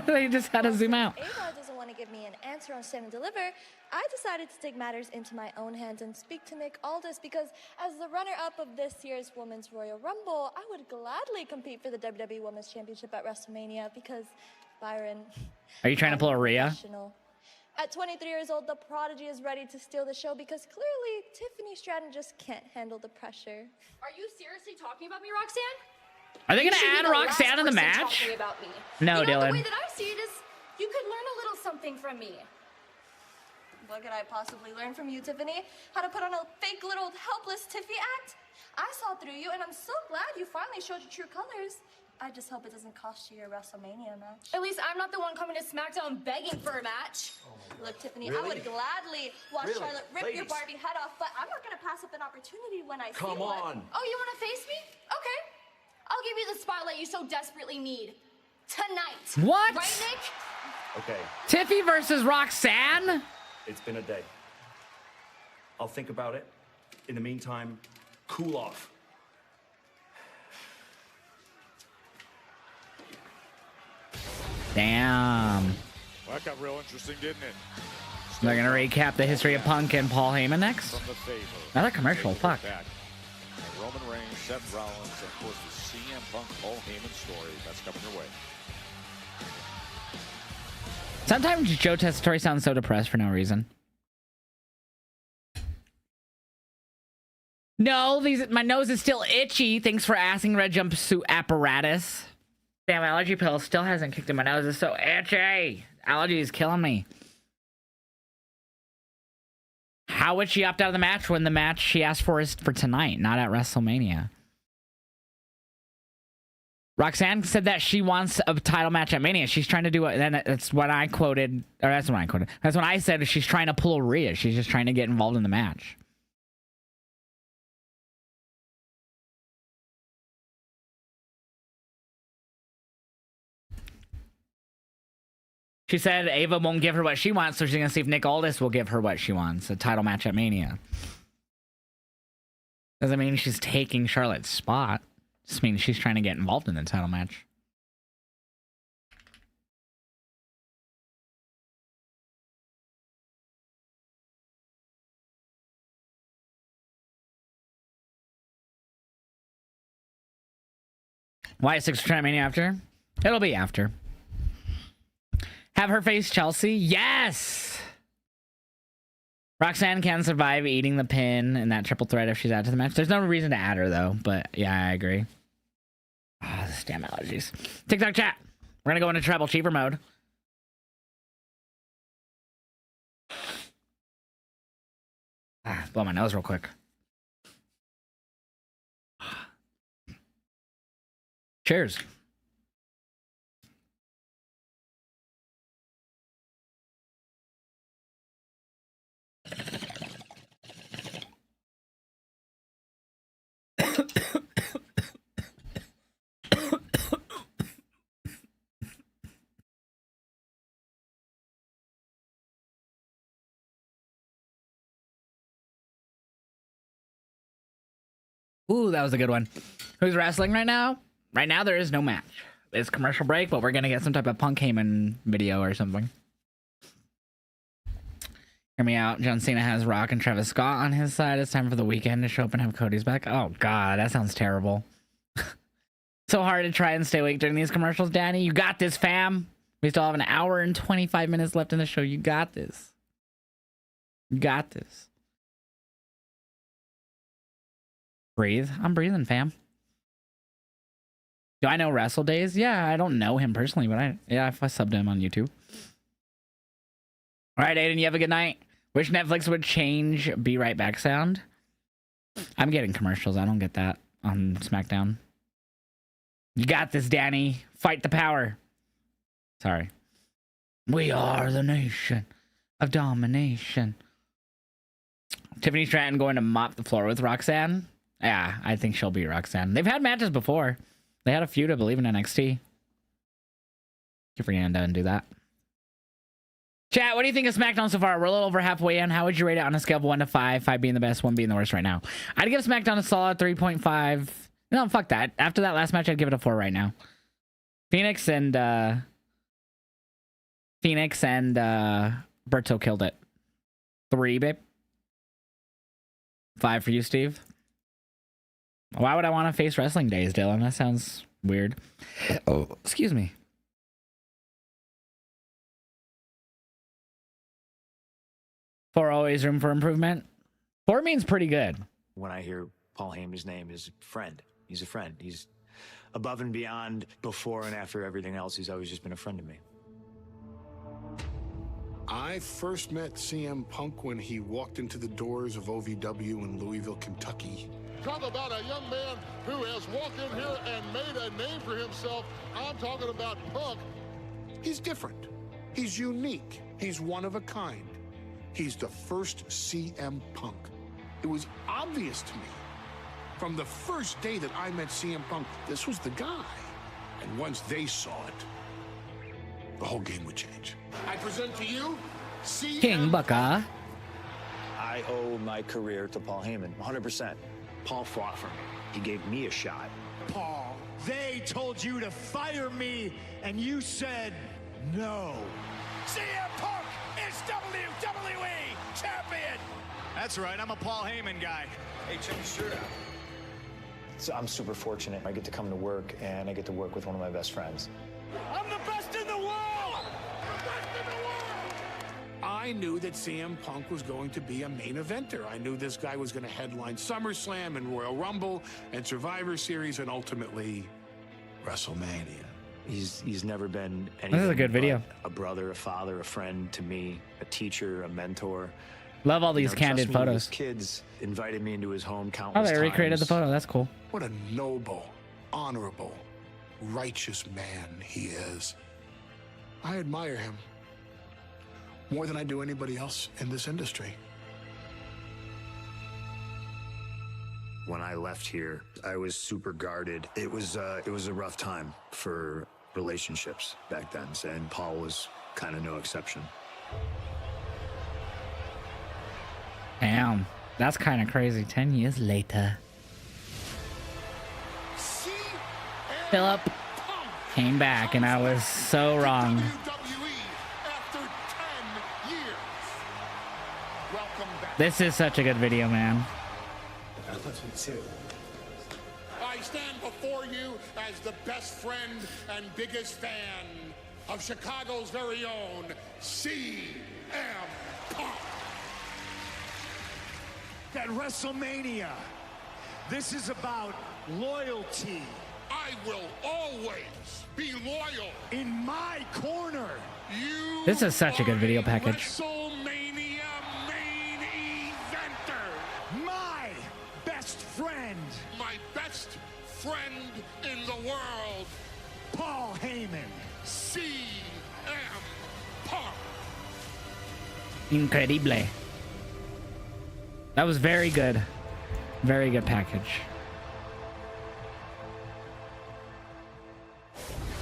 They just had to zoom out. Ava doesn't want to give me an answer on Stand and Deliver. I decided to take matters into my own hands and speak to Nick Aldis because as the runner-up of this year's Women's Royal Rumble, I would gladly compete for the WWE Women's Championship at WrestleMania because Byron... Are you trying to pull a Rhea? At 23 years old, the Prodigy is ready to steal the show because clearly Tiffany Stratton just can't handle the pressure. Are you seriously talking about me, Roxanne? Are they going to add Roxanne in the match? No, Dylan. The way that I see it is you could learn a little something from me. What could I possibly learn from you, Tiffany? How to put on a fake little helpless Tiffy act? I saw through you, and I'm so glad you finally showed your true colors. I just hope it doesn't cost you your WrestleMania match. At least I'm not the one coming to SmackDown begging for a match. Look, Tiffany, Really? I would gladly watch Really? Charlotte rip your Ladies. Barbie head off, but I'm not going to pass up an opportunity when I see one. Oh, you want to face me? Okay. I'll give you the spotlight you so desperately need. Tonight. What? Right, Nick? Okay, Tiffy versus Roxanne? it's been a day. I'll think about it. In the meantime, cool off. Damn. Well, that got real interesting, didn't it? They're going to recap the history of Punk and Paul Heyman next? From the favor. Another commercial, fuck. Back. Roman Reigns, Seth Rollins, and of course the CM Punk Paul Heyman story. That's coming your way. Sometimes Joe Tessitore sounds so depressed for no reason. No, my nose is still itchy. Thanks for asking, Red Jumpsuit Apparatus. Damn, allergy pill still hasn't kicked in. My nose is so itchy. Allergy is killing me. How would she opt out of the match when the match she asked for is for tonight, not at WrestleMania? Roxanne said that she wants a title match at Mania. She's trying to do it. Then that's what I quoted. Or that's what I quoted. That's what I said. She's trying to pull a Rhea. She's just trying to get involved in the match. She said Ava won't give her what she wants, so she's going to see if Nick Aldis will give her what she wants. A title match at Mania. Doesn't mean she's taking Charlotte's spot. Just means she's trying to get involved in the title match. Why is 6 Mania after? It'll be after. Have her face Chelsea? Yes! Roxanne can survive eating the pin in that triple threat if she's added to the match. There's no reason to add her, though. But, yeah, I agree. Ah, this damn allergies. TikTok chat. We're going to go into tribal cheaper mode. Blow my nose real quick. Cheers. Ooh, that was a good one. Who's wrestling right now? Right now, there is no match. It's commercial break, but we're going to get some type of Punk Heyman video or something. Hear me out. John Cena has Rock and Travis Scott on his side. It's time for the weekend to show up and have Cody's back. Oh, God, that sounds terrible. So hard to try and stay awake during these commercials, Danny. You got this, fam. We still have an hour and 25 minutes left in the show. You got this. You got this. Breathe. I'm breathing, fam. Do I know Wrestle Days? Yeah, I don't know him personally, but I subbed him on YouTube. All right, Aiden, you have a good night. Wish Netflix would change Be Right Back sound. I'm getting commercials. I don't get that on SmackDown. You got this, Danny. Fight the power. Sorry. We are the nation of domination. Tiffany Stratton going to mop the floor with Roxanne. Yeah, I think she'll beat Roxanne. They've had matches before. They had a feud, I believe, in NXT. Keep forgetting to do that. Chat, what do you think of SmackDown so far? We're a little over halfway in. How would you rate it on a scale of 1 to 5? 5 being the best, 1 being the worst right now. I'd give SmackDown a solid 3.5. No, fuck that. After that last match, I'd give it a 4 right now. Phoenix and Berto killed it. 3, babe. 5 for you, Steve. Why would I want to face Wrestling Days, Dylan? That sounds weird. Oh, excuse me. 4, always room for improvement. 4 means pretty good. When I hear Paul Heyman's name, is friend. He's a friend. He's above and beyond, before and after everything else. He's always just been a friend to me. I first met CM Punk when he walked into the doors of OVW in Louisville, Kentucky. Talk about a young man who has walked in here and made a name for himself. I'm talking about Punk. He's different. He's unique. He's one of a kind. He's the first CM Punk. It was obvious to me from the first day that I met CM Punk, this was the guy. And once they saw it, the whole game would change. I present to you, CM King Bucka. I owe my career to Paul Heyman, 100%. Paul fought for me. He gave me a shot. Paul, they told you to fire me, and you said no. CM Punk is WWE champion. That's right, I'm a Paul Heyman guy. Hey, check your shirt out. So I'm super fortunate. I get to come to work, and I get to work with one of my best friends. I'm the best in the world! I knew that CM Punk was going to be a main eventer. I knew this guy was going to headline SummerSlam and Royal Rumble and Survivor Series and ultimately WrestleMania. He's never been anything. This is a good video. A brother, a father, a friend to me, a teacher, a mentor. Love all these candid trust me, photos. His kids invited me into his home Oh, countless they recreated the times. photo. That's cool. What a noble, honorable, righteous man he is. I admire him more than I do anybody else in this industry. When I left here, I was super guarded. It was a rough time for relationships back then, and Paul was kind of no exception. Damn. That's kind of crazy. 10 years later. Philip came back, and I was so wrong. This is such a good video, man. I stand before you as the best friend and biggest fan of Chicago's very own CM Punk. At WrestleMania, this is about loyalty. I will always be loyal. In my corner. You This is such a good video package. WrestleMania main eventer. My best friend. My best friend in the world. Paul Heyman. CM Punk. Incredible. That was very good. Very good package.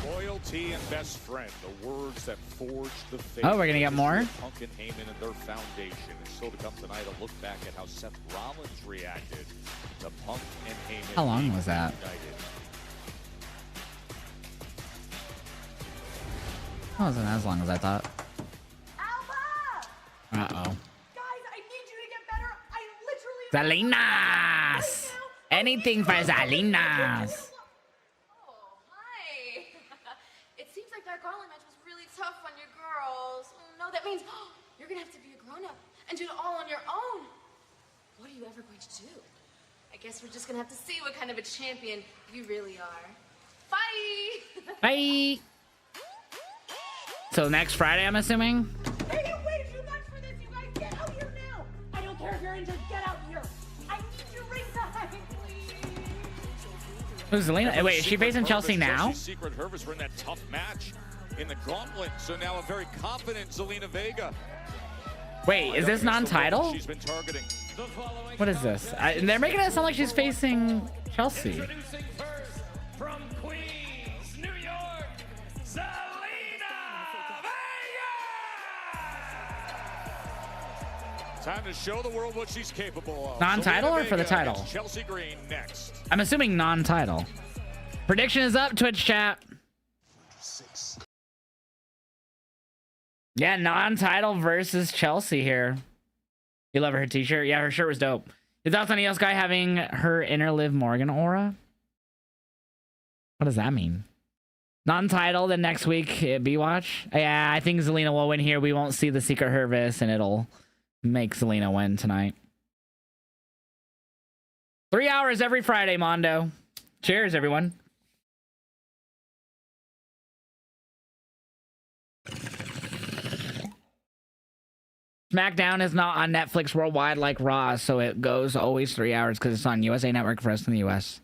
Loyalty and best friend, the words that forged the faith. Oh, we're gonna get more? Punk and Heyman and their foundation. And still to come tonight, a look back at how Seth Rollins reacted to Punk and Heyman. How long was that? United. That wasn't as long as I thought. Uh-oh. Guys, I need you to get better. I literally... Salinas! Anything for Salinas! Oh, hi. It seems like that Garland match was really tough on your girls. No, that means you're gonna have to be a grown-up and do it all on your own. What are you ever going to do? I guess we're just gonna have to see what kind of a champion you really are. Bye! Bye! So next Friday, I'm assuming? Hey, you waited too much for this, you guys. Get out here now. I don't care if you're injured. Get out here. I need you ringside, please. Who's Zelina? Wait, is she facing Chelsea now? Secret Hervis were in that tough match in the gauntlet. So now a very confident Zelina Vega. Wait, is this non-title? She's been targeting. What is this? They're making it sound like she's facing Chelsea. Introducing first from Queens, New York, Zelina Vega! Time to show the world what she's capable of. Non-title Zelina or for the Vega title? against Chelsea Green next. I'm assuming non-title. Prediction is up, Twitch chat. Yeah, non-title versus Chelsea here. You love her t-shirt? Yeah, her shirt was dope. Your thoughts on Io Sky having her inner Liv Morgan aura? What does that mean? Non-title, then next week at B-Watch? Yeah, I think Zelina will win here. We won't see the Secret Hervis, and it'll make Zelina win tonight. 3 hours every Friday, Mondo. Cheers, everyone. SmackDown is not on Netflix worldwide like Raw, so it goes always 3 hours because it's on USA Network for us in the US.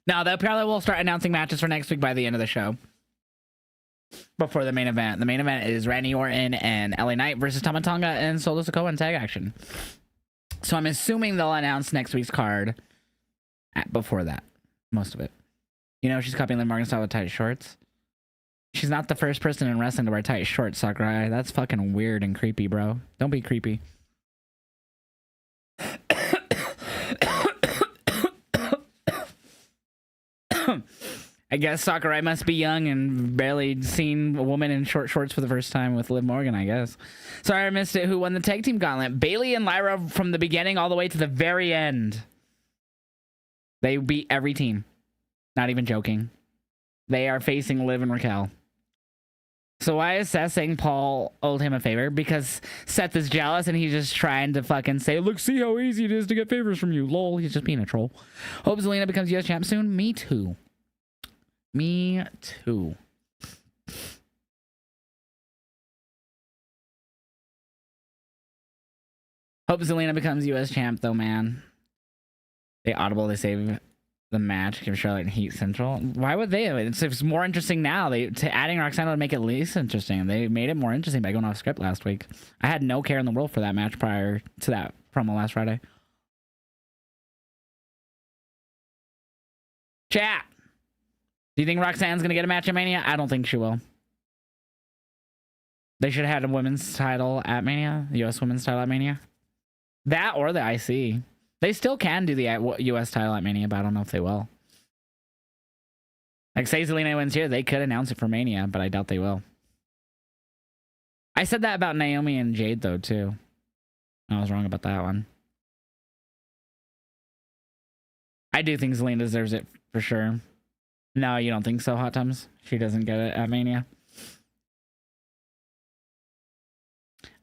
Now, they probably will start announcing matches for next week by the end of the show. Before the main event. The main event is Randy Orton and LA Knight versus Tama Tonga and Solo Sikoa in tag action. So I'm assuming they'll announce next week's card before that. Most of it. You know, she's copying Liv Morgan style with tight shorts. She's not the first person in wrestling to wear tight shorts, Sakurai. That's fucking weird and creepy, bro. Don't be creepy. I guess Sakurai must be young and barely seen a woman in short shorts for the first time with Liv Morgan, I guess. Sorry I missed it. Who won the tag team gauntlet? Bayley and Lyra from the beginning all the way to the very end. They beat every team. Not even joking. They are facing Liv and Raquel. So why is Seth saying Paul owed him a favor? Because Seth is jealous and he's just trying to fucking say, look, see how easy it is to get favors from you. Lol, he's just being a troll. Hope Zelina becomes US champ soon. Me too. Me too. Hope Zelina becomes US champ though, man. They audible, they save the match, give Charlotte and Heat Central. Why would they? It's more interesting now. Adding Roxanne would make it least interesting. They made it more interesting by going off script last week. I had no care in the world for that match prior to that promo last Friday. Chat. Do you think Roxanne's going to get a match at Mania? I don't think she will. They should have had a women's title at Mania. The US women's title at Mania. That or the IC. They still can do the US title at Mania, but I don't know if they will. Like, say Zelina wins here, they could announce it for Mania, but I doubt they will. I said that about Naomi and Jade, though, too. I was wrong about that one. I do think Zelina deserves it for sure. No, you don't think so, Hot Tums? She doesn't get it at Mania?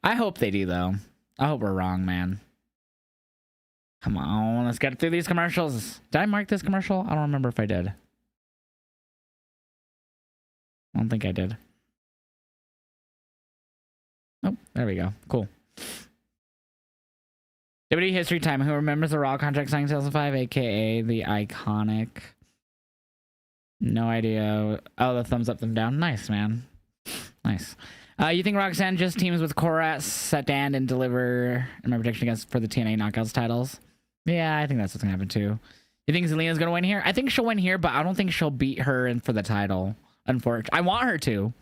I hope they do, though. I hope we're wrong, man. Come on, let's get through these commercials. Did I mark this commercial? I don't remember if I did. I don't think I did. Oh, there we go. Cool. WWE History Time. Who remembers the Raw contract signing 2005, aka the iconic... No idea. Oh, the thumbs up, thumb down. Nice, man. Nice. You think Roxanne just teams with Korat, Satan, and deliver my protection against for the TNA Knockouts titles? Yeah, I think that's what's gonna happen too. You think Zelina's gonna win here? I think she'll win here, but I don't think she'll beat her in for the title. Unfortunately, I want her to.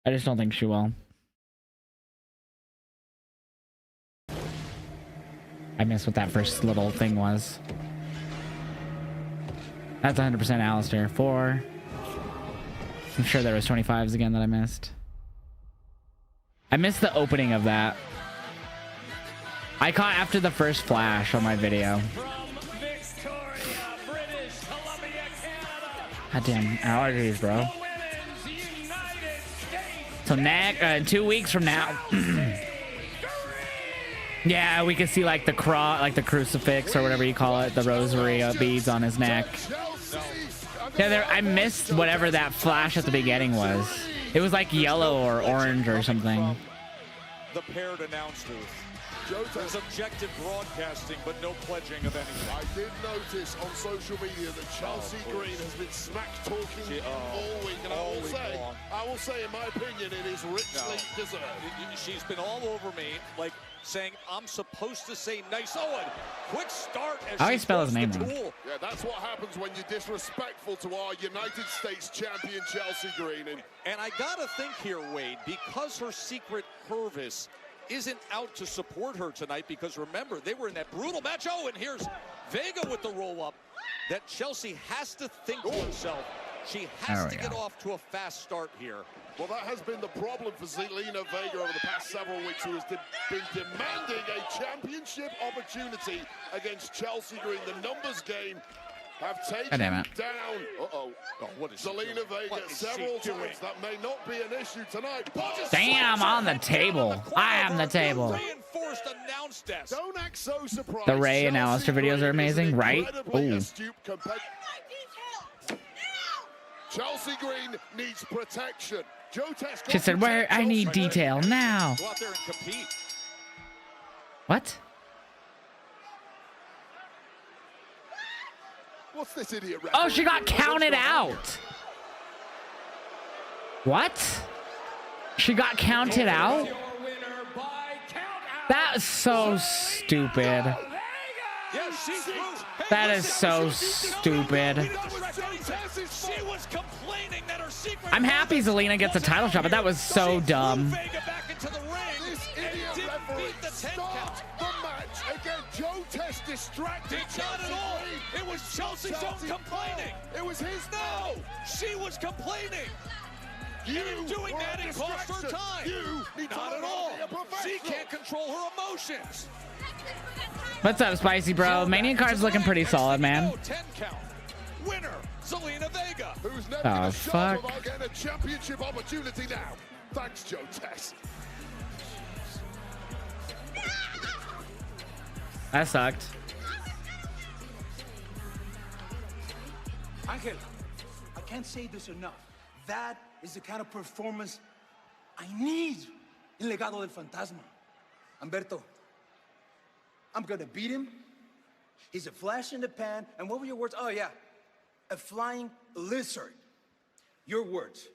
I just don't think she will. I missed what that first little thing was. That's 100% Alistair. 4. I'm sure there was 25s again that I missed. I missed the opening of that. I caught after the first flash on my video. Goddamn allergies, bro. So in 2 weeks from now. Yeah, we can see like the cross, like the crucifix or whatever you call it, the rosary beads on his neck. Yeah, I missed whatever that flash at the beginning was. It was like yellow or orange or something. The paired announcers. There's objective broadcasting, but no pledging of anything. I did notice on social media that Chelsea Green has been smack talking all week, and I will say, in my opinion, it is richly deserved. She's been all over me, like saying I'm supposed to say nice. Oh, and quick start. As how do you spell his name wrong? Yeah, that's what happens when you're disrespectful to our United States champion Chelsea Green. And I gotta think here, Wade, because her secret Hervis isn't out to support her tonight because remember, they were in that brutal match. Oh, and here's Vega with the roll-up that Chelsea has to think to herself. She has to get off to a fast start here. Well, that has been the problem for Zelina Vega over the past several weeks, who has been demanding a championship opportunity against Chelsea Green. The numbers game have taken down. What is Zelina Vega several times. That may not be an issue tonight. Damn, on the table. I am the table. Reinforced announce desk. Don't act so surprised. The Ray and Alistair videos are amazing, right? Ooh. Chelsea Green needs protection. She said, "Where I need detail now." Go out there and compete. What? What's this idiot? Oh, she got counted out. What? She got counted out? That's so stupid. That is so stupid. I'm happy Zelina gets a title shot, but that was so dumb. Distracted. Not at all. It was Chelsea's own complaining. It was his. No, she was complaining. You doing that and cost her time. Not at all. She can't control her emotions. What's up, Spicy Bro? Mania card's looking pretty solid, man. 10 count. Winner, Zelina Vega. Who's never Oh, fuck. about getting a championship opportunity now. Thanks, Joe Tess. That sucked. Angel, I can't say this enough. That is the kind of performance I need in Legado del Fantasma. Humberto, I'm gonna beat him. He's a flash in the pan. And what were your words? Oh, yeah. A flying lizard. Your words.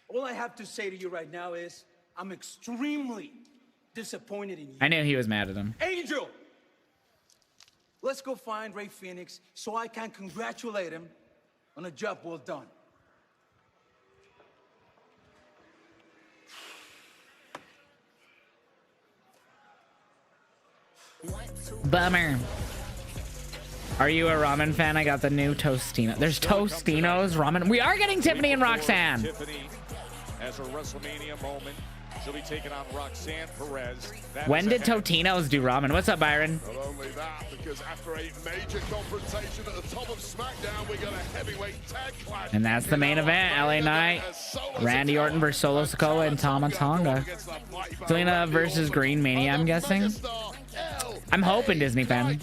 All I have to say to you right now is I'm extremely disappointed in you. I knew he was mad at him. Angel! Let's go find Ray Phoenix so I can congratulate him on a job well done. Bummer. Are you a ramen fan? I got the new Tostino. There's Tostinos ramen. We are getting Tiffany and Roxanne. Tiffany has a WrestleMania moment. She'll be taking on Roxanne Perez. When did Totino's do ramen? What's up, Byron? Not only that, because after a major confrontation at the top of SmackDown, we got a heavyweight tag clash. And that's the main event, LA Knight. Randy Orton versus Solo Sikoa and Tama Tonga. Zelina versus Green Mania, I'm guessing. I'm hoping, Disney fan.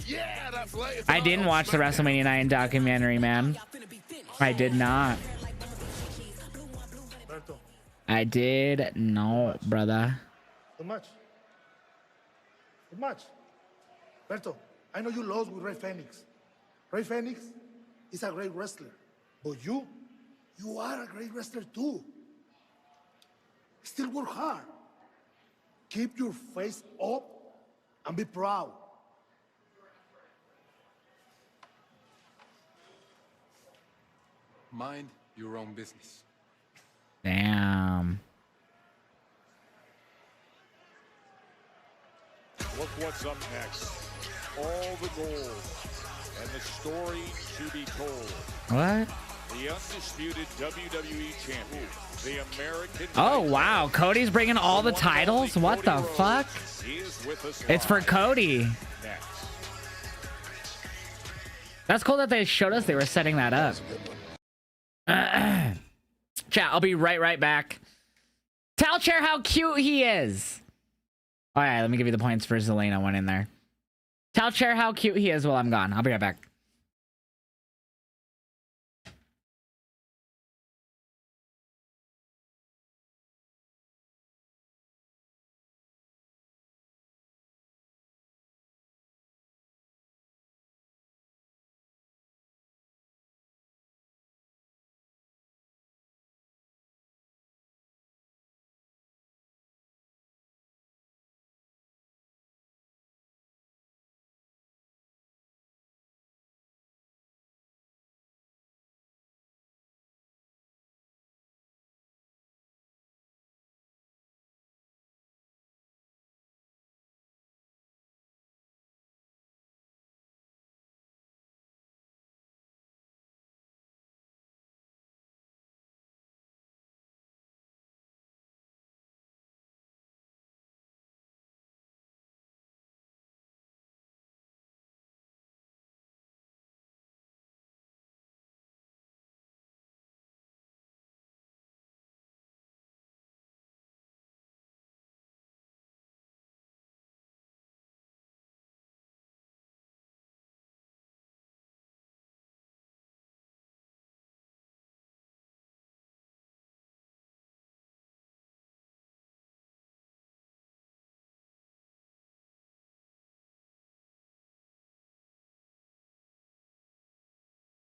I didn't watch the WrestleMania 9 documentary, man. I did not. I did not, brother. Too much. Too much. Berto, I know you lost with Ray Phoenix. Ray Phoenix is a great wrestler. But you are a great wrestler too. Still work hard. Keep your face up and be proud. Mind your own business. Damn. Look what's up next. All the gold and the story to be told. What? The undisputed WWE champion, the American. Oh, wow. Cody's bringing all the titles? What the fuck? It's for Cody. That's cool that they showed us they were setting that up. Chat, I'll be right back. Tell Chair how cute he is. All right, let me give you the points for Zelina one in there. Tell Chair how cute he is while I'm gone. I'll be right back.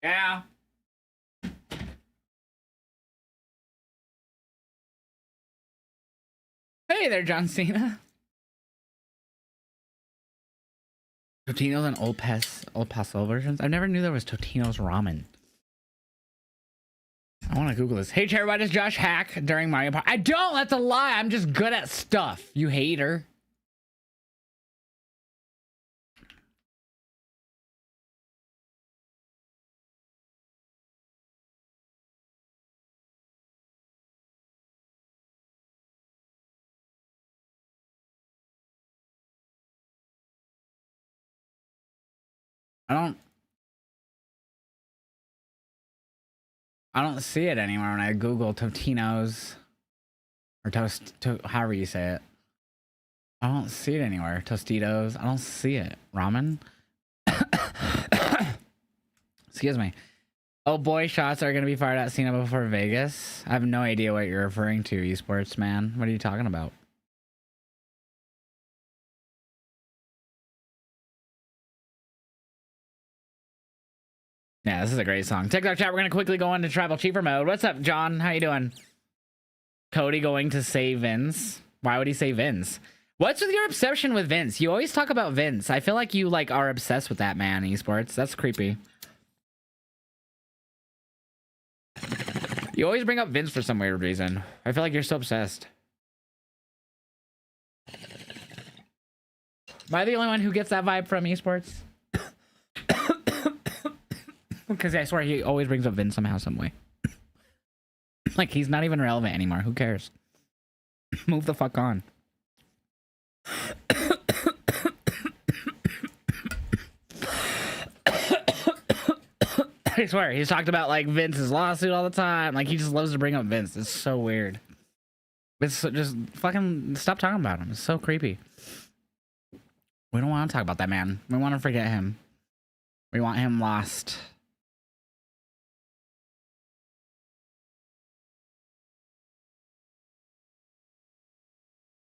Yeah. Hey there, John Cena. Totino's and Old Paso versions. I never knew there was Totino's ramen. I want to Google this. Hey, Cherry, why does Josh hack during Mario Party? I don't. That's a lie. I'm just good at stuff. You hater. I don't see it anywhere when I Google Totino's or however you say it. I don't see it anywhere. Tostitos. I don't see it. Ramen. Excuse me. Oh boy, shots are gonna be fired at Cena before Vegas. I have no idea what you're referring to, esports man. What are you talking about? Yeah, this is a great song. TikTok chat, we're going to quickly go into Tribal Chiefer mode. What's up, John? How you doing? Cody going to say Vince. Why would he say Vince? What's with your obsession with Vince? You always talk about Vince. I feel like you are obsessed with that man, esports. That's creepy. You always bring up Vince for some weird reason. I feel like you're so obsessed. Am I the only one who gets that vibe from esports? Because I swear he always brings up Vince somehow, some way. Like, he's not even relevant anymore. Who cares? Move the fuck on. I swear, he's talked about, like, Vince's lawsuit all the time. Like, he just loves to bring up Vince. It's so weird. It's just fucking stop talking about him. It's so creepy. We don't want to talk about that man. We want to forget him. We want him lost.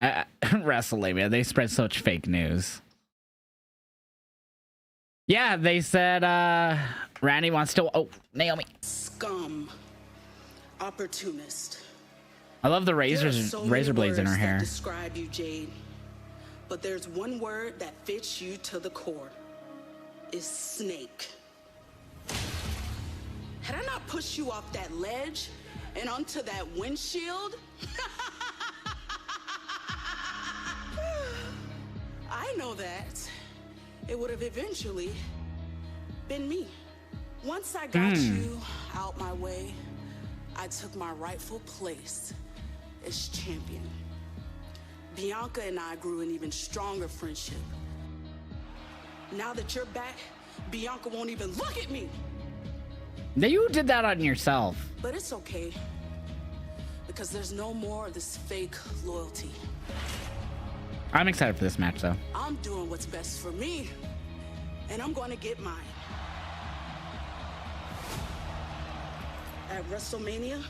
WrestleMania, they spread such fake news. Yeah, they said Randy wants to. Oh, Naomi. Scum. Opportunist. I love the razor blades in her hair. Describe you, Jade. But there's one word that fits you to the core. Is snake. Had I not pushed you off that ledge and onto that windshield? I know that it would have eventually been me. Once I got you out my way, I took my rightful place as champion. Bianca and I grew an even stronger friendship. Now that you're back, Bianca won't even look at me. Now you did that on yourself. But it's okay, because there's no more of this fake loyalty. I'm excited for this match, though. I'm doing what's best for me, and I'm going to get mine. At WrestleMania,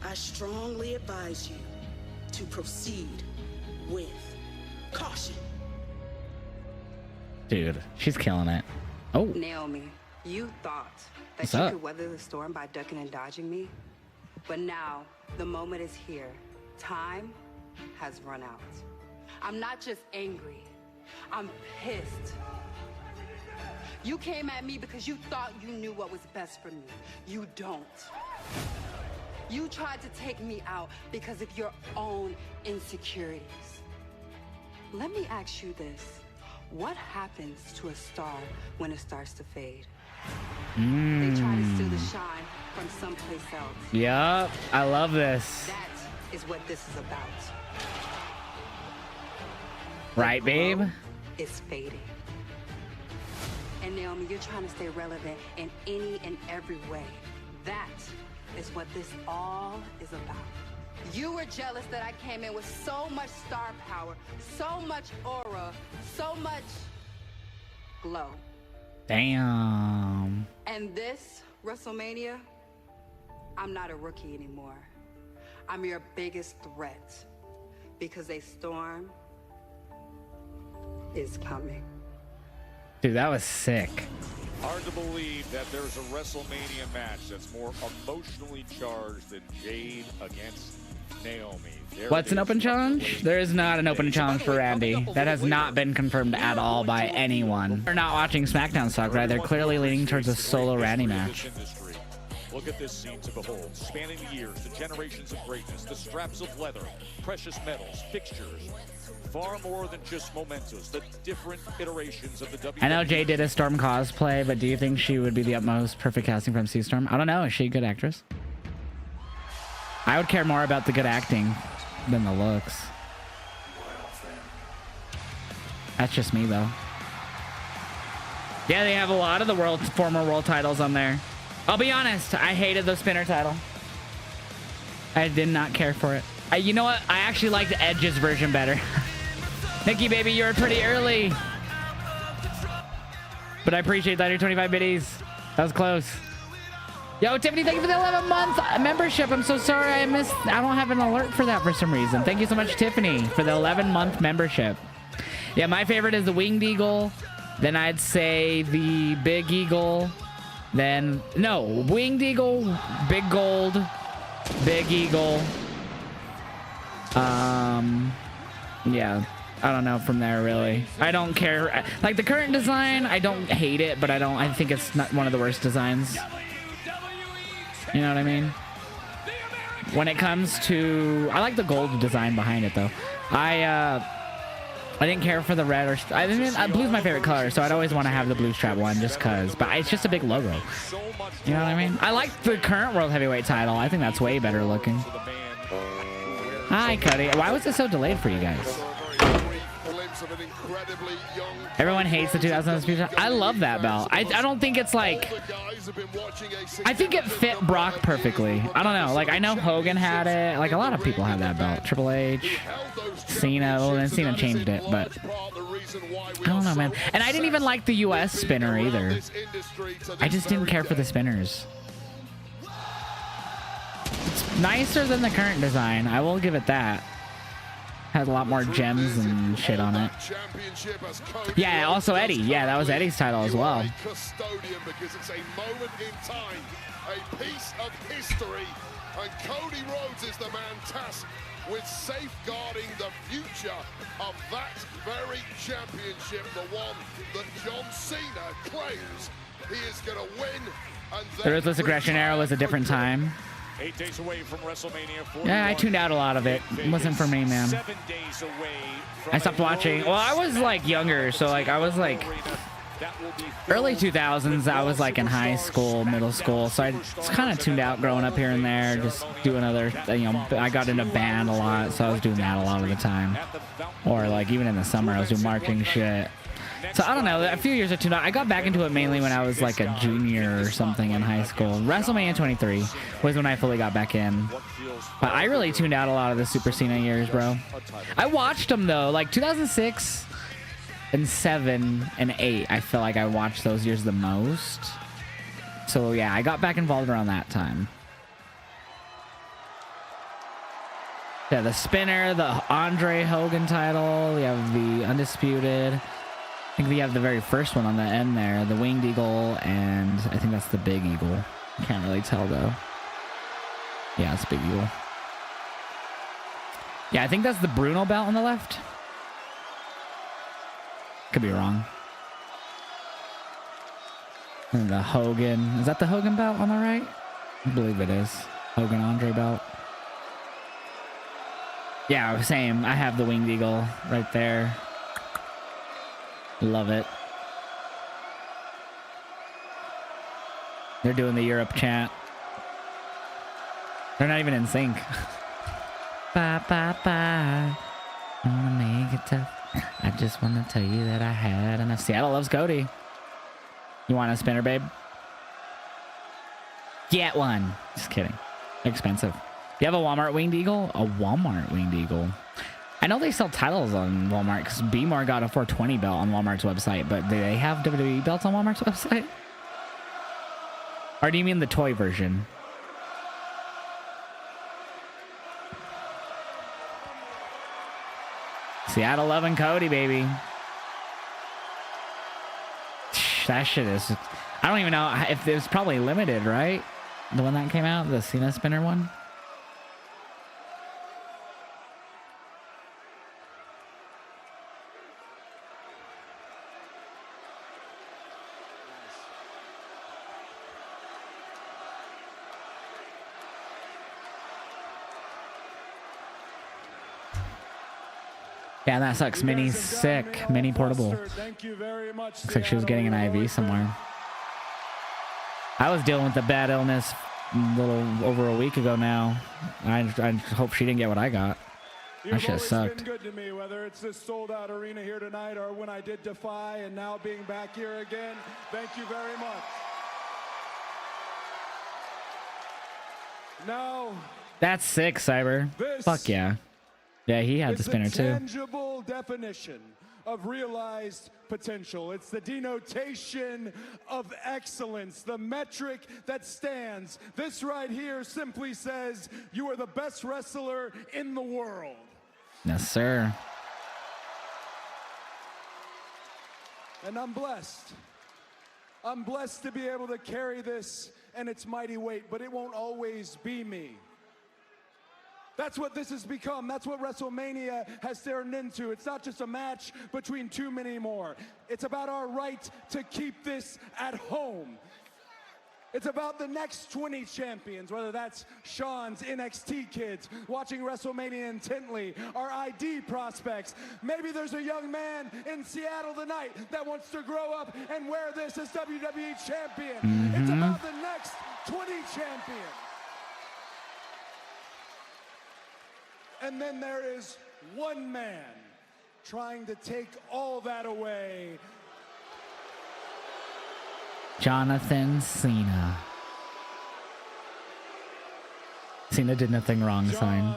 I strongly advise you to proceed with caution. Dude, she's killing it. Oh. Naomi, you thought that What's you up? could weather the storm by ducking and dodging me, but now the moment is here. Time has run out. I'm not just angry, I'm pissed. You came at me because you thought you knew what was best for me. You don't. You tried to take me out because of your own insecurities. Let me ask you this. What happens to a star when it starts to fade? They try to steal the shine from someplace else. Yup, I love this. That is what this is about. Right, babe? It's fading. And Naomi, you're trying to stay relevant in any and every way. That is what this all is about. You were jealous that I came in with so much star power, so much aura, so much glow. Damn. And this WrestleMania, I'm not a rookie anymore. I'm your biggest threat because a storm is coming. Dude, that was sick. Hard to believe that there's a WrestleMania match that's more emotionally charged than Jade against Naomi. What's an open challenge? There is not an open challenge for Randy. That has not been confirmed at all by anyone. They're not watching SmackDown stock, right? They're clearly leaning towards a solo Randy match. Look at this scene to behold, spanning the years, the generations of greatness, the straps of leather, precious metals, fixtures, far more than just mementos, the different iterations of the WWE. I know Jay did a Storm cosplay, but do you think she would be the utmost perfect casting from MC Storm? I don't know. Is she a good actress? I would care more about the good acting than the looks. That's just me, though. Yeah, they have a lot of the former world titles on there. I'll be honest, I hated the spinner title. I did not care for it. You know what? I actually liked Edge's version better. Nikki, baby, you were pretty early. But I appreciate that. Your 25 biddies. That was close. Yo, Tiffany, thank you for the 11-month membership. I'm so sorry I don't have an alert for that for some reason. Thank you so much, Tiffany, for the 11-month membership. Yeah, my favorite is the Winged Eagle. Then I'd say the Big Eagle. Then, no, Winged Eagle, Big Gold, Big Eagle. Yeah, I don't know from there, really. I don't care. Like, the current design, I don't hate it, but I think it's not one of the worst designs. You know what I mean? When it comes to... I like the gold design behind it, though. I didn't care for the red or... blue's my favorite color, so I'd always want to have the blue strap one just because. But it's just a big logo. You know what I mean? I like the current World Heavyweight title. I think that's way better looking. Hi, Cody. Why was it so delayed for you guys? Everyone hates the 2000 I love that belt. I don't think it's like... I think it fit Brock perfectly. I don't know. Like, I know Hogan had it. Like, a lot of people have that belt. Triple H, Cena. Well, then Cena changed it, but... I don't know, man. And I didn't even like the US spinner either. I just didn't care for the spinners. It's nicer than the current design. I will give it that. Has a lot more gems and shit on it. Yeah, also Eddie. Yeah, that was Eddie's title as well. Because it's a moment in time, a piece of history, and Cody Rhodes is the man tasked with safeguarding the future of that very championship, the one that John Cena claims he is going to win. And the Ruthless Aggression era was a different time. 8 days away from WrestleMania 41. Yeah, I tuned out a lot of it. It wasn't for me, man. 7 days away from I stopped watching. Well, I was like younger, so like I was like early 2000s. I was like in high school, middle school, so I just kind of tuned out growing up here and there, just doing other, you know, I got into band a lot, so I was doing that a lot of the time. Or like even in the summer, I was doing marching shit. So I don't know, a few years or two now. I got back into it mainly when I was like a junior or something in high school. WrestleMania 23 was when I fully got back in. But I really tuned out a lot of the Super Cena years, bro. I watched them though, like 2006 and 7 and 8. I feel like I watched those years the most. So yeah, I got back involved around that time. Yeah, the spinner, the Andre Hogan title. We have the Undisputed. I think we have the very first one on the end there, the Winged Eagle, and I think that's the Big Eagle. Can't really tell though. Yeah, it's Big Eagle. Yeah, I think that's the Bruno belt on the left. Could be wrong. And the Hogan, is that the Hogan belt on the right? I believe it is. Hogan Andre belt. Yeah, same. I have the Winged Eagle right there. Love it. They're doing the Europe chant. They're not even in sync. Bye, bye, bye. I wanna make it tough. I just want to tell you that I had enough. Seattle loves Cody. You want a spinner, babe? Get one. Just kidding. Expensive. Do you have a Walmart Winged Eagle? A Walmart Winged Eagle. I know they sell titles on Walmart because B-More got a 420 belt on Walmart's website, but do they have WWE belts on Walmart's website? Or do you mean the toy version? Seattle loving Cody, baby. That shit is... I don't even know if it was probably limited, right? The one that came out, the Cena spinner one. Yeah, that sucks. Minnie's sick. Minnie portable. Looks like she was getting an IV somewhere. I was dealing with a bad illness a little over a week ago now. I hope she didn't get what I got. That shit sucked. Been good to me, whether it's this sold-out arena here tonight or when I did Defy and now being back here again. Thank you very much. Now, That's sick, Cyber. Fuck yeah. Yeah, he had the spinner too. Tangible definition of realized potential. It's the denotation of excellence, the metric that stands. This right here simply says you are the best wrestler in the world. Yes, sir. And I'm blessed. I'm blessed to be able to carry this and its mighty weight, but it won't always be me. That's what this has become. That's what WrestleMania has turned into. It's not just a match between too many more. It's about our right to keep this at home. It's about the next 20 champions, whether that's Sean's NXT kids watching WrestleMania intently, our ID prospects. Maybe there's a young man in Seattle tonight that wants to grow up and wear this as WWE champion. It's about the next 20 champions. And then there is one man trying to take all that away. Jonathan Cena. Cena did nothing wrong, sign.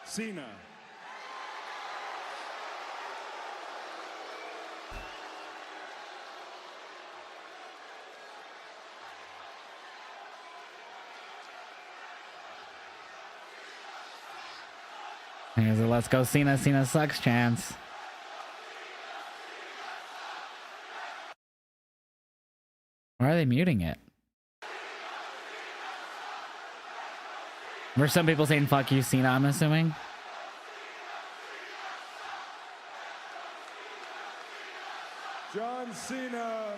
Cena. Here's a let's go Cena. Cena sucks chance. Why are they muting it? Were some people saying fuck you Cena, I'm assuming? John Cena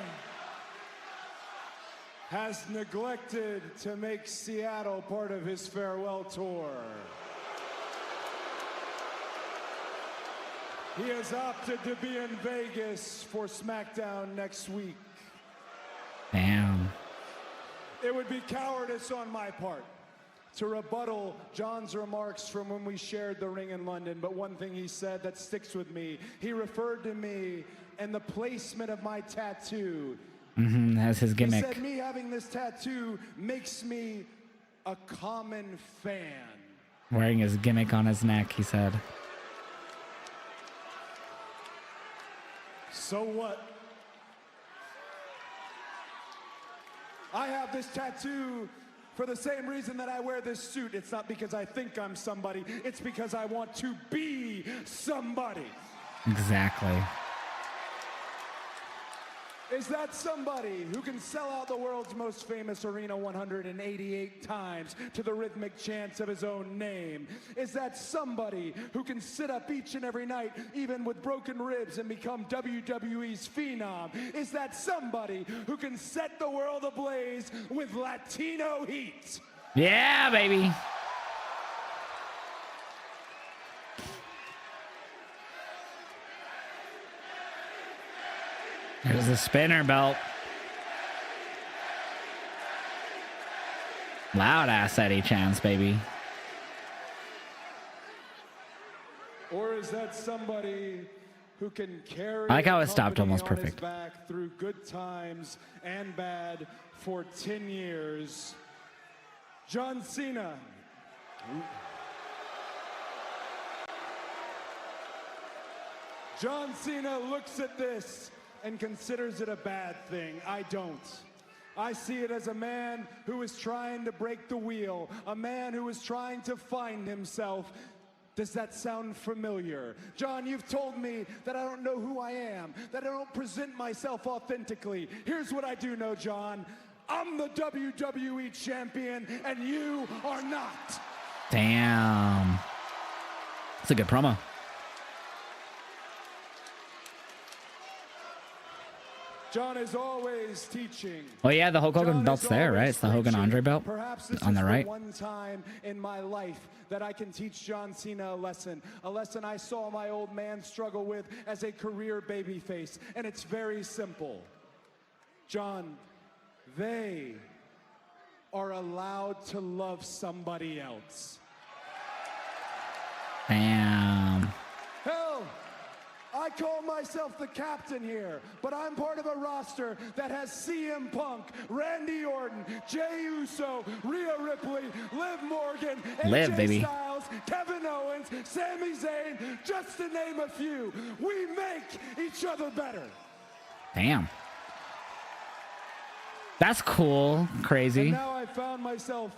has neglected to make Seattle part of his farewell tour. He has opted to be in Vegas for SmackDown next week. Damn. It would be cowardice on my part to rebuttal John's remarks from when we shared the ring in London, but one thing he said that sticks with me, he referred to me and the placement of my tattoo. That's his gimmick. He said me having this tattoo makes me a common fan. Wearing his gimmick on his neck, he said. So what? I have this tattoo for the same reason that I wear this suit. It's not because I think I'm somebody. It's because I want to be somebody. Exactly. Is that somebody who can sell out the world's most famous arena 188 times to the rhythmic chants of his own name? Is that somebody who can sit up each and every night, even with broken ribs, and become WWE's phenom? Is that somebody who can set the world ablaze with Latino heat? Yeah, baby. There's the spinner belt. Loud ass Eddie chance, baby. Or is that somebody who can carry I like how it the stopped company almost on his perfect. back through good times and bad for 10 years? John Cena. John Cena looks at this and considers it a bad thing. I don't. I see it as a man who is trying to break the wheel, a man who is trying to find himself. Does that sound familiar? John, you've told me that I don't know who I am, that I don't present myself authentically. Here's what I do know, John. I'm the WWE champion, and you are not. Damn. That's a good promo. John is always teaching. Oh yeah, the Hulk Hogan belt's there, right? It's the Hogan Andre belt on the right. One time in my life that I can teach John Cena a lesson I saw my old man struggle with as a career babyface, and it's very simple. John, they are allowed to love somebody else. Damn. Hell, I call myself the captain here, but I'm part of a roster that has CM Punk, Randy Orton, Jey Uso, Rhea Ripley, Liv Morgan, AJ Styles, Kevin Owens, Sami Zayn, just to name a few. We make each other better. Damn. That's cool. Crazy. And now I found myself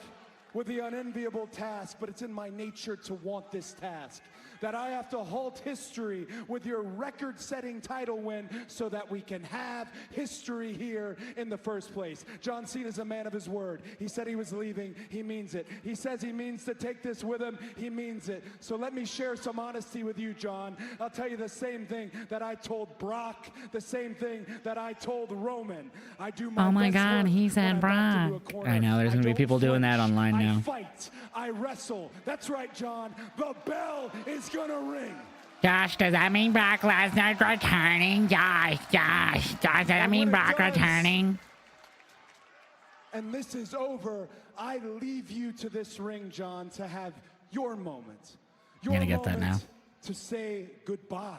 with the unenviable task, but it's in my nature to want this task. That I have to halt history with your record-setting title win so that we can have history here in the first place. John Cena's a man of his word. He said he was leaving. He means it. He says he means to take this with him. He means it. So let me share some honesty with you, John. I'll tell you the same thing that I told Brock, the same thing that I told Roman. I do my oh my best God, work he said Brock. I know, there's going to be people doing that online now. I fight. I wrestle. That's right, John. The bell is gonna ring. Josh, does that mean Brock Lesnar's returning? Josh, does that mean Brock returning? And this is over. I leave you to this ring, John, to have your moment. You're gonna get that now. To say goodbye.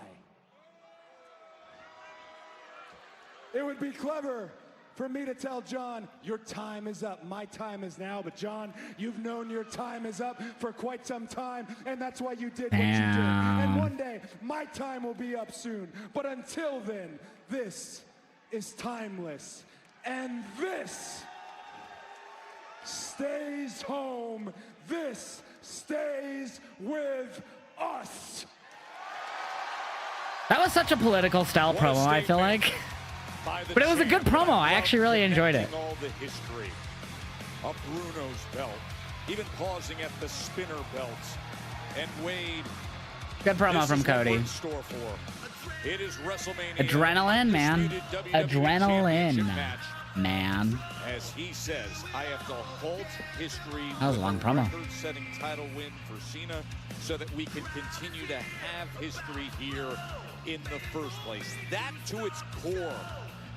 It would be clever for me to tell John, your time is up. My time is now. But John, you've known your time is up for quite some time, and that's why you did what you did. And one day, my time will be up soon. But until then, this is timeless. And this stays home. This stays with us. That was such a political style promo, I feel like. But it was a good promo. I actually really enjoyed it. All the history of Bruno's belt, even pausing at the spinner belts, and Wade. Good promo from Cody. It is WrestleMania. Adrenaline, man. Adrenaline, man. As he says, I have to halt history. That was a long promo. Record-setting title win for Cena, so that we can continue to have history here in the first place. That, to its core,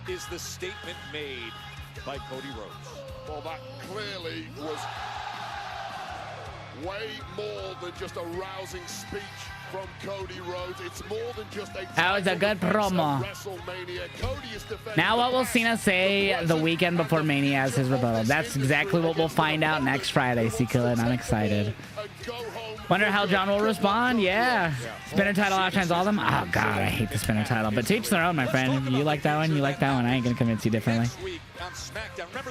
is the statement made by Cody Rhodes. Well, that clearly was way more than just a rousing speech from Cody Rhodes. It's more than just a... That was a good promo. Now what will Cena say the weekend before Mania as his rebuttal? That's exactly what we'll find out next Friday, Sequel, and I'm excited. Wonder how John will respond. Yeah. Spinner title outshines all of them. Oh, God, I hate the spinner title. But to each their own, my friend. You like that one, you like that one. I ain't going to convince you differently.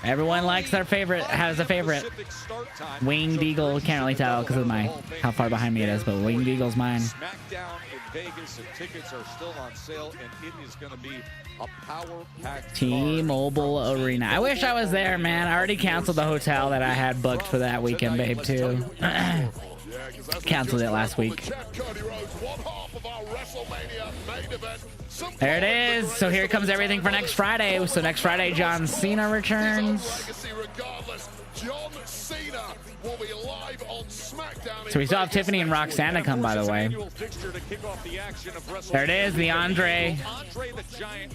Everyone likes their favorite, has a favorite. Winged Eagle, can't really tell because of how far behind me it is, but Winged Eagle's mine. SmackDown in Vegas, and tickets are still on sale, and it is going to be a power-packed T-Mobile Arena. I wish I was there, man. I already canceled the hotel that I had booked for that weekend, babe, too. Canceled it last week. There it is. So here comes everything for next Friday. So next Friday, John Cena returns. So we still have Tiffany and Roxanne to come, by the way. There it is, the Andre.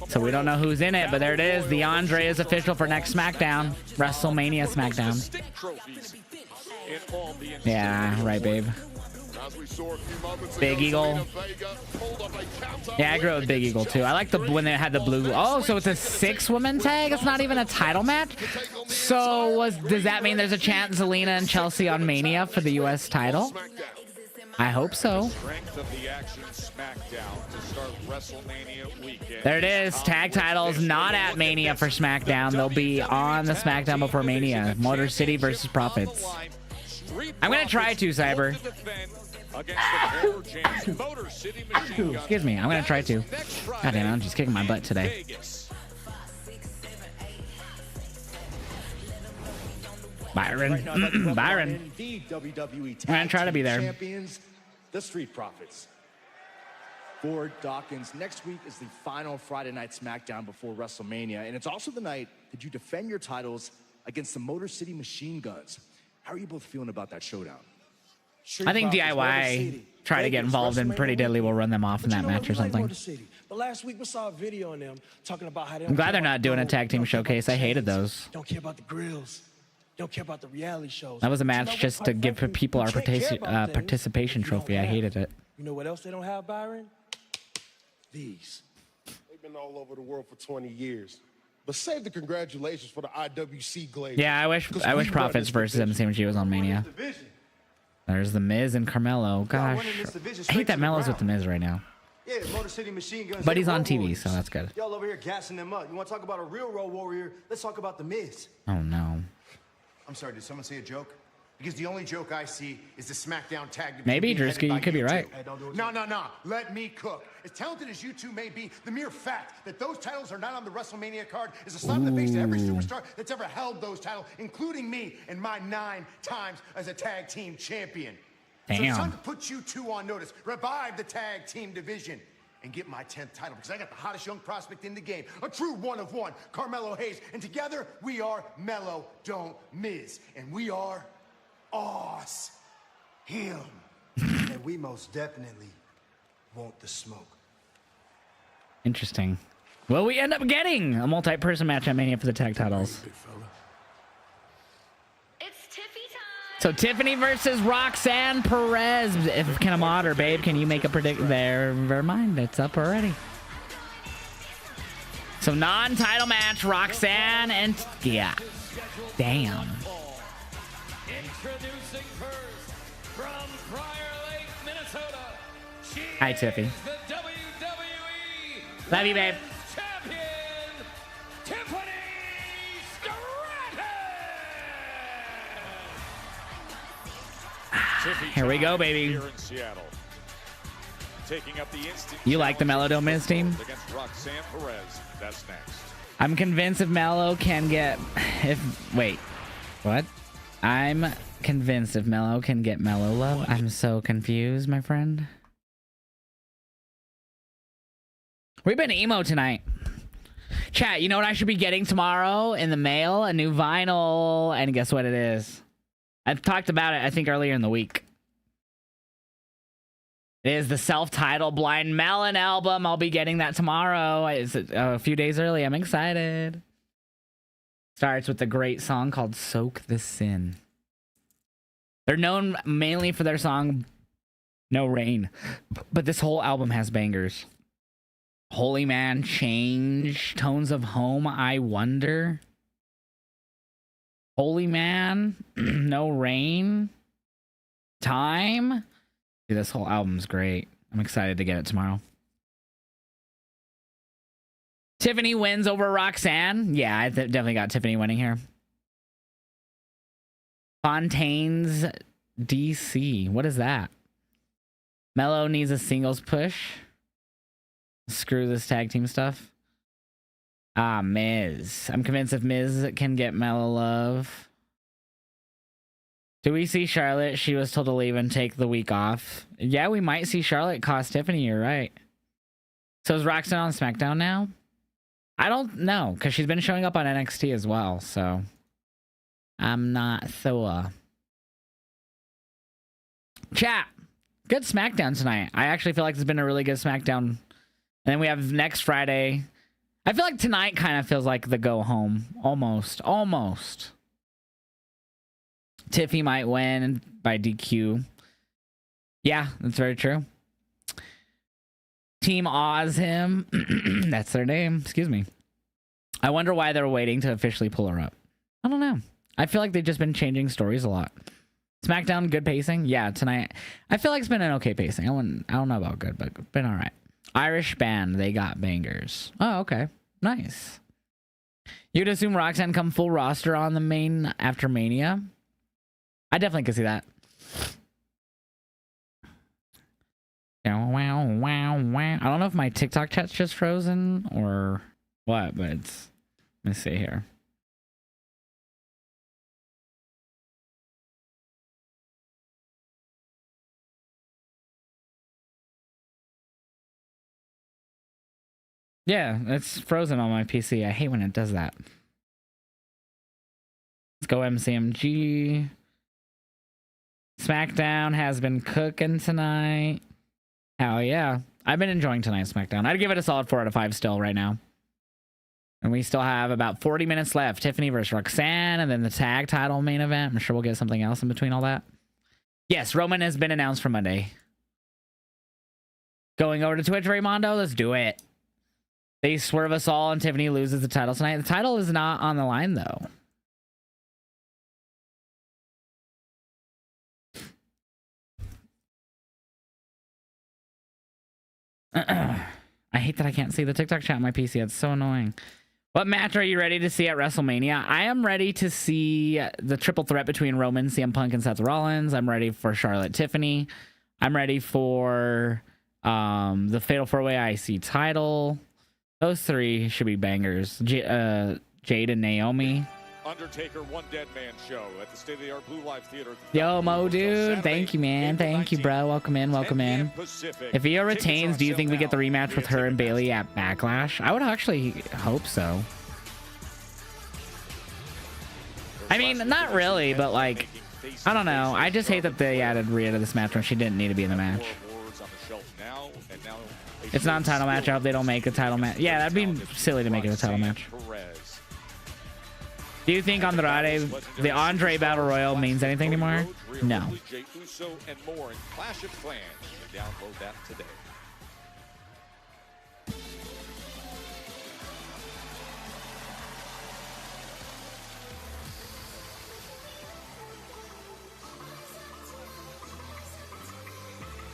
So we don't know who's in it, but there it is. The Andre is official for next SmackDown. WrestleMania SmackDown. Yeah, right, babe. Big Eagle. Yeah, I grew up with Big Eagle too. I like when they had the blue. Oh, so it's a 6-woman tag? It's not even a title match? So does that mean there's a chance Zelina and Chelsea on Mania for the US title? I hope so. There it is. Tag titles not at Mania for SmackDown. They'll be on the SmackDown before Mania. Motor City versus Profits. I'm gonna try to, Cyber. Excuse me, I'm gonna try to. God damn, I'm just kicking my butt today. Byron. Right now, Byron. The WWE I'm gonna try to be there. Champions, the Street Profits. For Dawkins, next week is the final Friday Night SmackDown before WrestleMania, and it's also the night that you defend your titles against the Motor City Machine Guns. How are you both feeling about that showdown? I think DIY try to get involved and Pretty Deadly will run them off in that match or something. But last week we saw a video on them talking about how they I'm glad they're not doing a tag team showcase. I hated those. Don't care about the grills. Don't care about the reality shows. That was a match just to give people our participation trophy. I hated it. You know what else they don't have, Byron? These. They've been all over the world for 20 years. But save the congratulations for the IWC Glade. Yeah, I wish Profits versus MCMG was on Mania. There's The Miz and Carmelo. Gosh, I hate that Melo's with The Miz right now. Yeah, Motor City Machine Guns. But he's on TV, so that's good. Y'all over here gassing them up. You want to talk about a real Road Warrior? Let's talk about The Miz. Oh no. I'm sorry, did someone say a joke? Because the only joke I see is the SmackDown tag division. Maybe, Drewski, you could be right. No. Let me cook. As talented as you two may be, the mere fact that those titles are not on the WrestleMania card is a slap in the face to every superstar that's ever held those titles, including me and my 9 times as a tag team champion. So it's time to put you two on notice. Revive the tag team division and get my 10th title, because I got the hottest young prospect in the game, a true one of one, Carmelo Hayes. And together, we are Mello Don't Miz. And we are Oz him. And we most definitely want the smoke. Interesting. Well, we end up getting a multi-person match at Mania for the tag titles. So Tiffany versus Roxanne Perez. If can I mod or babe, can you make a predict there? Never mind, it's up already. So non-title match, Roxanne and yeah. Damn. Introducing first from Prior Lake, Minnesota. Hi, Tiffy. The WWE Love you, babe. Champion, Tiffany Here we go, baby. Here in Seattle. Taking up the instant You like the Mello Don't Miz team? against Roxanne Perez. That's next. I'm convinced if Mello can get wait. What? I'm convinced if Mello can get Mello love. I'm so confused, my friend. We've been emo tonight. Chat, you know what I should be getting tomorrow in the mail? A new vinyl. And guess what it is? I've talked about it, I think, earlier in the week. It is the self-titled Blind Melon album. I'll be getting that tomorrow. It's a few days early. I'm excited. Starts with a great song called Soak the Sin. They're known mainly for their song No Rain, but this whole album has bangers. Holy Man, Change, Tones of Home, I Wonder. Holy Man, No Rain, Time. Dude, this whole album's great. I'm excited to get it tomorrow. Tiffany wins over Roxanne. Yeah, I definitely got Tiffany winning here. Fontaine's DC. What is that? Mello needs a singles push. Screw this tag team stuff. Ah, Miz. I'm convinced if Miz can get Mello love. Do we see Charlotte? She was told to leave and take the week off. Yeah, we might see Charlotte cost Tiffany. You're right. So is Roxanne on SmackDown now? I don't know, because she's been showing up on NXT as well, so I'm not sure. Chat. Good SmackDown tonight. I actually feel like it's been a really good SmackDown. And then we have next Friday. I feel like tonight kind of feels like the go home. Almost. Tiffy might win by DQ. Yeah, that's very true. Team Oz him. That's their name. Excuse me. I wonder why they're waiting to officially pull her up. I don't know. I feel like they've just been changing stories a lot. SmackDown, good pacing? Yeah, tonight. I feel like it's been an okay pacing. I don't know about good, but been all right. Irish band, they got bangers. Oh, okay. Nice. You'd assume Roxanne come full roster on the main after Mania? I definitely could see that. Wow, wow, wow. I don't know if my TikTok chat's just frozen or what, but it's... Let me see here. Yeah, it's frozen on my PC. I hate when it does that. Let's go MCMG. SmackDown has been cooking tonight. Hell yeah. I've been enjoying tonight's SmackDown. I'd give it a solid 4 out of 5 still right now. And we still have about 40 minutes left. Tiffany versus Roxanne, and then the tag title main event. I'm sure we'll get something else in between all that. Yes, Roman has been announced for Monday. Going over to Twitch, Raymondo, let's do it. They swerve us all and Tiffany loses the title tonight. The title is not on the line, though. I hate that I can't see the TikTok chat on my PC. It's so annoying. What match are you ready to see at WrestleMania? I am ready to see the triple threat between Roman, CM Punk, and Seth Rollins. I'm ready for Charlotte Tiffany. I'm ready for the Fatal 4-Way IC title. Those three should be bangers. Jade and Naomi. Undertaker One Dead Man show at the state-of-the-art Blue Live Theater. Yo, Mo, dude. Thank you, man. Thank you, bro. Welcome in. Welcome in. If Io retains, do you think we get the rematch with her and Bayley at Backlash? I would actually hope so. I mean, not really, but like, I don't know. I just hate that they added Rhea to this match when she didn't need to be in the match. It's not a title match. I hope they don't make a title match. Yeah, that'd be silly to make it a title match. Do you think Andrade, the Andre Battle Royal, means anything anymore? No. And more in Clash of Clans. Download that today.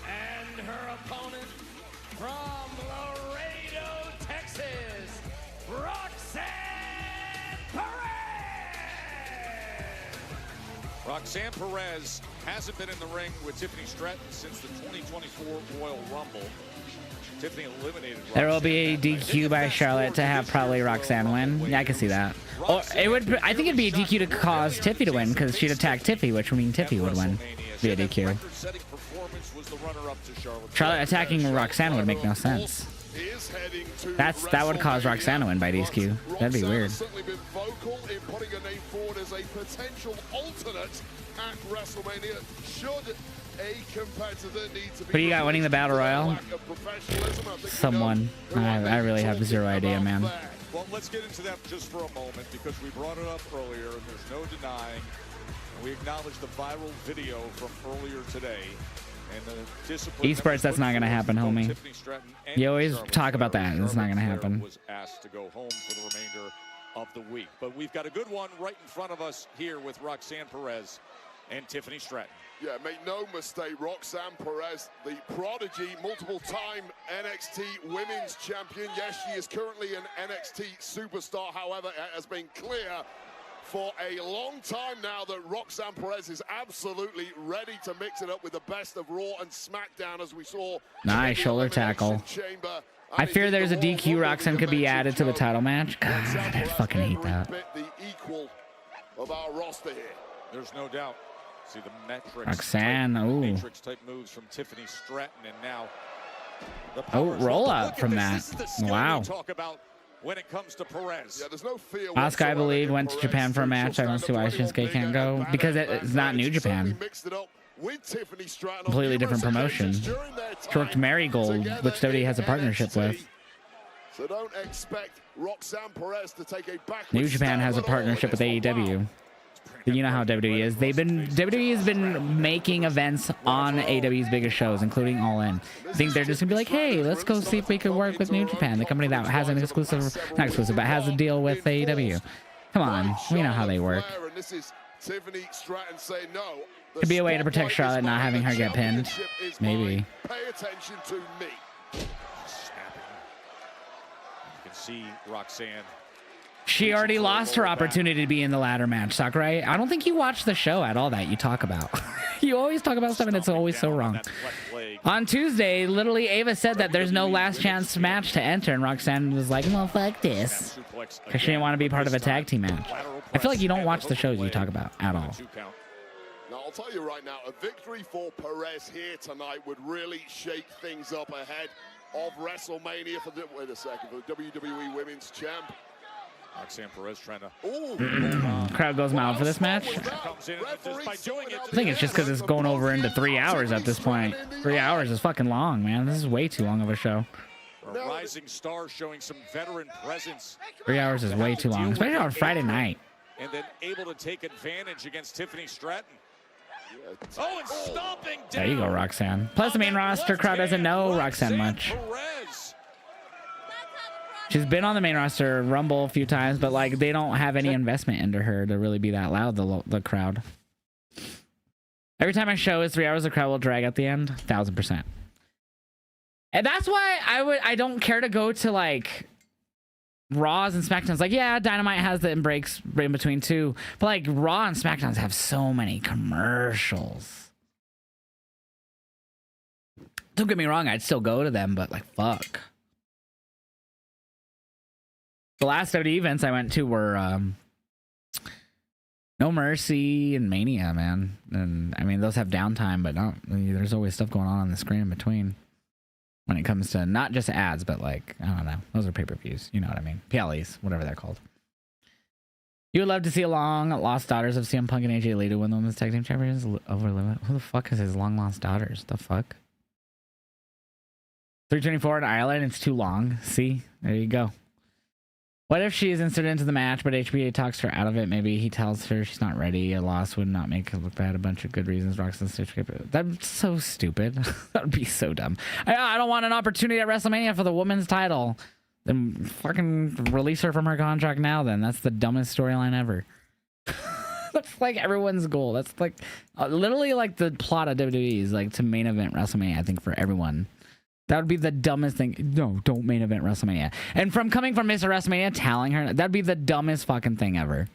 And her opponent from Laredo, Texas, Roxanne Perez. Roxanne Perez hasn't been in the ring with Tiffany Stratton since the 2024 Royal Rumble. Tiffany eliminated Roxanne. There will be a DQ by Charlotte to have probably Roxanne win. Yeah, I can see that. Or it would. I think it'd be a DQ to cause Tiffy to win because she'd attack Tiffy, which would mean Tiffy would win. Be a DQ. Charlotte attacking Roxanne would make no sense. That would cause Roxanne to win by DQ. That'd be weird. Certainly been vocal in putting her name forward as a potential alternate at WrestleMania. Should a competitor need to be... Who do you got winning the Battle Royal? Someone. I really have zero idea, man. Well, let's get into that just for a moment because we brought it up earlier and there's no denying. And we acknowledge the viral video from earlier today. Esports, that's not gonna happen, homie. You always talk about that, and it's not gonna happen. Was asked to go home for the remainder of the week, but we've got a good one right in front of us here with Roxanne Perez and Tiffany Stratton. Yeah, make no mistake, Roxanne Perez, the prodigy, multiple-time NXT Women's Champion. Yes, she is currently an NXT superstar. However, it has been clear for a long time now that Roxanne Perez is absolutely ready to mix it up with the best of Raw and SmackDown, as we saw. Nice shoulder tackle. I fear there's a DQ Roxanne could be added to the title match. God, I fucking hate that. The equal of our roster here. There's no doubt. See the metrics. Roxanne, ooh. Matrix type moves from Tiffany Stratton, and now the roll up from that. Wow. Talk about when it comes to Perez. Yeah, there's no fear. Asuka, I believe, went to Japan for a match. I don't see why Shinsuke can't go because it's not New Japan. Completely different promotion. She worked Marigold, which WWE has a partnership with. So don't expect Roxanne Perez to take a back. New Japan has a partnership with AEW. You know how WWE is. WWE has been making events on AEW's biggest shows, including All In. I think they're just gonna be like, hey, let's go see if we could work with New Japan, the company that has an exclusive, not exclusive, but has a deal with AEW. Come on, we know how they work. Could be a way to protect Charlotte, not having her get pinned. Maybe. Pay attention to me. Snapping. You can see Roxanne She already lost her opportunity to be in the ladder match, Sakurai. I don't think you watch the show at all that you talk about. You always talk about stuff and it's always so wrong. On Tuesday, literally Ava said that there's no last chance match to enter, and Roxanne was like, well, fuck this. Because she didn't want to be part of a tag team match. I feel like you don't watch the shows you talk about at all. Now, I'll tell you right now, a victory for Perez here tonight would really shake things up ahead of WrestleMania for the, wait a second, for the WWE Women's Champ. Roxanne Perez trying to... Crowd goes mild for this match. I think it's just because it's going over into 3 hours at this point. 3 hours is fucking long, man. This is way too long of a show. A rising star showing some veteran presence. 3 hours is way too long, especially on Friday night. And then able to take advantage against Tiffany Stratton. Oh, and stomping down. There you go, Roxanne. Plus, the main roster crowd doesn't know Roxanne much. She's been on the main roster Rumble a few times, but like they don't have any investment into her to really be that loud, the crowd. Every time I show is 3 hours, the crowd will drag at the end, 1000%. And that's why I don't care to go to like Raws and SmackDowns. Like, yeah, Dynamite has the breaks in between too, but like Raw and SmackDowns have so many commercials. Don't get me wrong, I'd still go to them, but like, fuck. The last WWE events I went to were No Mercy and Mania, man. And I mean, those have downtime, but there's always stuff going on the screen in between. When it comes to not just ads, but like, I don't know. Those are pay-per-views. You know what I mean? PLEs, whatever they're called. You would love to see a long lost daughters of CM Punk and AJ Lee to win the women's tag team champions over limit. Who the fuck is his long lost daughters? The fuck? 324 in Ireland. It's too long. See? There you go. What if she is inserted into the match, but HBA talks her out of it? Maybe he tells her she's not ready. A loss would not make her look bad. A bunch of good reasons. Roxanne Stitch. That's so stupid. That would be so dumb. I don't want an opportunity at WrestleMania for the women's title. Then fucking release her from her contract now then. That's the dumbest storyline ever. That's like everyone's goal. That's like literally like the plot of WWE is like to main event WrestleMania, I think, for everyone. That would be the dumbest thing. No, don't main event WrestleMania. And from coming from Mr. WrestleMania, telling her, that'd be the dumbest fucking thing ever.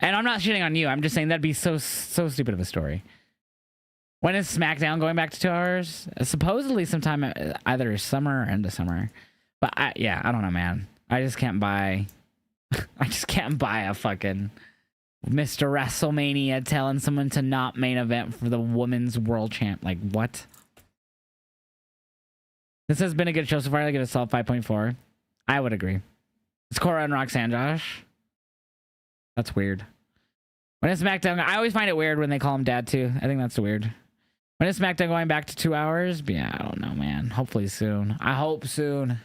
And I'm not shitting on you. I'm just saying that'd be so stupid of a story. When is SmackDown going back to 2 hours? Supposedly sometime either summer or end of summer. But I don't know, man. I just can't buy a fucking Mr. WrestleMania telling someone to not main event for the women's world champ. Like, what? This has been a good show so far. I give it a solid 5.4. I would agree. It's Cora and Roxanne, Josh. That's weird. When it's SmackDown, I always find it weird when they call him dad too. I think that's weird. When it's SmackDown going back to 2 hours, yeah, I don't know, man. Hopefully soon. I hope soon.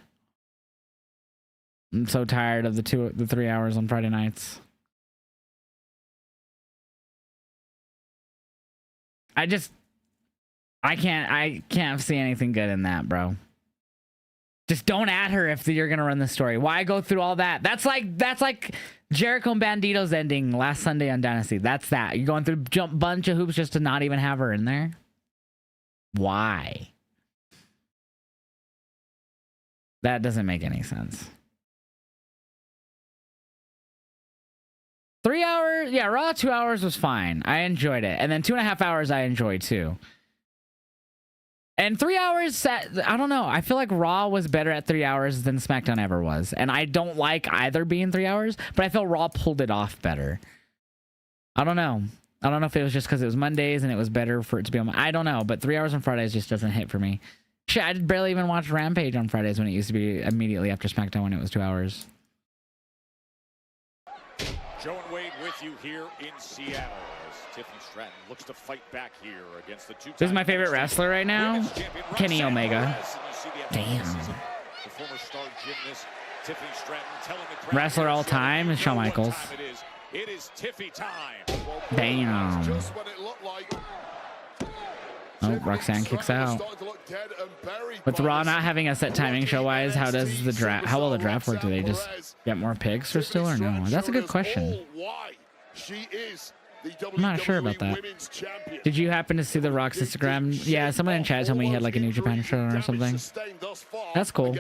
I'm so tired of the 3 hours on Friday nights. I can't see anything good in that, bro. Just don't add her if you're gonna run the story. Why go through all that? That's like Jericho and Bandito's ending last Sunday on Dynasty. That's that. You're going through a bunch of hoops just to not even have her in there? Why? That doesn't make any sense. 3 hours? Yeah, Raw 2 hours was fine. I enjoyed it. And then 2.5 hours I enjoyed too. And 3 hours, I don't know. I feel like Raw was better at 3 hours than SmackDown ever was. And I don't like either being 3 hours, but I feel Raw pulled it off better. I don't know. I don't know if it was just because it was Mondays and it was better for it to be on. I don't know, but 3 hours on Fridays just doesn't hit for me. Shit, I barely even watch Rampage on Fridays when it used to be immediately after SmackDown when it was 2 hours. Joe and Wade with you here in Seattle. Tiffany Stratton looks to fight back here against the two. This is my favorite wrestler right now, Kenny Omega. Damn. The former star gymnast, Tiffany Stratton, telling the crowd wrestler all time is Shawn Michaels. It is Tiffy time. Damn. Oh, Roxanne kicks out. With Raw not having a set timing show-wise, how does the draft? How will the draft work? Do they just get more picks or still, or no? That's a good question. I'm not sure about that. Did you happen to see the Rock's Instagram? Yeah, someone in chat told me he had like a New Japan show or something. That's cool.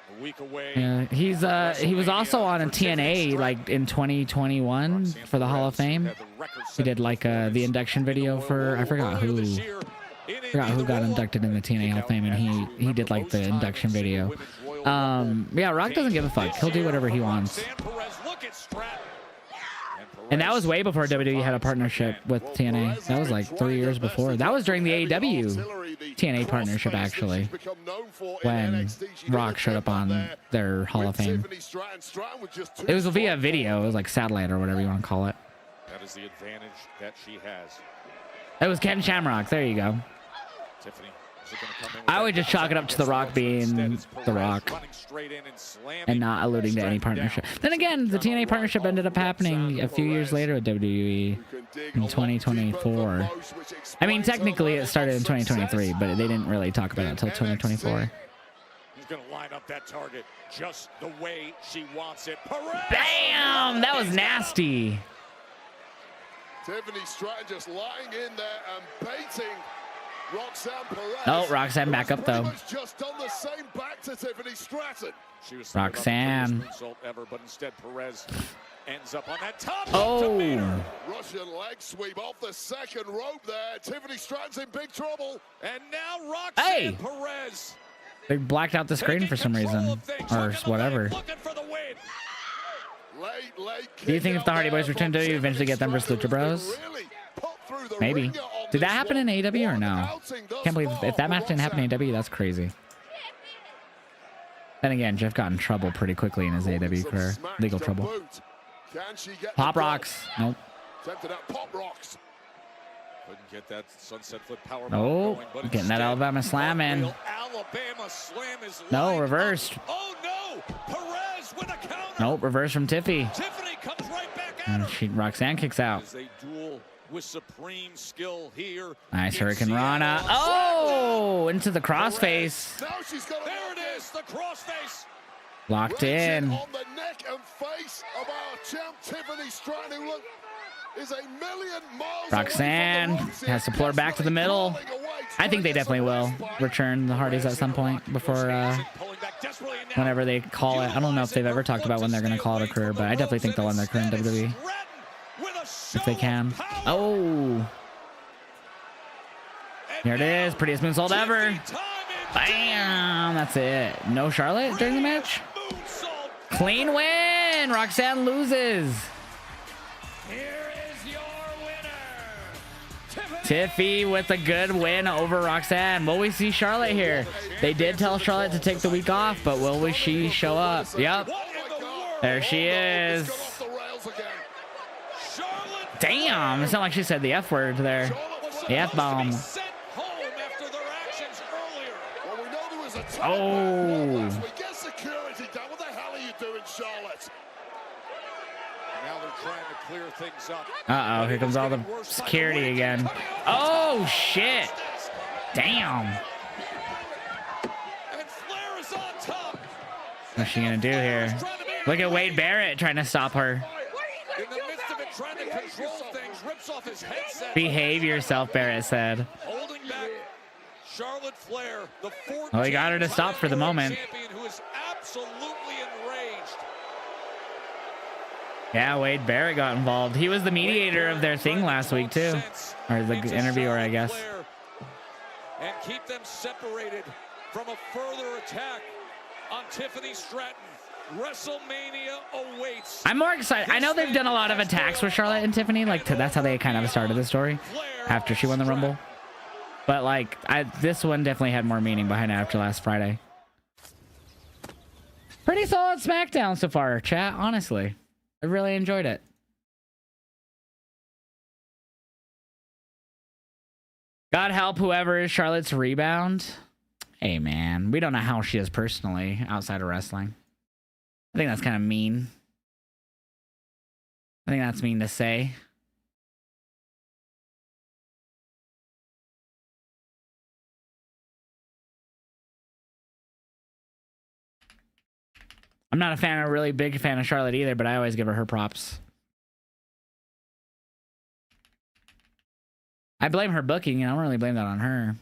A week away. Yeah, he was also on a TNA like in 2021 for the Hall of Fame. He did like the induction video for I forgot who got inducted in the TNA Hall of Fame, and he did like the induction video. Yeah, Rock doesn't give a fuck. He'll do whatever he wants. And that was way before WWE had a partnership with TNA. That was like 3 years before. That was during the AEW TNA partnership, actually, when Rock showed up on their Hall of Fame. It was via video. It was like satellite or whatever you want to call it. That is the advantage that she has. It was Ken Shamrock. There you go. Tiffany, I would just chalk it up to The Rock being The Rock and not alluding to any partnership. Then again, the TNA partnership ended up happening a few years later with WWE in 2024. I mean, technically it started in 2023, but they didn't really talk about it until 2024. He's going to line up that target just the way she wants it. Perez! Bam! That was nasty. Tiffany Stratton just lying in there and baiting Roxanne Perez. Oh, Roxanne back up though. Just done the same back to Tiffany Stratton. She was Roxanne. Ever, but instead Perez ends up on that top. Oh. Russian leg sweep off the second rope there. Tiffany Stratton's in big trouble. And now Roxanne Hey. Perez. They blacked out the screen for some reason or whatever. Do you think if the Hardy Boys return to you, eventually get them versus Lucha Bros? Maybe. Did that happen in AEW or no? Can't believe if that match didn't happen in AEW, that's crazy. Then again, Jeff got in trouble pretty quickly in his AEW career. Legal trouble. Pop rocks. Nope. Pop rocks. Couldn't get that sunset flip power. Oh, getting that Alabama slam in. Alabama slam is No, reversed. Oh no! Perez with a counter. Nope, reverse from Tiffy. Tiffany comes right back at And her. Roxanne kicks out. As they duel with supreme skill here. Nice Hurricane Rana. Oh, into the crossface. There it is, the crossface. Locked in. On the neck and face of our champ Tiffany Stratton, who is a million miles Roxanne has to pull her back to the middle. I think they definitely will return the Hardys at some point before whenever they call it. I don't know if they've ever talked about when they're going to call it a career, but I definitely think they'll end their career in WWE if they can. Oh, here it is, prettiest moonsault ever. Bam, that's it. No Charlotte during the match. Clean win. Roxanne loses. Tiffy with a good win over Roxanne. Will we see Charlotte here? They did tell Charlotte to take the week off, but will she show up? Yep. There she is. Damn, it sounded like she said the F word there. The F-bomb. Oh. Get security down. What the hell are you doing, Charlotte? Now they're trying to clear things up. Uh-oh, here comes all the security again. Oh, shit. Damn. And Flair is on top. What's she gonna do here? Look at Wade Barrett trying to stop her. In the midst of it, trying to control things, rips off his headset. Behave yourself, Barrett said. Holding back Charlotte Flair, the fourth. Well, he got her to stop for the moment. Champion who is absolutely enraged. Yeah, Wade Barrett got involved. He was the mediator of their thing last week, too. Or the interviewer, I guess. And keep them separated from a further attack on Tiffany Stratton. WrestleMania awaits. I'm more excited. I know they've done a lot of attacks with Charlotte and Tiffany. Like, that's how they kind of started the story after she won the Rumble. But, like, this one definitely had more meaning behind it after last Friday. Pretty solid SmackDown so far, chat, honestly. I really enjoyed it. God help whoever is Charlotte's rebound. Hey, man. We don't know how she is personally outside of wrestling. I think that's kind of mean. I think that's mean to say. I'm not a really big fan of Charlotte either, but I always give her props. I blame her booking, and I don't really blame that on her.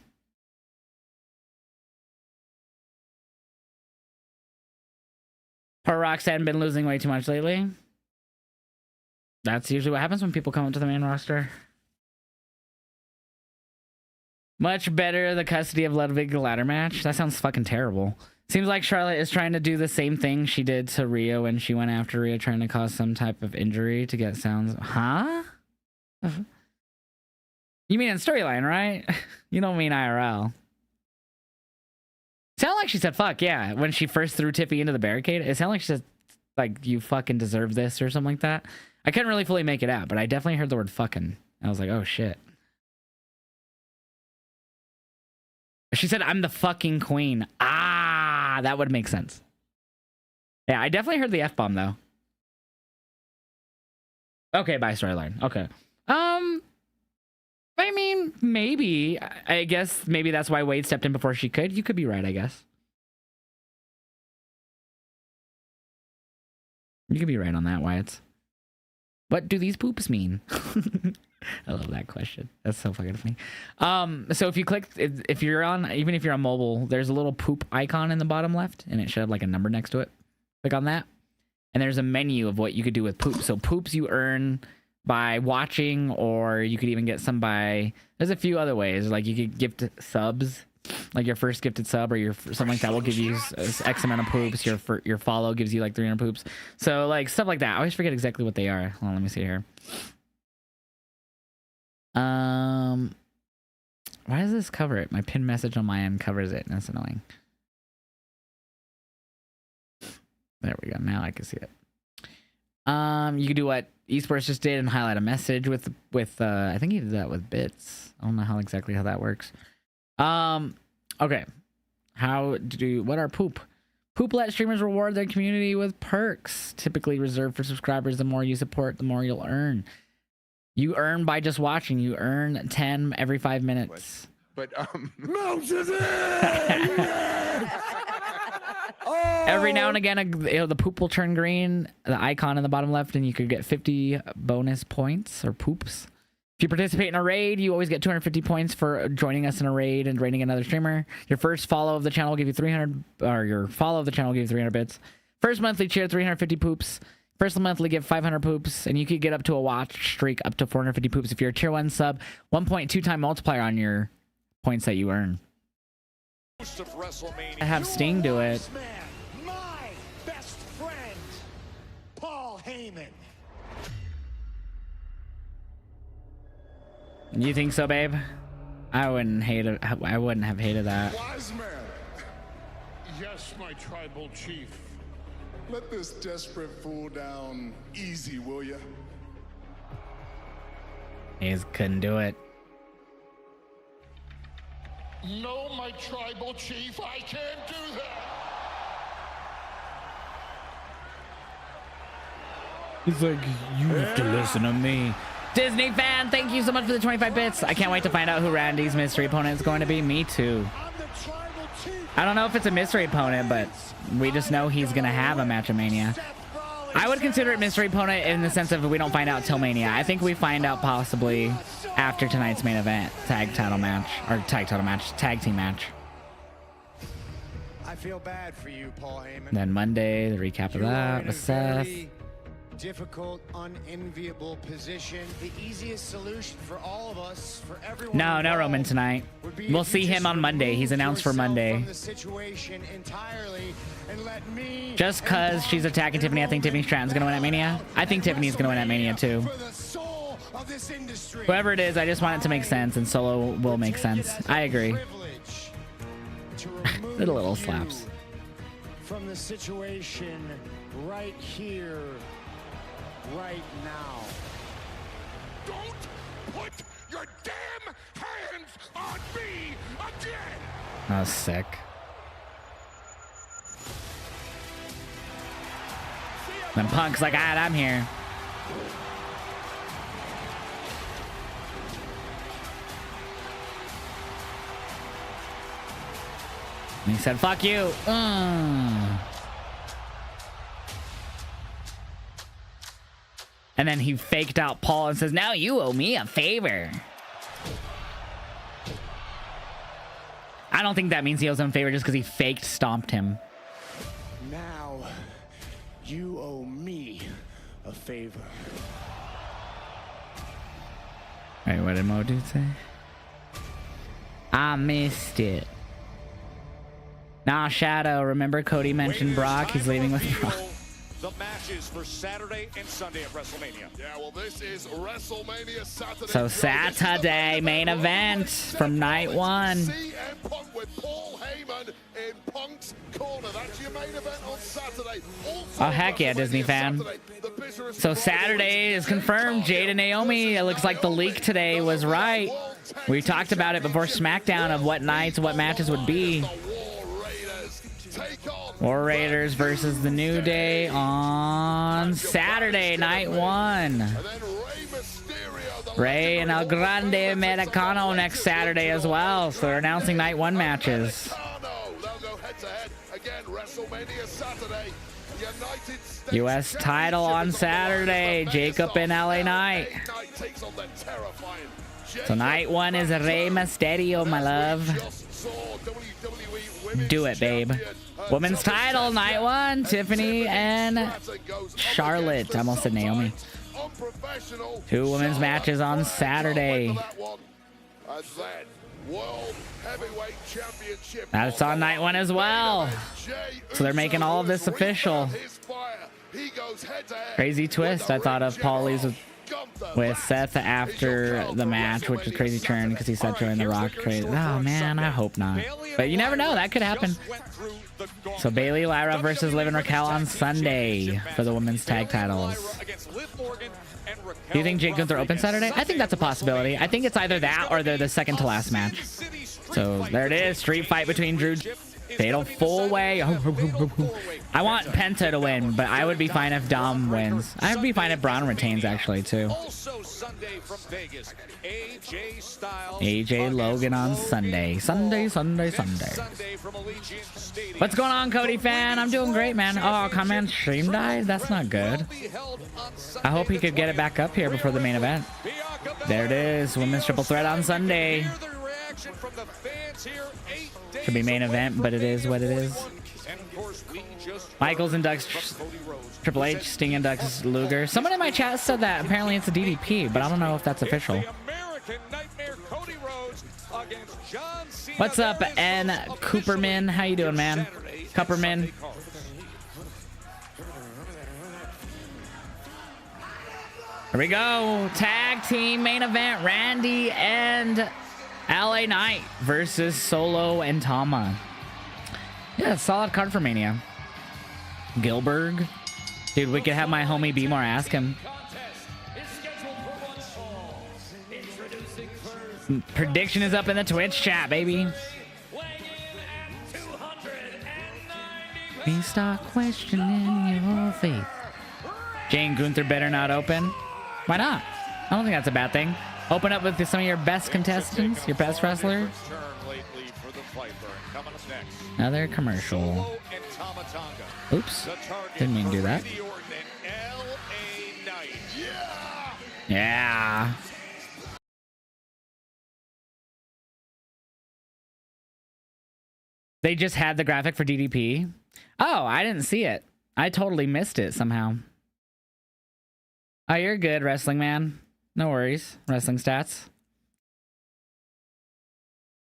Poor Roxanne been losing way too much lately. That's usually what happens when people come up to the main roster. Much better the custody of Ludwig ladder match. That sounds fucking terrible. Seems like Charlotte is trying to do the same thing she did to Rhea when she went after Rhea, trying to cause some type of injury to get sounds. Huh? You mean in storyline, right? You don't mean IRL. Sound like she said fuck, yeah. When she first threw Tiffy into the barricade, it sounded like she said, like, you fucking deserve this or something like that. I couldn't really fully make it out, but I definitely heard the word fucking. I was like, oh shit. She said, I'm the fucking queen. Ah, that would make sense. Yeah, I definitely heard the F-bomb though. Okay, by storyline. Okay. I mean, maybe. I guess maybe that's why Wade stepped in before she could. You could be right, I guess. You could be right on that, Wyatt. What do these poops mean? I love that question. That's so fucking funny. So if you click, if you're on, even if you're on mobile, there's a little poop icon in the bottom left, and it should have like a number next to it. Click on that, and there's a menu of what you could do with poops. So poops you earn by watching, or you could even get some by, there's a few other ways. Like you could gift subs, like your first gifted sub or your something like that will give you X amount of poops. Your follow gives you like 300 poops. So like stuff like that. I always forget exactly what they are. Hold on, let me see here. Why does this cover it? My pinned message on my end covers it, and that's annoying. There we go. Now I can see it. You can do what Esports just did and highlight a message with I think he did that with bits. I don't know exactly how that works. Okay. What are poop? Poop let streamers reward their community with perks, typically reserved for subscribers. The more you support, the more you'll earn. You earn by just watching. You earn 10 every 5 minutes. But Every now and again, the poop will turn green, the icon in the bottom left, and you could get 50 bonus points or poops. If you participate in a raid, you always get 250 points for joining us in a raid and raiding another streamer. Your first follow of the channel will give you 300, or your follow of the channel will give you 300 bits. First monthly cheer, 350 poops. First monthly give 500 poops, and you could get up to a watch streak up to 450 poops. If you're a tier 1 sub, 1.2 time multiplier on your points that you earn. I have Sting do it. My best friend, Paul Heyman. You think so, babe? I wouldn't hate it. I wouldn't have hated that. Wise man. Yes, my tribal chief. Let this desperate fool down easy, will ya? He just couldn't do it. No, my tribal chief, I can't do that. He's like, you have to listen to me. Disney fan, thank you so much for the 25 bits. I can't wait to find out who Randy's mystery opponent is going to be. Me too. I don't know if it's a mystery opponent, but we just know he's going to have a match at Mania. I would consider it mystery opponent in the sense of we don't find out till Mania. I think we find out possibly after tonight's main event, tag team match. I feel bad for you, Paul Heyman. Then Monday, the recap of that with Seth. Difficult, unenviable position. The easiest solution for all of us, for everyone. No Roman tonight. We'll see him on Monday. He's announced for Monday. Just cause she's attacking Tiffany, I think Tiffany Stratton's gonna win at Mania. I think Tiffany's gonna win at Mania too. Whoever it is, I just want it to make sense, and Solo will make sense. I agree. The little slaps. From the situation right here, right now. Don't put your damn hands on me again! That was sick. Then Punk's like, alright, I'm here. And he said, fuck you. And then he faked out Paul and says, now you owe me a favor. I don't think that means he owes him a favor just because he faked stomped him. Now, You owe me a favor. Wait, what did Mo dude say? I missed it. Nah, Shadow. Remember Cody mentioned Brock? He's leaving with Brock. The matches for Saturday and Sunday at WrestleMania. Yeah, well, this is WrestleMania Saturday. So Saturday main event from night 1. CM Punk with Paul Heyman in Punk's corner. That's your main event on Saturday. Oh heck yeah, Disney fan. So Saturday is confirmed. Jade and Naomi. It looks like the leak today was right. We talked about it before SmackDown of what nights, what matches would be. War Raiders versus the New Day on Saturday, night 1. Rey and El Grande Americano next Saturday as well. So they're announcing night 1 matches. US title on Saturday. Jacob and LA Knight. So night 1 is Rey Mysterio, my love. Do it, babe. Women's title, night 1, Tiffany and Charlotte. I almost said Naomi. 2 women's matches on Saturday. That's on night 1 as well. So they're making all of this official. Crazy twist. I thought of Paulie's with Seth after the match, which is crazy turn because he said join the Rock. Crazy. Oh man, I hope not. But you never know, that could happen. So Bayley, Lyra versus Liv and Raquel on Sunday for the women's tag titles. Do you think Jake Gunther open Saturday? I think that's a possibility. I think it's either that or they're the second to last match. So there it is, street fight between Drew. Fatal full way. I want Penta to win, but I would be fine if Dom wins. I would be fine if Braun retains actually too. AJ Logan on Sunday. Sunday. What's going on, Cody fan? I'm doing great, man. Oh, comment stream died? That's not good. I hope he could get it back up here before the main event. There it is. Women's triple threat on Sunday. Should be main event, but it is what it is. Michaels inducts Triple H, Sting inducts Luger. Someone in my chat said that apparently it's a DDP, but I don't know if that's official. What's up, N. Cooperman? How you doing, man? Cooperman. Here we go. Tag team main event. Randy and LA Knight versus Solo and Tama. Yeah, solid card for Mania. Gilbert. Dude, we could have my homie B more ask him. Prediction is up in the Twitch chat, baby. We start questioning your faith. Jane Gunther better not open. Why not? I don't think that's a bad thing. Open up with some of your best contestants, your best wrestlers. Another commercial. Oops. Didn't mean to do that. Yeah. They just had the graphic for DDP. Oh, I didn't see it. I totally missed it somehow. Oh, you're good, wrestling man. No worries. Wrestling stats.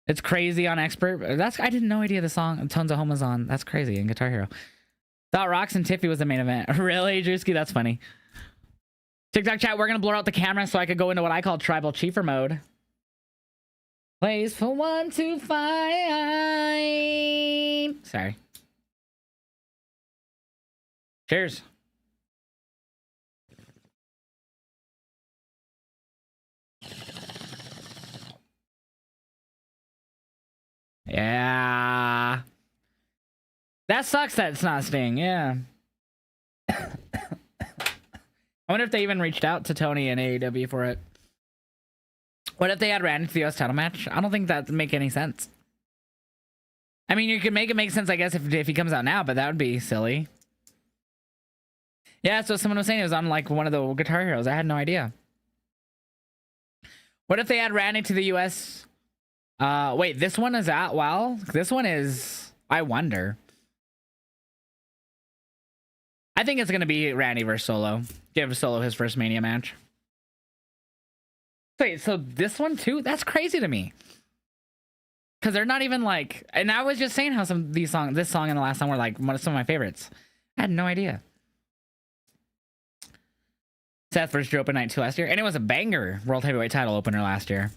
It's crazy on expert. I didn't know idea the song Tons of Homa's on. That's crazy in Guitar Hero. Thought Rox and Tiffy was the main event. Really, Drewski? That's funny. TikTok chat, we're gonna blur out the camera so I could go into what I call tribal chiefer mode. Plays for 1 to 5. Sorry. Cheers. Yeah. That sucks that it's not Sting, yeah. I wonder if they even reached out to Tony and AEW for it. What if they had ran into the US title match? I don't think that would make any sense. I mean, you could make it make sense, I guess, if he comes out now, but that would be silly. Yeah, so someone was saying it was on like one of the Guitar Heroes. I had no idea. What if they had ran into the US? Wait, this one is at, well, this one is, I wonder. I think it's going to be Randy versus Solo. Give Solo his first Mania match. Wait, so this one too? That's crazy to me. Because they're not even like... And I was just saying how some of these songs... This song and the last song were like some of my favorites. I had no idea. Seth versus Drew Open Night 2 last year. And it was a banger World Heavyweight title opener last year.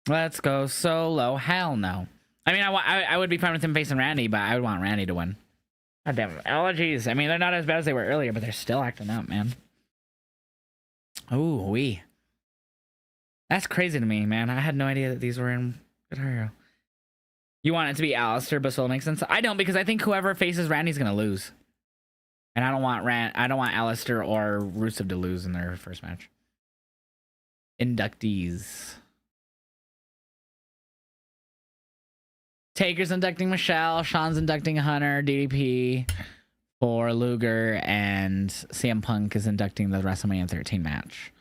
Let's go Solo. Hell no. I mean, I would be fine with him facing Randy, but I would want Randy to win. God damn it. Allergies. I mean, they're not as bad as they were earlier, but they're still acting up, man. Ooh, wee. That's crazy to me, man. I had no idea that these were in Guitar Hero. You want it to be Alistair, but Solo makes sense? I don't, because I think whoever faces Randy's gonna lose. And I don't want Alistair or Rusev to lose in their first match. Inductees. Taker's inducting Michelle, Sean's inducting Hunter, DDP for Luger, and CM Punk is inducting the WrestleMania 13 match.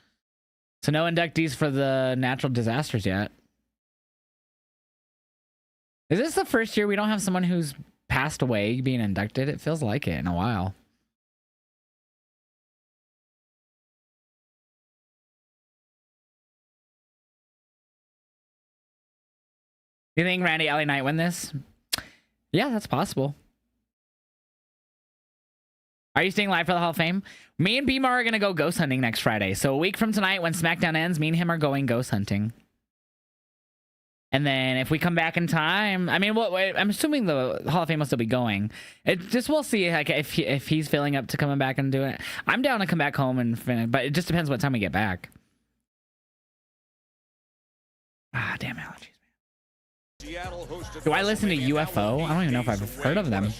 So no inductees for the natural disasters yet. Is this the first year we don't have someone who's passed away being inducted? It feels like it in a while. You think Randy LA Knight win this? Yeah, that's possible. Are you staying live for the Hall of Fame? Me and Beamer are going to go ghost hunting next Friday. So a week from tonight, when SmackDown ends, me and him are going ghost hunting. And then if we come back in time, I mean, I'm assuming the Hall of Fame will still be going. We'll see like, if he's filling up to coming back and doing it. I'm down to come back home and finish, but it just depends what time we get back. Ah, damn allergies. Do I listen to UFO? I don't even know if I've heard of them.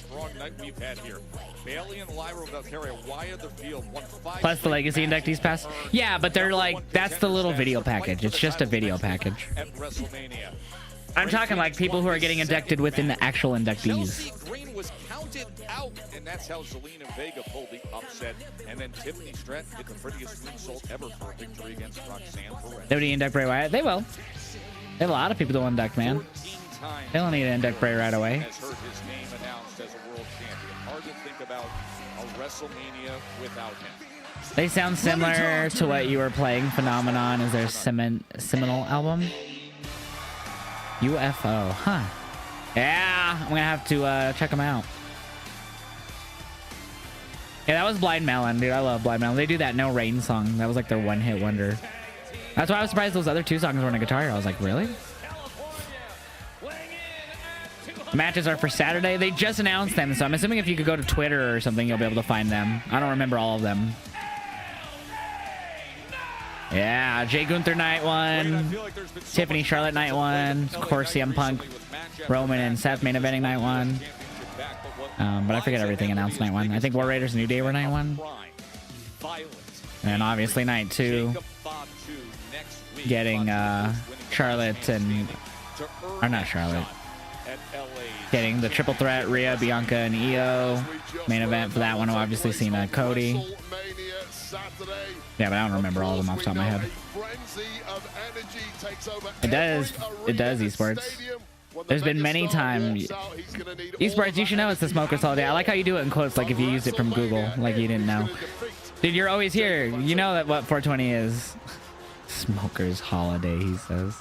Plus the Legacy inductees pass. Yeah, but they're like, that's the little video package. It's just a video package. I'm talking like people who are getting inducted within the actual inductees. Green was counted out, and that's how Zelina Vega pulled the upset. And then Tiffany Stratton hit the prettiest moonsault ever for a victory against Roxanne Perez. Nobody induct Bray Wyatt? They will. They have a lot of people to induct, man. They don't need to induct Bray right away. Has heard his name announced as a world champion. Hard to think about a WrestleMania without him. They sound similar to what you were playing. Phenomenon is their seminal album. UFO, huh? Yeah, I'm gonna have to check them out. Yeah, that was Blind Melon, dude. I love Blind Melon. They do that No Rain song. That was like their one-hit wonder. That's why I was surprised those other two songs weren't a Guitar Hero. I was like, really? The matches are for Saturday. They just announced them, so I'm assuming if you could go to Twitter or something, you'll be able to find them. I don't remember all of them. Yeah, Jay Gunther night one, Tiffany Charlotte night one, of course CM Punk, Roman and Seth main eventing night one. But I forget everything announced night one. I think War Raiders New Day were night one. And obviously night two, getting Charlotte and, or not Charlotte, getting the triple threat, Rhea, Bianca, and Io. Main event for that one, obviously Cena, Cody. Yeah, but I don't remember all of them off the top of my head. It does esports. There's been many times. Esports, you should know it's the Smokers Holiday. I like how you do it in quotes, like if you used it from Google, like you didn't know. Dude, you're always here. You know that what 420 is. Smokers Holiday, he says.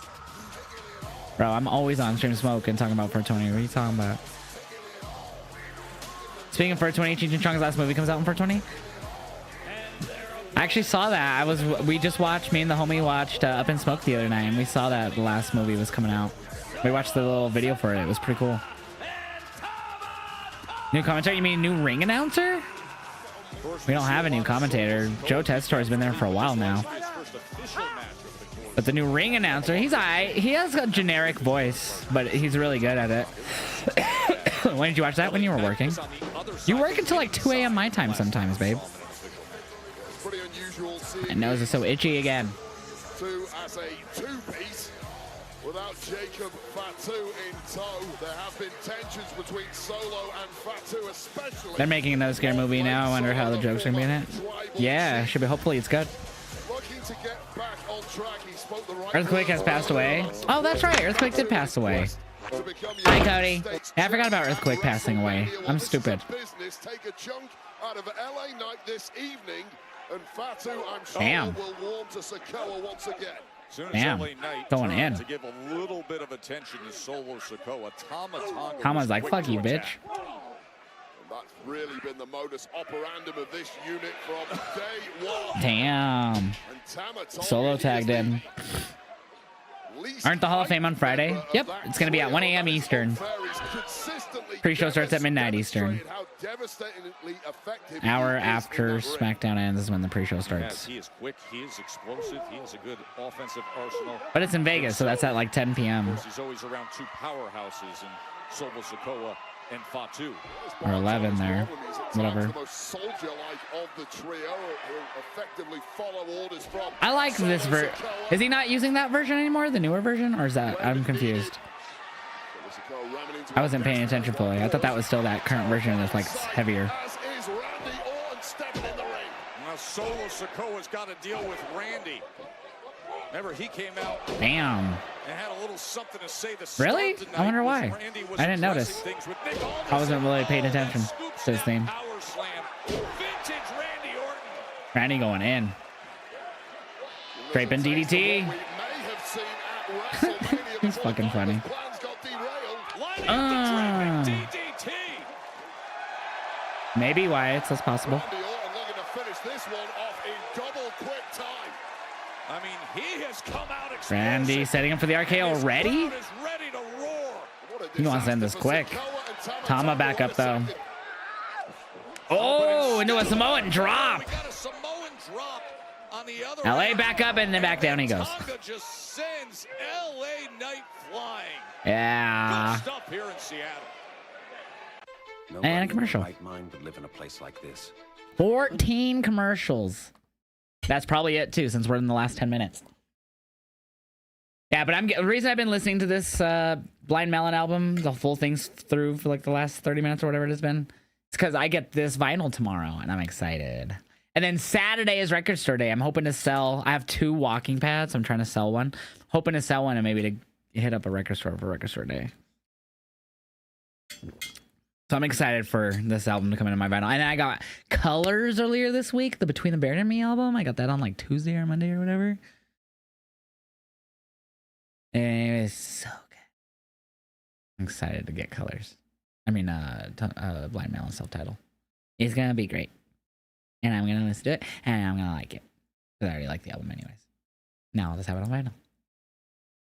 Bro, I'm always on stream smoking talking about 420. What are you talking about? Speaking of 420, Cheech and Chong's last movie comes out on 420. I actually saw that. We just watched, me and the homie watched Up in Smoke the other night, and we saw that the last movie was coming out. We watched the little video for it. It was pretty cool. New commentary? You mean new ring announcer? We don't have a new commentator. Joe Tesstor has been there for a while now. But the new ring announcer, he's alright. He has a generic voice, but he's really good at it. When did you watch that? When you were working? You work until like 2 a.m. my time sometimes, babe. My nose is so itchy again. As a two-piece, without Jacob Fatu in tow, there have been tensions between Solo and Fatu, especially. They're making another scary movie now. I wonder how the jokes are gonna be in it. Yeah, should be. Hopefully it's good. Looking to get back on track. He spoke the right Earthquake has passed away. Oh, that's right. Earthquake did pass away. Hi, Cody. Yeah, I forgot about Earthquake passing away. I'm stupid. Business. Take a chunk out of LA Knight this evening, and Fatu, I'm sure, Damn. will warm to Sikoa once again. Soon as Damn. LA Knight Going turned in. to give a little bit of attention to Solo Sikoa, Tama Tama's like, fuck you, bitch. And that's really been the modus operandum of this unit from day one. Damn. And Tama Solo tagged in. Aren't the Hall of Fame on Friday? Yep. It's going to be at 1 a.m. Eastern. Pre-show starts at midnight Eastern. Hour after SmackDown ends is when the pre-show starts. He is quick, he is explosive, he has a good offensive arsenal. But it's in Vegas, so that's at like 10 p.m. He's always around two powerhouses in Solo Sikoa and Fatu. Or 11 there. Whatever. I like this version. Is he not using that version anymore? The newer version? Or is that... I'm confused. I wasn't paying attention fully. I thought that was still that current version that's like heavier. Now Solo Sikoa's got to deal with Randy. Remember, he came out Damn. and had a little something to say to start Really? tonight I wonder as why. Randy was I didn't notice. addressing things with Nick Aldis. I wasn't really paying attention to his theme. Power slam. Vintage Randy Orton. Randy going in. Draping DDT. He's fucking funny. Maybe Wyatt's as possible. I mean, he has come out Randy setting up for the RKO already? He wants to end this quick. Tama back up though. Oh, into a Samoan drop. LA back up and then back down he goes. Just sends LA Knight flying. Yeah. Good stuff here in Seattle. And a commercial. Right mind would live in a place like this. 14 commercials. That's probably it too, since we're in the last 10 minutes. Yeah, but the reason I've been listening to this Blind Melon album, the full things through for like the last 30 minutes or whatever it has been, it's because I get this vinyl tomorrow and I'm excited. And then Saturday is record store day. I'm hoping to sell. I have 2 walking pads. I'm trying to sell one. Hoping to sell one and maybe to hit up a record store for record store day. So I'm excited for this album to come into my vinyl. And I got Colors earlier this week, the Between the Bear and Me album. I got that on like Tuesday or Monday or whatever. And it was so good. I'm excited to get Colors. I mean, Blind Melon self-title. It's going to be great. And I'm going to listen to it, and I'm going to like it. Because I already like the album anyways. Now I'll just have it on vinyl.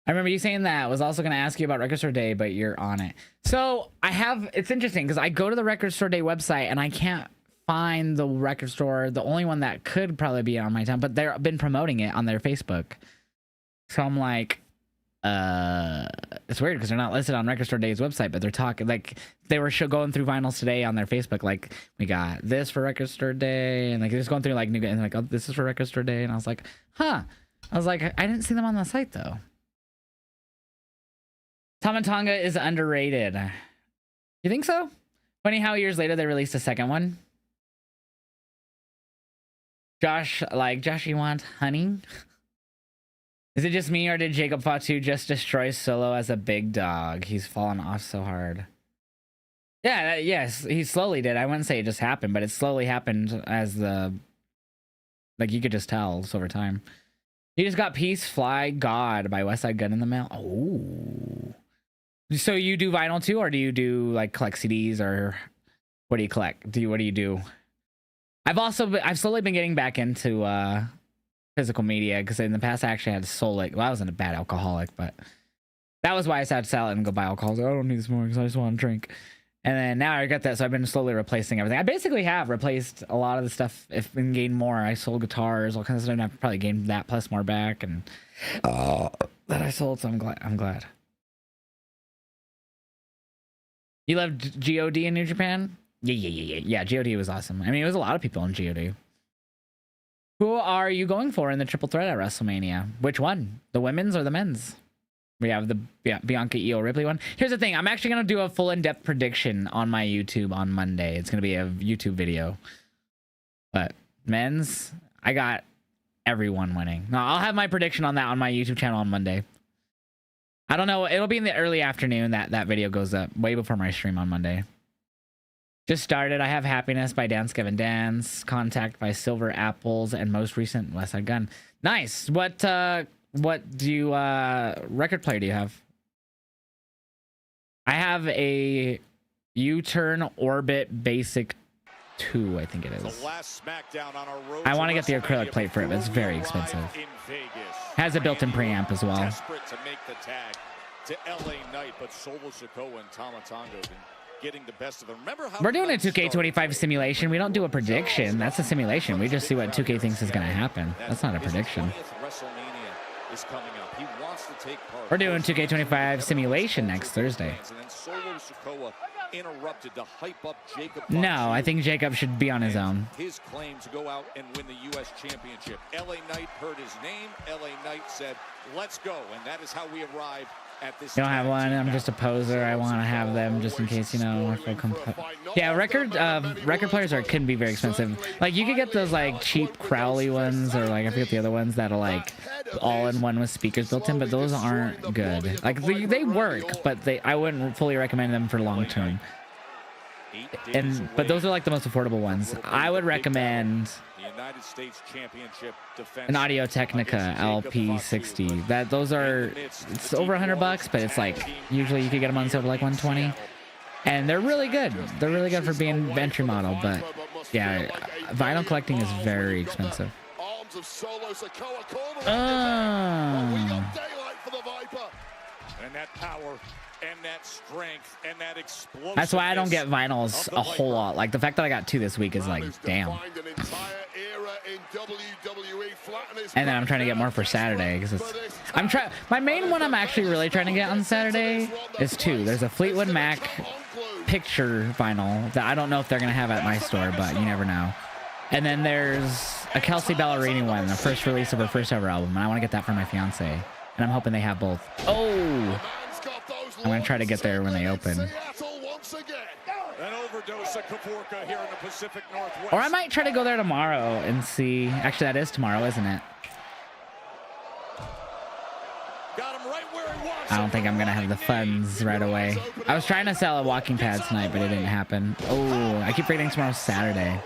I remember you saying that. I was also going to ask you about Record Store Day, but you're on it. So it's interesting because I go to the Record Store Day website and I can't find the record store. The only one that could probably be on my town, but they've been promoting it on their Facebook. So I'm like, it's weird because they're not listed on Record Store Day's website, but they're talking like they were going through vinyls today on their Facebook. Like, we got this for Record Store Day, and like they're just going through like new and like, oh, this is for Record Store Day, and I was like, huh. I was like, I didn't see them on the site though. Tama Tonga is underrated. You think so? Funny how years later they released a second one. Josh, you want honey? Is it just me or did Jacob Fatu just destroy Solo as a big dog? He's fallen off so hard. Yeah, yes, he slowly did. I wouldn't say it just happened, but it slowly happened as you could just tell over time. He just got Peace Fly God by Westside Gun in the mail. Oh. So you do vinyl too, or do you do like collect CDs, or what do you collect? What do you do? I've slowly been getting back into physical media because in the past I actually had to sold it. Well, I wasn't a bad alcoholic, but that was why I had to sell it and go buy alcohol. I don't need this more because I just want to drink. And then now I got that, so I've been slowly replacing everything. I basically have replaced a lot of the stuff. If and gained more, I sold guitars, all kinds of stuff. And I've probably gained that plus more back, and that I sold. So I'm glad. You loved God in New Japan? Yeah. God was awesome. I mean, it was a lot of people in God. Who are you going for in the triple threat at WrestleMania? Which one? The women's or the men's? We have the Bianca Io Ripley one. Here's the thing. I'm actually going to do a full in-depth prediction on my YouTube on Monday. It's going to be a YouTube video. But men's, I got everyone winning. No, I'll have my prediction on that on my YouTube channel on Monday. I don't know. It'll be in the early afternoon that video goes up, way before my stream on Monday. Just started. I have Happiness by Dance Gavin Dance, Contact by Silver Apples, and most recent West Side Gun. Nice. What do you record player do you have? I have a U-Turn Orbit Basic 2, I think it is. I want to get the acrylic plate for it, but it's very expensive. Has a built-in preamp as well. Desperate to make the tag to LA Knight, but Solo Sikoa and Tama Tonga getting the best of them. Remember how We're doing a 2K25 simulation. We don't do a prediction. That's a simulation. We just see what 2K thinks is going to happen. That's not a prediction. WrestleMania is coming up. He wants to take part. We're doing 2K25 simulation next Thursday. And then Solo Sikoa interrupted to hype up Jacob. No, I think Jacob should be on his own. His claim to go out and win the U.S. Championship. LA Knight heard his name. LA Knight said, "Let's go," and that is how we arrived at this. You don't have one. I'm just a poser. I want to have them just in case, you know, if I come. Yeah, record players can be very expensive. Like you could get those like cheap Crowley ones, or like I forget the other ones that are like all in one with speakers built in, but those aren't good. Like they work, but I wouldn't fully recommend them for long term. But those are like the most affordable ones. I would recommend United States Championship defense, an Audio Technica LP60. Those are, it's over $100, but it's like usually you could get them on sale for like 120, and they're really good. They're really good for being entry model. But yeah, vinyl collecting is very expensive. And that power and that strength and that explosion. That's why I don't get vinyls a whole lot. Like the fact that I got 2 this week is like, damn. And then I'm trying to get more for Saturday because my main one I'm actually really trying to get on Saturday is 2. There's a Fleetwood Mac picture vinyl that I don't know if they're gonna have at my store, but you never know. And then there's a Kelsey Ballerini one, the first release of her first ever album, and I want to get that for my fiance. And I'm hoping they have both. Oh, I'm gonna try to get there when they open. An overdose of Kavorka here in the Pacific Northwest. Or I might try to go there tomorrow and see. Actually, that is tomorrow, isn't it? I don't think I'm gonna have the funds right away. I was trying to sell a walking pad tonight, but it didn't happen. Oh, I keep forgetting tomorrow's Saturday.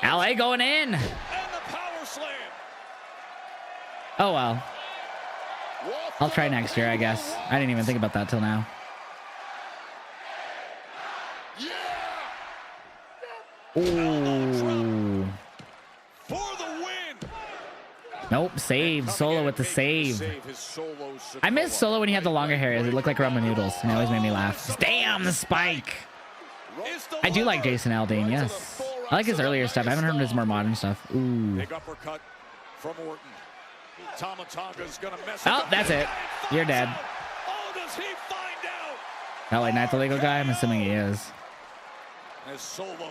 LA going in. Oh well. I'll try next year, I guess. I didn't even think about that till now. Ooh. Nope, save. Solo with the save. I miss Solo when he had the longer hair. It looked like ramen noodles, and it always made me laugh. Damn, the spike. I do like Jason Aldean, yes. I like his earlier stuff. I haven't heard his more modern stuff. Ooh. Big uppercut from Orton. Tama Tonga's gonna mess Oh, that's it. You're dead. Oh, does he find out? LA Knight the legal guy? I'm assuming he is. As Solo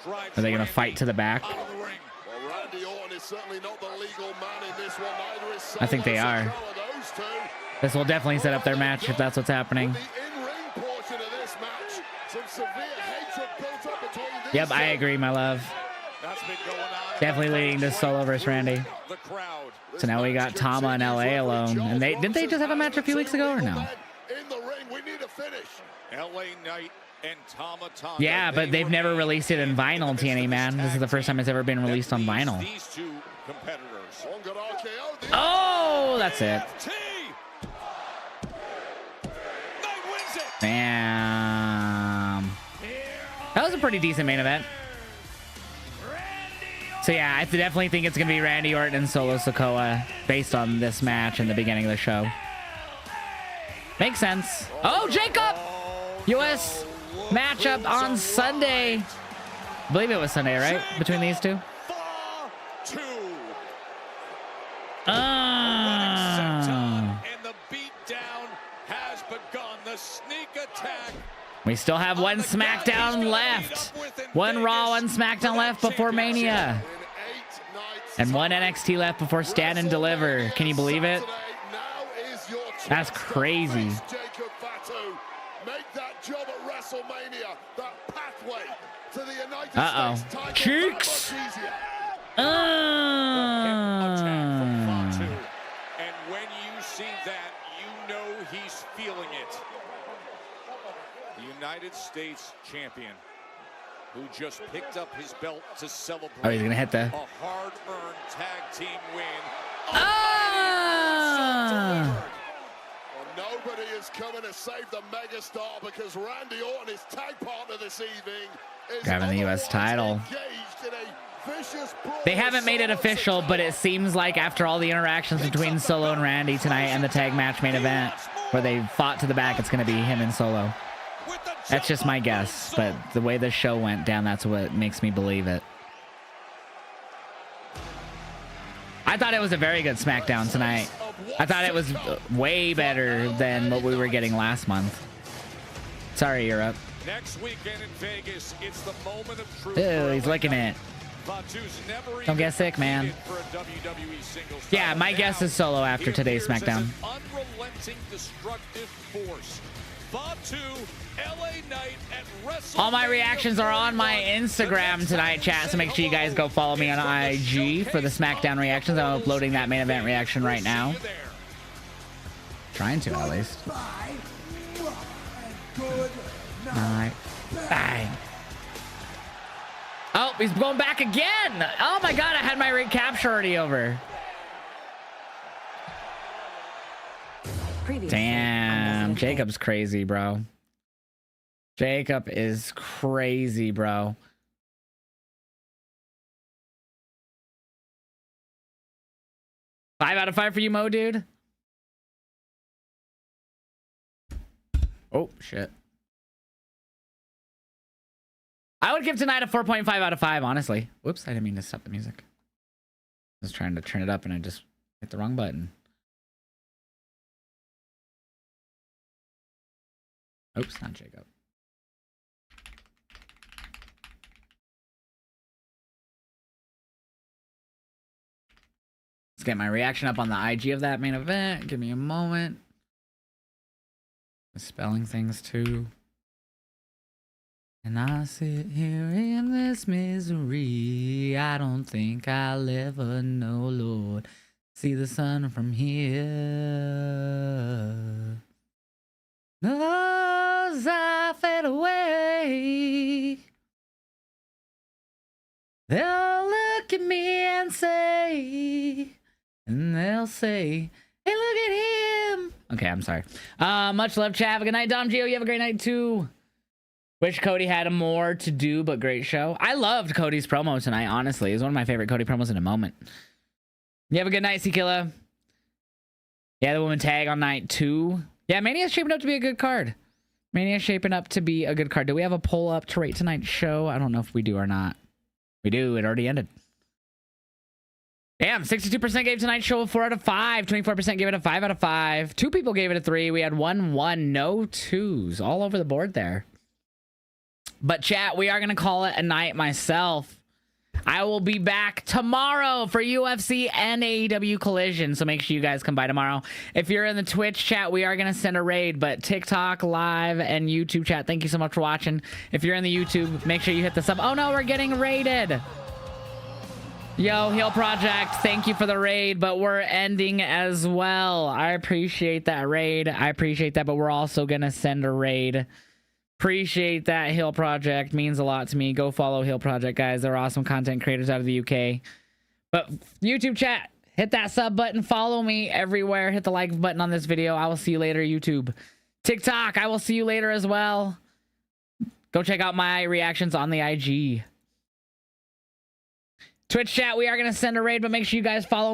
Are they gonna fight to the back? out of the ring. Well, Randy Orton is certainly not the legal man in this one. Neither is I think they are. those two. This will definitely set up their match if that's what's happening. In-ring portion of this match, some severe hatred built up between these Yep, I agree, my love. That's been going on. Definitely leading to Solo versus Randy. The crowd. So now we got Tama and LA alone. And didn't they just have a match a few weeks ago or no? In the ring, we need a finish. LA Knight and Tama Tonga. Yeah, but they've never released it in vinyl, TNA, man. This is the first time it's ever been released on vinyl. These two competitors. Oh, that's it. Damn. That was a pretty decent main event. So yeah, I definitely think it's going to be Randy Orton and Solo Sikoa based on this match in the beginning of the show. Makes sense. Oh, Jacob! U.S. matchup on Sunday. I believe it was Sunday, right? Between these two? And the beatdown has begun. The sneak attack. We still have one SmackDown left. One Raw, one SmackDown left before Mania. And one NXT left before Stand and Deliver. Can you believe it? That's crazy. Uh-oh. Cheeks! And when you see that, you know he's feeling it. The United States champion, who just picked up his belt to celebrate Oh, he's gonna hit the... a hard-earned tag team win. Ah! Well, nobody is coming to save the megastar because Randy Orton, his tag partner this evening, is grabbing the U.S. title. engaged in a vicious brawl. They haven't made it official, but it seems like after all the interactions between Solo and Randy tonight and the tag match main event, where they fought to the back, it's gonna be him and Solo. That's just my guess, but the way the show went down, that's what makes me believe it. I thought it was a very good SmackDown tonight. I thought it was way better than what we were getting last month. Sorry, Europe. Next weekend in Vegas, it's the moment of truth. Ew, he's licking it. Don't get sick, man. Yeah, my guess is Solo after today's SmackDown. Unrelenting, destructive force. Batu, LA Knight at All my reactions are on my Instagram tonight, chat, so make sure you guys go follow me on IG for the SmackDown reactions. I'm uploading that main event reaction right now. Trying to, at least. Alright. Bang. Oh, he's going back again. Oh my god, I had my recapture already over. Damn, Jacob's crazy, bro. Jacob is crazy, bro. Five out of 5 for you, Mo, dude. Oh, shit. I would give tonight a 4.5 out of 5, honestly. Whoops, I didn't mean to stop the music. I was trying to turn it up and I just hit the wrong button. Oops, not Jacob. Let's get my reaction up on the IG of that main event. Give me a moment. Spelling things too. And I sit here in this misery. I don't think I'll ever know, Lord. See the sun from here. As I fade away, they'll look at me and say, hey, look at him. Okay, I'm sorry. Much love, chat. Have a good night, Dom Gio. You have a great night too. Wish Cody had more to do, but great show. I loved Cody's promo tonight, honestly. It was one of my favorite Cody promos in a moment. You have a good night, C-Killa. Yeah, the woman tag on night 2. Yeah, Mania's shaping up to be a good card. Mania's shaping up to be a good card. Do we have a poll up to rate tonight's show? I don't know if we do or not. We do. It already ended. Damn, 62% gave tonight's show a 4 out of 5. 24% gave it a 5 out of 5. 2 people gave it a 3. We had 1, no 2s. All over the board there. But chat, we are going to call it a night myself. I will be back tomorrow for UFC and AEW Collision, so make sure you guys come by tomorrow. If you're in the Twitch chat, we are going to send a raid, but TikTok, Live, and YouTube chat, thank you so much for watching. If you're in the YouTube, make sure you hit the sub. Oh no, we're getting raided. Yo, Heel Project, thank you for the raid, but we're ending as well. I appreciate that raid. I appreciate that, but we're also going to send a raid. Appreciate that, Hill Project. Means a lot to me. Go follow Hill Project, guys. They're awesome content creators out of the UK. But YouTube chat, hit that sub button. Follow me everywhere. Hit the like button on this video. I will see you later, YouTube. TikTok, I will see you later as well. Go check out my reactions on the IG. Twitch chat, we are going to send a raid, but make sure you guys follow